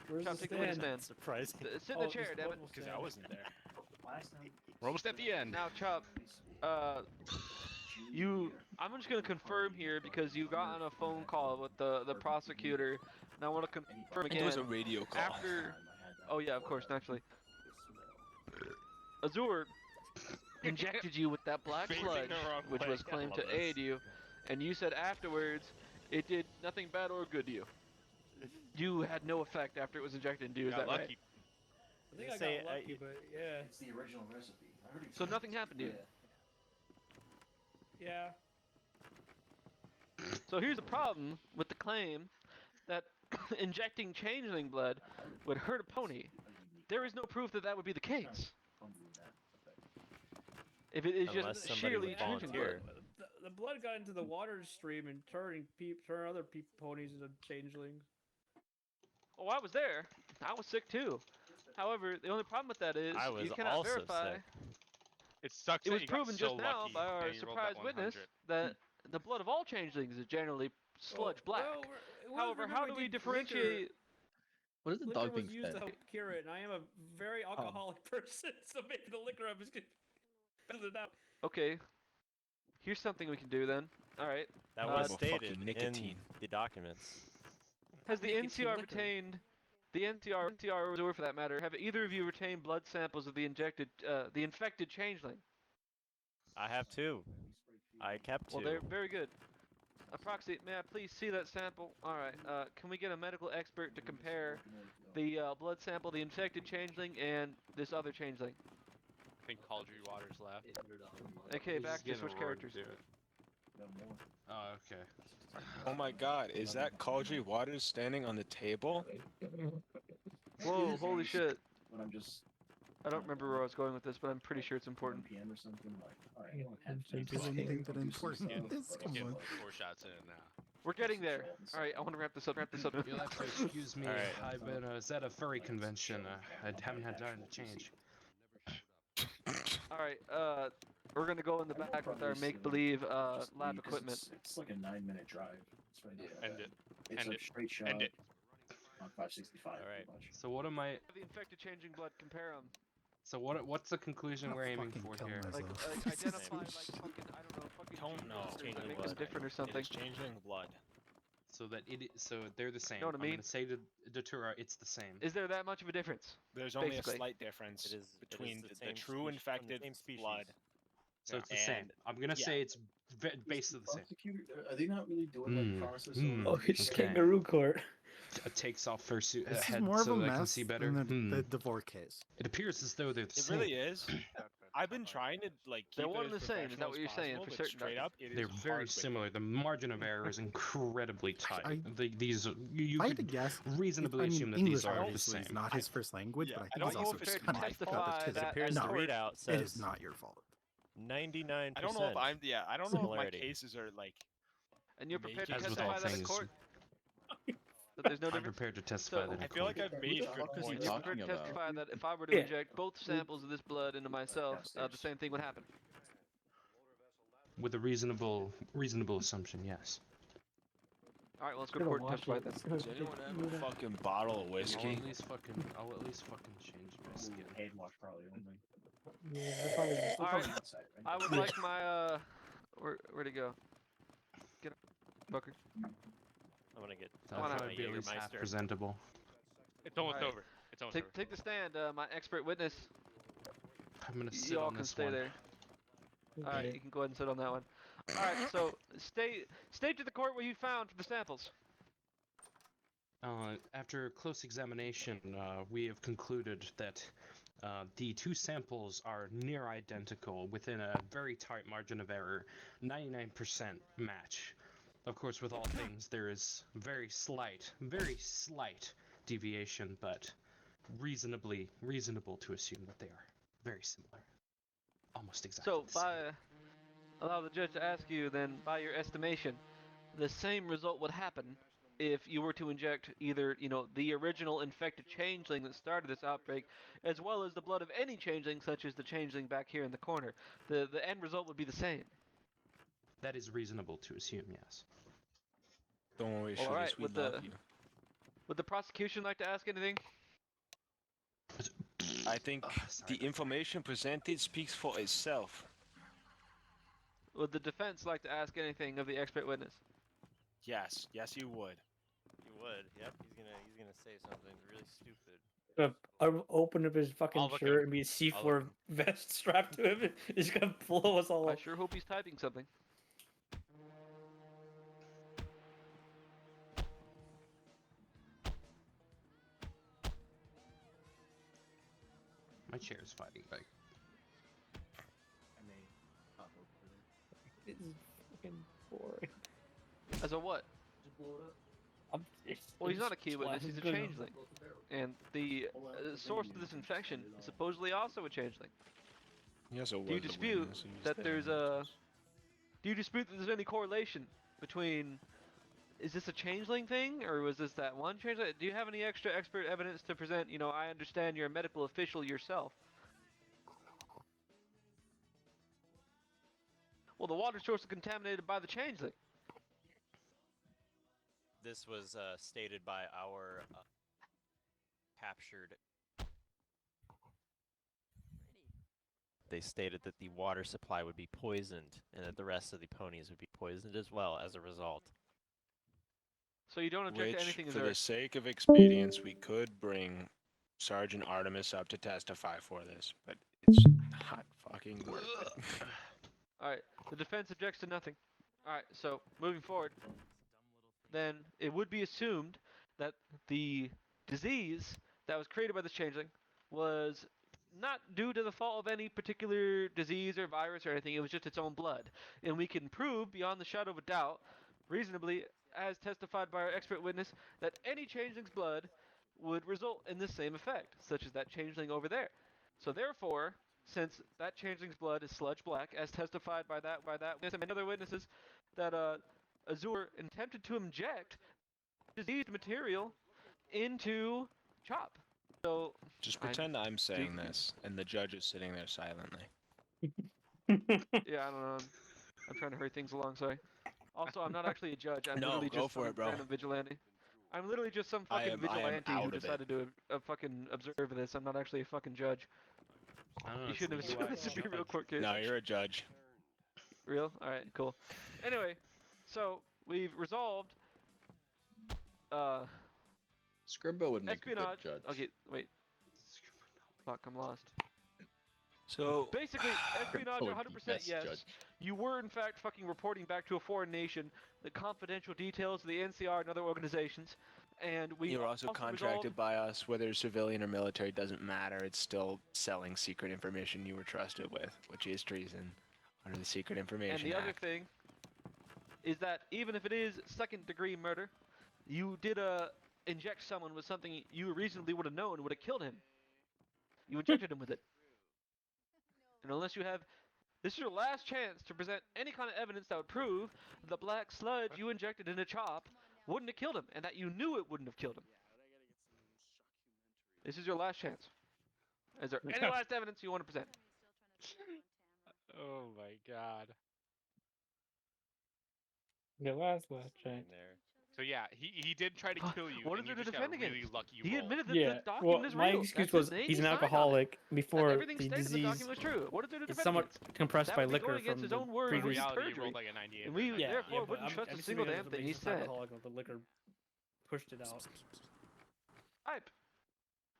Where's
Chop,
the
take a
stand?
stand.
Surprising.
Sit in the chair, damn it.
Because I wasn't there.
We're almost at the end.
Now, Chop, I'm just gonna confirm here because you got on a phone call with the prosecutor, and I want to confirm
And
again.
it was a radio call.
After, oh yeah, of course, naturally. Azure injected you with that black
Facing
sludge,
the wrong
which
way.
was
I
claimed
love
to
this.
aid you, and you said afterwards it did nothing bad or good to you. You had no effect after it was injected into you. Is
Got
that right?
lucky.
I think I
Say,
got lucky, but yeah.
It's the original recipe. I already
So
tried
nothing
it.
happened to you.
Yeah.
Yeah.
So here's the problem with the claim that injecting changeling blood would hurt a pony. There is no proof that that would be the case. If it is
Unless
just
somebody
sheerly
would
changing blood.
volunteer.
The blood got into the water stream and turn other ponies into changelings.
Oh, I was there. I was sick too. However, the only problem with that is
I was
you cannot
also
verify.
sick.
It sucks.
It
that
was
you got
proven
so
just now
lucky
by our
and you rolled that
surprise witness
100.
that the blood of all changelings is generally sludge black. However, how do we differentiate?
What is the
Liquor
dog
was
being
used to
fed?
help cure it, and I am a very alcoholic person, so maybe the liquor I was gonna fill it out.
Okay. Here's something we can do then. All right.
That
Uh,
was
fucking
stated in
nicotine.
the documents.
Has the
Nicotine
NCR
liquor.
retained, the NCR or Azure for that matter, have either of you retained blood samples of the infected changeling?
I have two. I kept two.
Well, they're very good. Proxy, may I please see that sample? All right. Can we get a medical expert to compare the blood sample, the infected changeling, and this other changeling?
I think Cauldry Waters left.
Okay, back to switch characters.
Oh, okay.
Oh my god, is that Cauldry Waters standing on the table?
Whoa, holy shit.
When I'm just
I don't remember where I was going with this, but I'm pretty sure it's important.
PM or something like, all right,
Is anything that important? Come
Getting
on.
4 shots in now.
We're getting there. All right, I want to wrap this up.
You'll have to excuse me.
Alright.
I've been I was at a furry convention. I haven't had time to change.
All right, we're gonna go in the back with our make-believe lab equipment.
It's like a 9-minute drive. It's right there.
End it.
It's
End
a
it.
straight shot.
End it.
On 565.
Alright.
So what am I?
The infected changing blood, compare them.
So what's the conclusion
I'll
we're aiming
fucking
for
kill
here?
myself.
Like identify like fucking I don't know fucking
Don't know.
genes or
Changeling
that makes
blood.
them different or
It
something.
is changeling blood.
So that so they're the same.
Know what I
I'm
mean?
gonna say to Datura, it's the same.
Is there that much of a difference?
There's only
Basically.
a slight difference
It is
between
the
the
same
true
species- from the
infected
same species.
blood.
So it's the
And-
same. I'm gonna
yeah.
say it's basically the same.
Are they not really doing like process on
Oh, it's
Okay.
kangaroo court.
It takes off fursuit
This is
head
more of
so
a
that I can
mess
see better.
than the Devore case.
It appears as though they're the
It
same.
really is. I've been trying to like keep
They're
it
one
as
and the same, is that
professional
what
as
you're saying,
possible,
for
but
certain,
straight
Doctor?
up, it is
They're very
hard with
similar. The margin of error is incredibly tight.
I-
These you
I had to
could
guess.
reasonably
I mean,
assume that
English
these are the
obviously
same.
is not his first language,
yeah,
but I
I
think
don't
he's
know
also
if it's
just
fair to
kind of
testify
got the
that
It appears
no,
the readout
it
says
is not your fault.
99%.
I don't know if I'm I don't know if my
similarity.
cases are like
And you're prepared to
As with
testify
all
that in
things,
court? That there's no
I'm
difference?
prepared to testify
So-
that in
I feel like
court.
I've made
fuck
good
is he
points.
You're
talking
prepared to
about?
testify that if I were to
Yeah.
inject both samples of this blood into myself, the same thing would happen.
With a reasonable assumption, yes.
All right, well, let's go to court and testify then.
Does anyone have a fucking bottle of
I'll
whiskey?
at least fucking change my skin.
Hand wash probably only.
Yeah, that's probably.
All right,
Outside, right?
I would like my where'd it go? Get up, Booker.
I'm gonna get
That
Come on
would
out.
probably be at least half
Jägermeister.
presentable.
It's almost
Alright.
over. It's almost over.
Take the stand, my expert witness.
I'm gonna sit
You all
on
can
this
stay
one.
there. All right, you can go ahead and sit on that one. All right, so state to the court what you found for the samples.
After close examination, we have concluded that the two samples are near identical within a very tight margin of error, 99% match. Of course, with all things, there is very slight deviation, but reasonable to assume that they are very similar. Almost exactly
So
the same.
allow the judge to ask you then, by your estimation, the same result would happen if you were to inject either, the original infected changeling that started this outbreak, as well as the blood of any changeling, such as the changeling back here in the corner. The end result would be the same.
That is reasonable to assume, yes.
Don't worry,
Well, all
Shooters,
right,
we
with
love you.
Would the prosecution like to ask anything?
I think
Sorry.
the information presented speaks for itself.
Would the defense like to ask anything of the expert witness?
Yes, you would.
You would. Yep. He's gonna say something really stupid.
Open up his fucking
I'll look
shirt
him.
and be a
I'll look
C4 vest strapped to him. He's gonna blow us all
I
up.
sure hope he's typing something.
My chair is fighting back.
I may pop over there.
This is fucking boring.
As a what?
Just blow it up.
Well, he's not a key witness, he's a
Good.
changeling. And the source of this infection is supposedly also a changeling.
Yes,
Do you dispute that there's a... Do you dispute that there's any correlation between... Is this a changeling thing, or was this that one changeling? Do you have any extra expert evidence to present? I understand you're a medical official yourself. Well, the water source is contaminated by the changeling.
this was stated by our captured. They stated that the water supply would be poisoned and that the rest of the ponies would be poisoned as well as a result.
So you don't object
Which,
to anything,
for
Azure?
the sake of expedience, we could bring Sergeant Artemis up to testify for this, but it's not fucking worth it.
Alright, the defense objects to nothing. Alright, so moving forward, then it would be assumed that the disease that was created by this changeling was not due to the fault of any particular disease or virus or anything, it was just its own blood. And we can prove beyond the shadow of a doubt, reasonably, as testified by our expert witness, that any changeling's blood would result in the same effect, such as that changeling over there. So therefore, since that changeling's blood is sludge black, as testified by that witness and many other witnesses, that Azure attempted to inject diseased material into Chop. So
Just pretend I'm saying this, and the judge is sitting there silently.
yeah, I don't know. I'm trying to hurry things along. Sorry. Also, I'm not actually a judge. I'm
No,
literally
go
just
for
some
it, bro.
random vigilante. I'm literally just some
I
fucking
am
vigilante
out
who
of it.
decided to fucking observe this. I'm not actually a fucking judge. You shouldn't have assumed this to be a real court case.
No, you're a judge.
Real? Alright, cool. Anyway, so we've resolved
Scribbo would make
espionage.
a good judge.
Okay, wait. Fuck, I'm lost.
So
basically, espionage,
would
100%
be best
yes.
judge.
You were in fact fucking reporting back to a foreign nation the confidential details of the NCR and other organizations, and we
You're also contracted
resolved-
by us, whether civilian or military, doesn't matter. It's still selling secret information you were trusted with, which is treason under the Secret Information
And the other
Act.
thing is that even if it is second-degree murder, you did inject someone with something you reasonably would have known would have killed him. You injected him with it. And unless you have... This is your last chance to present any kind of evidence that would prove the black sludge you injected in a Chop wouldn't have killed him, and that you knew it wouldn't have killed him. This is your last chance. Is there any last evidence you want to present?
Oh my god.
The last chance.
So yeah, he did try to kill you.
What
and
is
you
there to
just got a
defend
really
against?
lucky
He
roll.
admitted that
Yeah,
the document is
my
real.
excuse
That's
was
his name.
he's
He
an
signed on it.
alcoholic
That
before
everything
the
stated in the
disease
document was true. What is there to
is
defend
somewhat
against?
compressed
That
by
would be going
liquor
against
from
his
the
own word,
previous.
which is
reality, he
perjury.
rolled like a 98.
And we
for
therefore
but
wouldn't
I'm
trust a
assuming
single
it was
damn
the
thing he
basis of
said.
alcoholic, the liquor pushed it out.
Type.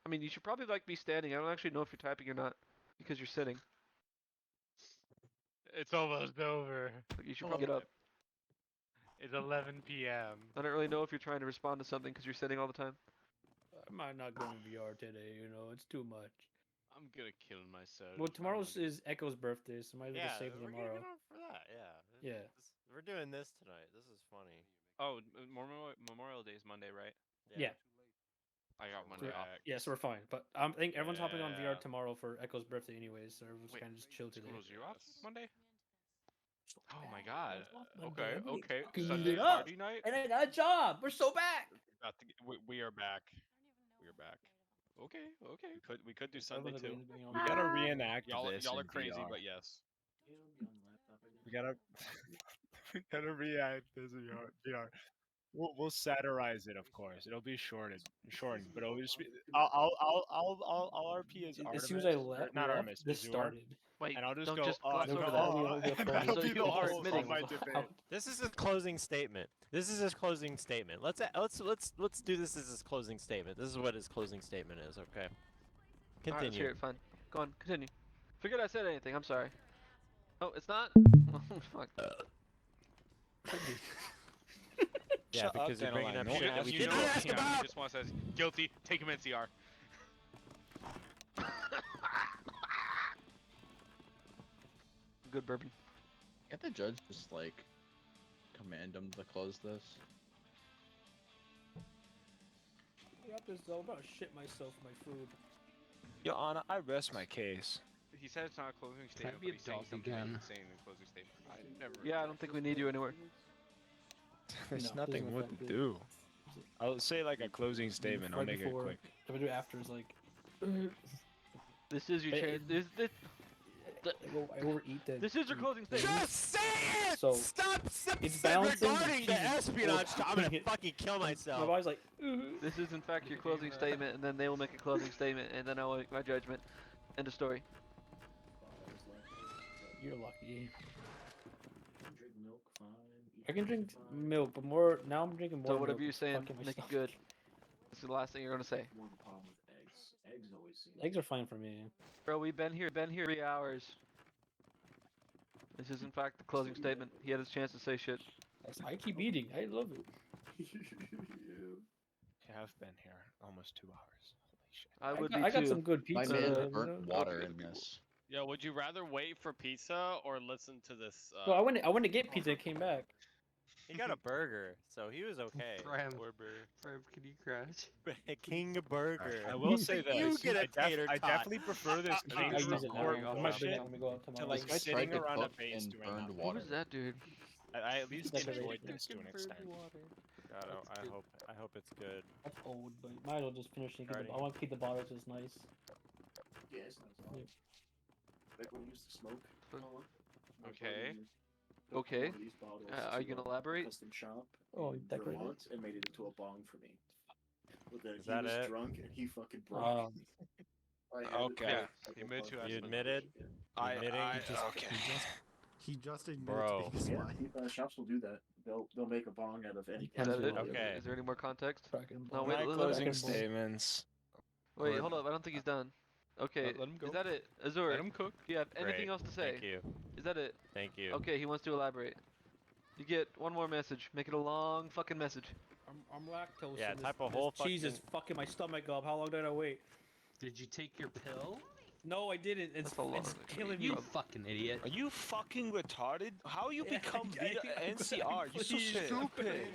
I mean, you should probably be standing. I don't actually know if you're typing or not because you're sitting.
It's almost over.
You should probably get up.
It's 11 p.m.
I don't really know if you're trying to respond to something because you're sitting all the time.
I might not go in VR today. It's too much.
I'm gonna kill myself.
Well, tomorrow's is Echo's birthday, so might as well
Yeah,
just save
we're
tomorrow.
gonna go for that. Yeah.
Yeah.
We're doing this tonight. This is funny.
Oh, Memorial Day is Monday, right?
Yeah.
I got
So,
Monday back.
yeah, so we're fine. But I think everyone's hopping on VR
Yeah.
tomorrow for Echo's birthday anyways, so everyone's
Wait,
kind of just chill today.
School's you off Monday? Oh my god.
Monday.
Okay,
Everybody
okay.
fucking
Sunday
it up.
party night?
And I got a job. We're so back.
We are back. We are back.
Okay, okay.
We could do Sunday
Everyone's
too.
being on
We
VR.
gotta reenact
Y'all
this.
are
in
crazy,
VR.
but yes.
We gotta we gotta reenact this in VR. We'll satirize it, of course. It'll be shortened, but it'll just be. I'll RP as Artemis.
As soon as I
or
left,
not Artemis,
this
Azure,
started.
Wait,
and I'll just
don't
go.
just gloss
I'll
over
go,
that.
and that'll
So
be
you
the
are
whole
admitting.
of my debate.
This is his closing statement. This is his closing statement. Let's do this as his closing statement. This is what his closing statement is. Okay.
Alright, let's
Continue.
hear it. Fine. Go on. Continue. Forget I said anything. I'm sorry. Oh, it's not? Oh, fuck.
Yeah,
Shut up,
because you're bringing
Dandelion.
up
No one
shit that
asked
we
you
didn't
to
ask
appeal.
about.
He just wants to say, guilty, take him NCR.
Good bourbon.
Can't the judge just command him to close this?
Got this though. I'm about to shit myself for my food.
Your Honor, I rest my case.
He said it's not a closing statement,
be
but he's saying
adult
something
again.
he's saying in the closing statement. I never.
Yeah, I don't think we need you anywhere.
There's
No,
nothing
doesn't
more
affect
to
it.
do. I'll say a closing statement. I'll
Right
make it
before-
quick.
What I do after is
This is your
Hey,
chance.
I overeat the.
This is your closing statement.
Just say it!
So,
Stop
it's balancing the
disregarding the
cheese
espionage. I'm gonna fucking kill
My
myself.
body's like,
This is in fact your closing statement, and then they will make a closing statement, and then I'll make my judgment. End of story.
you're lucky.
Drink milk, fine.
I can drink milk, but more now I'm drinking more.
So whatever
milk,
you're
it's
saying,
fucking my
make it
stomach.
good. This is the last thing you're gonna say.
One problem with eggs. Eggs always seem.
Eggs are fine for me.
Bro, we've been here 3 hours. This is in fact the closing statement. He had his chance to say shit.
I keep eating. I love it.
You have been here almost 2 hours. Holy shit.
I would
I
be
got
too.
some good
My
pizza.
man
you
burnt
know?
water in this.
Yo, would you rather wait for pizza or listen to this?
So I went to get pizza and came back.
He got a burger, so he was okay.
Bram, can you crash?
King Burger.
I will say this.
You get a tater
I
tot.
definitely prefer this
I
use
use it now.
court
I might bring it
bullshit
when we go out
to
tomorrow.
like
This guy
sitting
tried to
around a
cook
base
and
doing
burned
nothing.
Who
water.
was that dude?
I at least
That's
enjoyed
right.
this to an extent.
God, I hope it's good.
That's old, but might as well just finish thinking.
Alrighty.
I want to keep the bottles just nice.
Yeah, it's nice.
Yeah.
Like when we used to smoke.
Okay.
Okay. Are you gonna elaborate?
Custom shop
Oh,
in
decorated.
Vermont and made it into a bong for me. But then
Is
he
that
was
it?
drunk and he fucking broke. I had it
Okay.
for,
Yeah,
like,
you
a
admitted
month
to
or
us.
You
something.
admitted? Admitting?
Okay.
He just admitted
Bro.
to being
Yeah,
sly.
shops will do that. They'll make a bong out of any.
Is that it?
Okay.
Is there any more context?
Fucking
No,
bong.
wait,
My
let-
closing
let-
statements.
Wait,
Good.
hold up. I don't think he's done. Okay,
Let him go.
is that it? Azure,
Let him cook.
do you have anything
Great.
else to say?
Thank you.
Is that it?
Thank you.
Okay, he wants to elaborate. You get one more message. Make it a long fucking message.
I'm lactose.
Yeah,
and
type
this,
a whole
this cheese is
fucking-
fucking my stomach up. How long did I wait?
Did you take your pill?
No, I didn't. It's,
That's a lot.
it's killing me.
You fucking idiot.
Are you fucking retarded? How you
Yeah,
become
I
leader
think
at NCR? You're so stupid.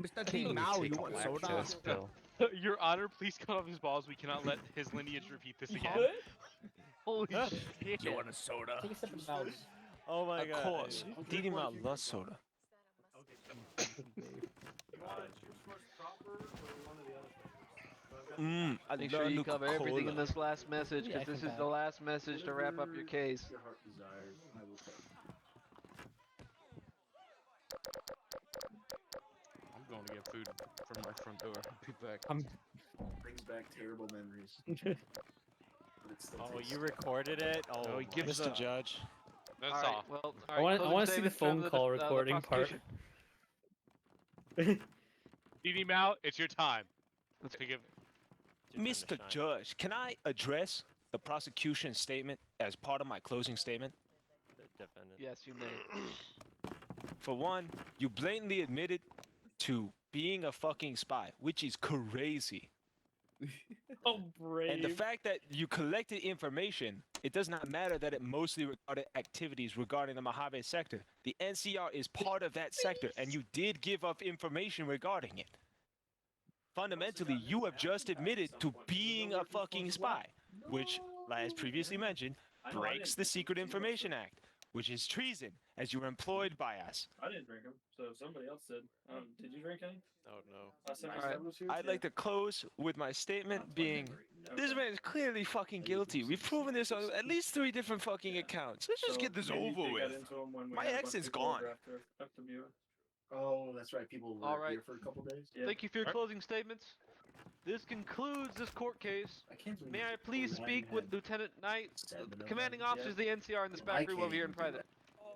Mr. T. Now you want soda?
Your Honor, please cut off his balls. We cannot let his lineage repeat this again.
Holy shit.
You want a soda? Take a sip of mouse.
Oh my
Of
god.
course. Didi Mouth loves soda. I
Make
love
sure you
Nuka
cover everything in
Cola.
this last message,
Yeah, I
because this
can
is the last message to wrap up your case.
Your heart desires, I will take.
I'm going to get food from my front door. I'll be back.
Brings back terrible memories. But it's still
Oh,
tasty.
you recorded it? Oh,
he gives
Mr.
up.
Judge.
That's
Alright,
all.
well,
I want to see the phone call
the
recording part.
prosecution.
Didi Mao, it's your time.
Let's
To give.
Mr. Judge, can I address the prosecution statement as part of my closing statement?
Defendant.
Yes, you may.
For one, you blatantly admitted to being a fucking spy, which is crazy.
Oh, brave.
And the fact that you collected information, it does not matter that it mostly regarded activities regarding the Mojave sector. The NCR is part of that sector, and you did give up information regarding it. Fundamentally, you have just admitted to being a fucking spy, which, as previously mentioned, breaks the Secret Information Act, which is treason, as you were employed by us.
I didn't drink them, so somebody else did. Did you drink any?
Oh no.
Last time
All right, I'd like to close with my statement being, this man is clearly fucking guilty. We've proven this on at least 3 different fucking accounts. Let's just get this over with. My ex is gone.
Oh, that's right. People were
All right.
here for a couple days.
Thank you for your closing statements. This concludes this court case.
I can't believe
May I
this
please
line
speak with
had
Lieutenant Knight,
7 of them.
commanding
Yeah.
officers of the NCR in this
I
back room
can't
over here in
even do
private.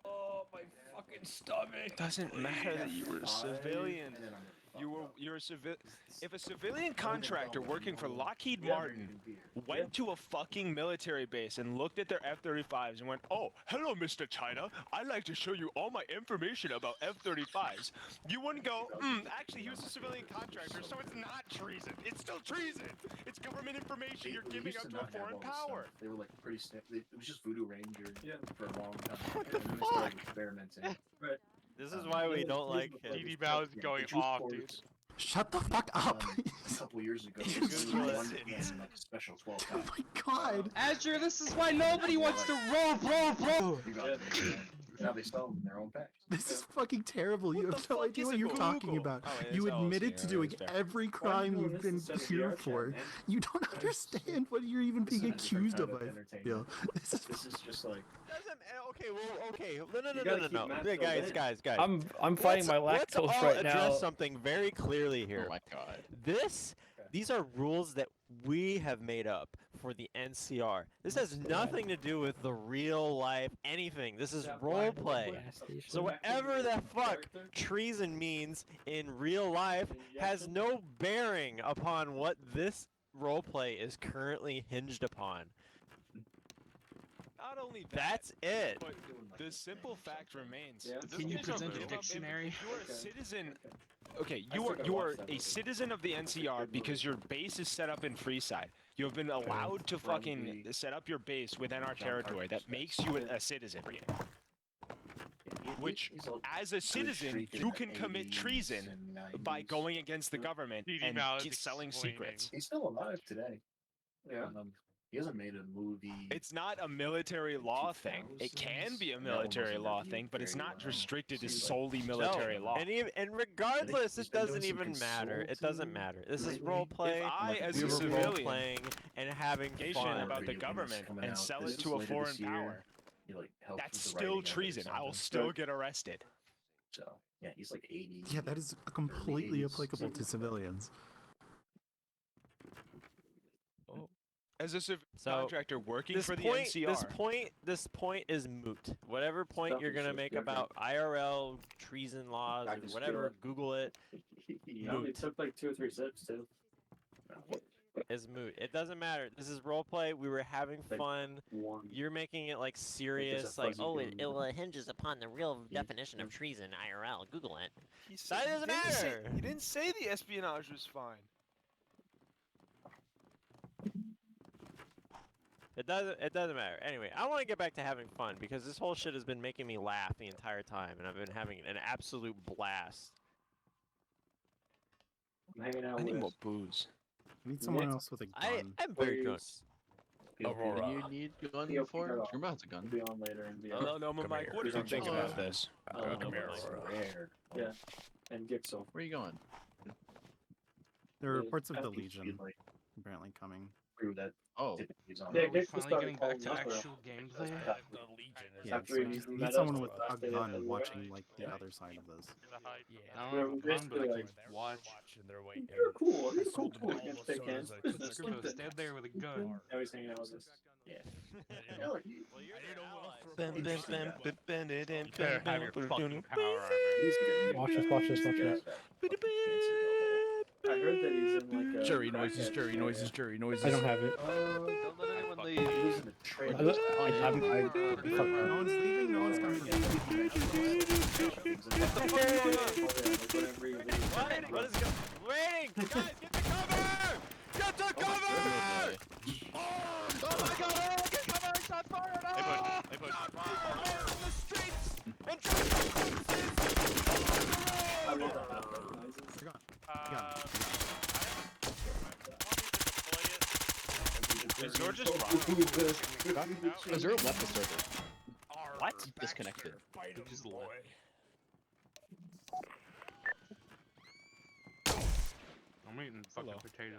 Oh, my fucking stomach.
Doesn't matter that you were a
5,
civilian.
and then I'm
You're a civil. If a civilian contractor working for Lockheed Martin went to a fucking military base and looked at their F-35s and went, "Oh, hello, Mr. China. I'd like to show you all my information about F-35s," you wouldn't go, actually, he was a civilian contractor, so it's not treason. It's still treason. It's government information you're
They
giving
used
up
to
to a
not have
foreign
all this
power.
stuff. They were like pretty it was just Voodoo Ranger for a long time.
What
and
the
then they started
fuck?
experimenting. Right.
This is why we don't like him.
Didi Mao is going off, dude.
Shut the fuck up.
A couple years ago,
You
this was one
listen.
in like a special 12
Oh my god.
Azure, this is why nobody wants to roll.
You got it. Now they sell them in their own packs.
This is fucking terrible. You have no idea what you're talking about.
Oh, it
You
is. Oh,
admitted
yeah,
to
it
doing
is fair.
every
Why are you
crime
doing
you've
this
been
instead of
here
VR chat,
for.
man?
You don't understand what you're even
This
being
is a different
accused
kind
of,
of
I
entertainment.
feel. This is
This is just like
Okay, well, okay. No,
You gotta keep
no.
Matt
Hey,
filled
guys,
in.
guys.
I'm fighting my
Let's
lactose
all
right
address
now.
something very clearly here.
Oh my god.
These are rules that we have made up for the NCR. This has nothing to do with the real life anything. This is role play. So whatever the fuck treason means in real life has no bearing upon what this role play is currently hinged upon.
Not only that,
That's it.
but the simple fact remains.
Can you present a
If
dictionary?
you're a citizen, okay, you are a citizen of the NCR because your base is set up in Freeside. You have been allowed to fucking set up your base within our territory. That makes you a citizen. Which, as a citizen, you can commit treason by going against the government and selling secrets.
He's still alive today. Yeah. He hasn't made a movie.
It's not a military law thing. It can be a military law thing, but it's not restricted to solely military law.
And regardless, it doesn't even matter. It doesn't matter. This is role play.
If I, as
we
a
were
civilian,
role playing and having fun
about the government and sell it to a foreign power, that's still treason. I will still get arrested.
So yeah, he's like 80.
Yeah, that is completely applicable to civilians.
As a civilian
So,
contractor working
this
for the
point,
NCR,
this point is moot. Whatever point you're gonna make about IRL treason laws or whatever, Google it.
He only took like 2 or 3 sips too.
Is moot. It doesn't matter. This is role play. We were having fun. You're making it like serious, like
fuzzy
oh,
green
it hinges upon the real definition of treason. IRL. Google it.
that
doesn't matter.
He didn't say the espionage was fine.
It doesn't matter. Anyway, I want to get back to having fun because this whole shit has been making me laugh the entire time, and I've been having an absolute blast.
I'm hanging out
I need
with
more booze.
Need someone else with a gun.
I'm very drunk.
What do you need a gun for? Jerma has a gun.
Be on later and be
Hello, no, Mike. What do you think about this?
Yeah, and Gixel.
Where are you going?
There are
Yeah,
reports of
I
the
think
Legion
you'd like
apparently coming.
prove that.
Oh.
He's on
Yeah,
there.
finally getting back to actual gameplay.
Yeah,
After
so
we
just
met
need
up
someone with
last
a
day
gun
at the
watching
wedding.
like the other side of this.
I don't have a gun, but I can watch.
You're cool. You're cool. Against thick hands.
Let's go stand there with a gun.
Now he's hanging out with us. Yeah. Yeah, like,
Better have your fucking power armor.
Watch this. I heard that he's in like a
Jury noises.
I don't have it.
Don't let anyone leave.
He lives in a trailer.
No one's leaving. No one's coming.
What is going? Waiting, guys, get the cover! Get the cover! Oh my God! Get cover! Shot fired!
They push.
Shot fired on the streets and traffic
Is George just wrong?
Azure left the server.
What?
Disconnected.
He just left. I'm eating fucking potatoes.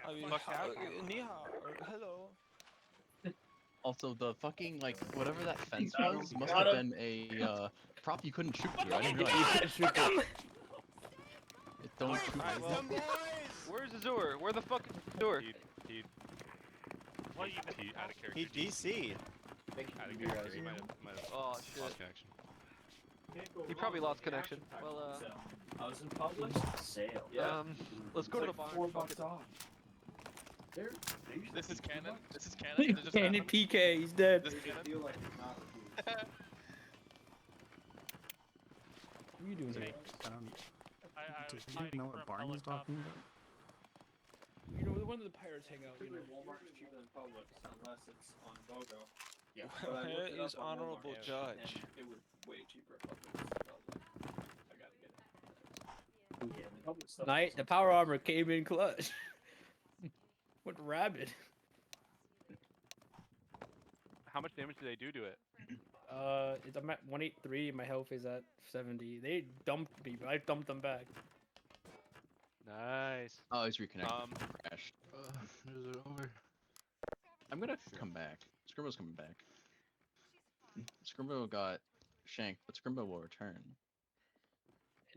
I mean, ni hao, hello.
Also, the fucking, like, whatever that fence was must have been a prop you couldn't shoot through. I didn't realize you couldn't shoot through. It don't shoot through.
Where's Azure? Where the fuck is Azure?
He out of character.
He DC'd.
Out of character. He might have
Oh
lost
shit.
connection.
He probably lost connection. Well,
I was in public. Sale.
let's go to the bar.
$4 off.
This is canon. This is canon. It just
Cannon
happened.
PK, he's dead.
This is canon.
What are you doing today?
I don't. Does he even know what Barn is talking about?
You know, one of the pirates hang out. You know.
Walmart is cheaper than Publix unless it's on BOGO. Yeah.
Where is honorable judge?
It was way cheaper at Publix than Publix. I gotta get it. Yeah, the Publix stuff.
Night, the power armor came in clutch. What rabbit?
How much damage did they do to it?
I'm at 183. My health is at 70. They dumped me, but I dumped them back.
Nice.
Oh, he's reconnected. Crashed.
Is it over?
I'm gonna come back. Scrimbo's coming back. Scrimbo got shanked, but Scrimbo will return.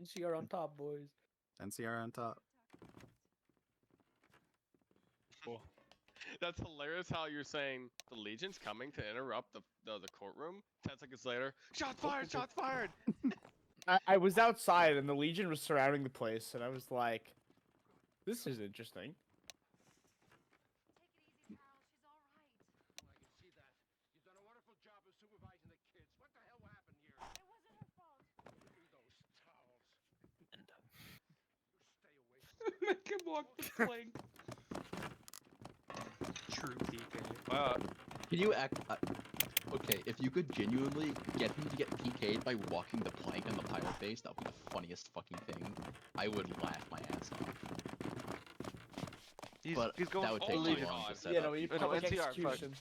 NCR on top, boys.
NCR on top.
Cool.
That's hilarious how you're saying the Legion's coming to interrupt the courtroom. 10 seconds later, shots fired, shots fired!
I was outside and the Legion was surrounding the place, and I was like, "This is interesting."
Make him walk the plank. True PK.
Wow.
Can you act? Okay, if you could genuinely get him to get PK'd by walking the plank on the pirate base, that would be the funniest fucking thing. I would laugh my ass off.
He's
that
going
would
all
take
Legion.
too long to set
Yeah,
up.
no, he
No,
public
NCR, fuck.
execution.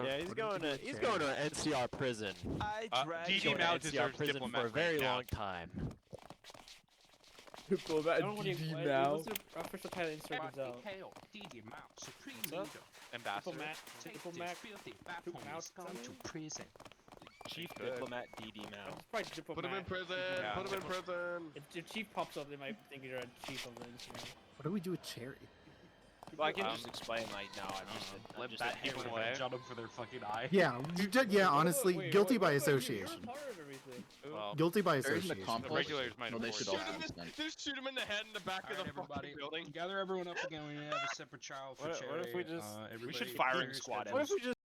Yeah, he's
What
going
did
to
you
he's
do
going
with
to an NCR prison.
I dragged
DD
Going to
Mao
NCR
deserves
prison
diplomat
for a very
rank now.
long time.
People
I
that
don't know what he,
DD
what,
now.
what's the official title insert comes out?
DD Mao, Supreme
What's up?
Ambassador.
Diplomat.
prison.
Chief
Good.
Diplomat DD Mao.
It's probably diplomat.
Put him in prison,
Yeah.
put him in prison!
If Chief pops up, they might think you're a chief of the NCR.
What do we do with Cherry?
Well, I can just explain like now. I'm
Let
just
that
a
people
hero.
away.
jump them for their fucking eye.
Yeah, yeah. Honestly,
Wait,
guilty
what-
by
what-
association.
You're a part of everything.
Well,
Guilty by
There isn't a
association.
complex.
regulators might
No, they
enforce
should all
it.
consent.
Just shoot him in the head in the back of
Alright,
the
everybody,
fucking building.
gather everyone up again. We have a separate trial for
What if
Cherry.
we just-
everybody
should firing
here's
squad
the-
him.
What if we just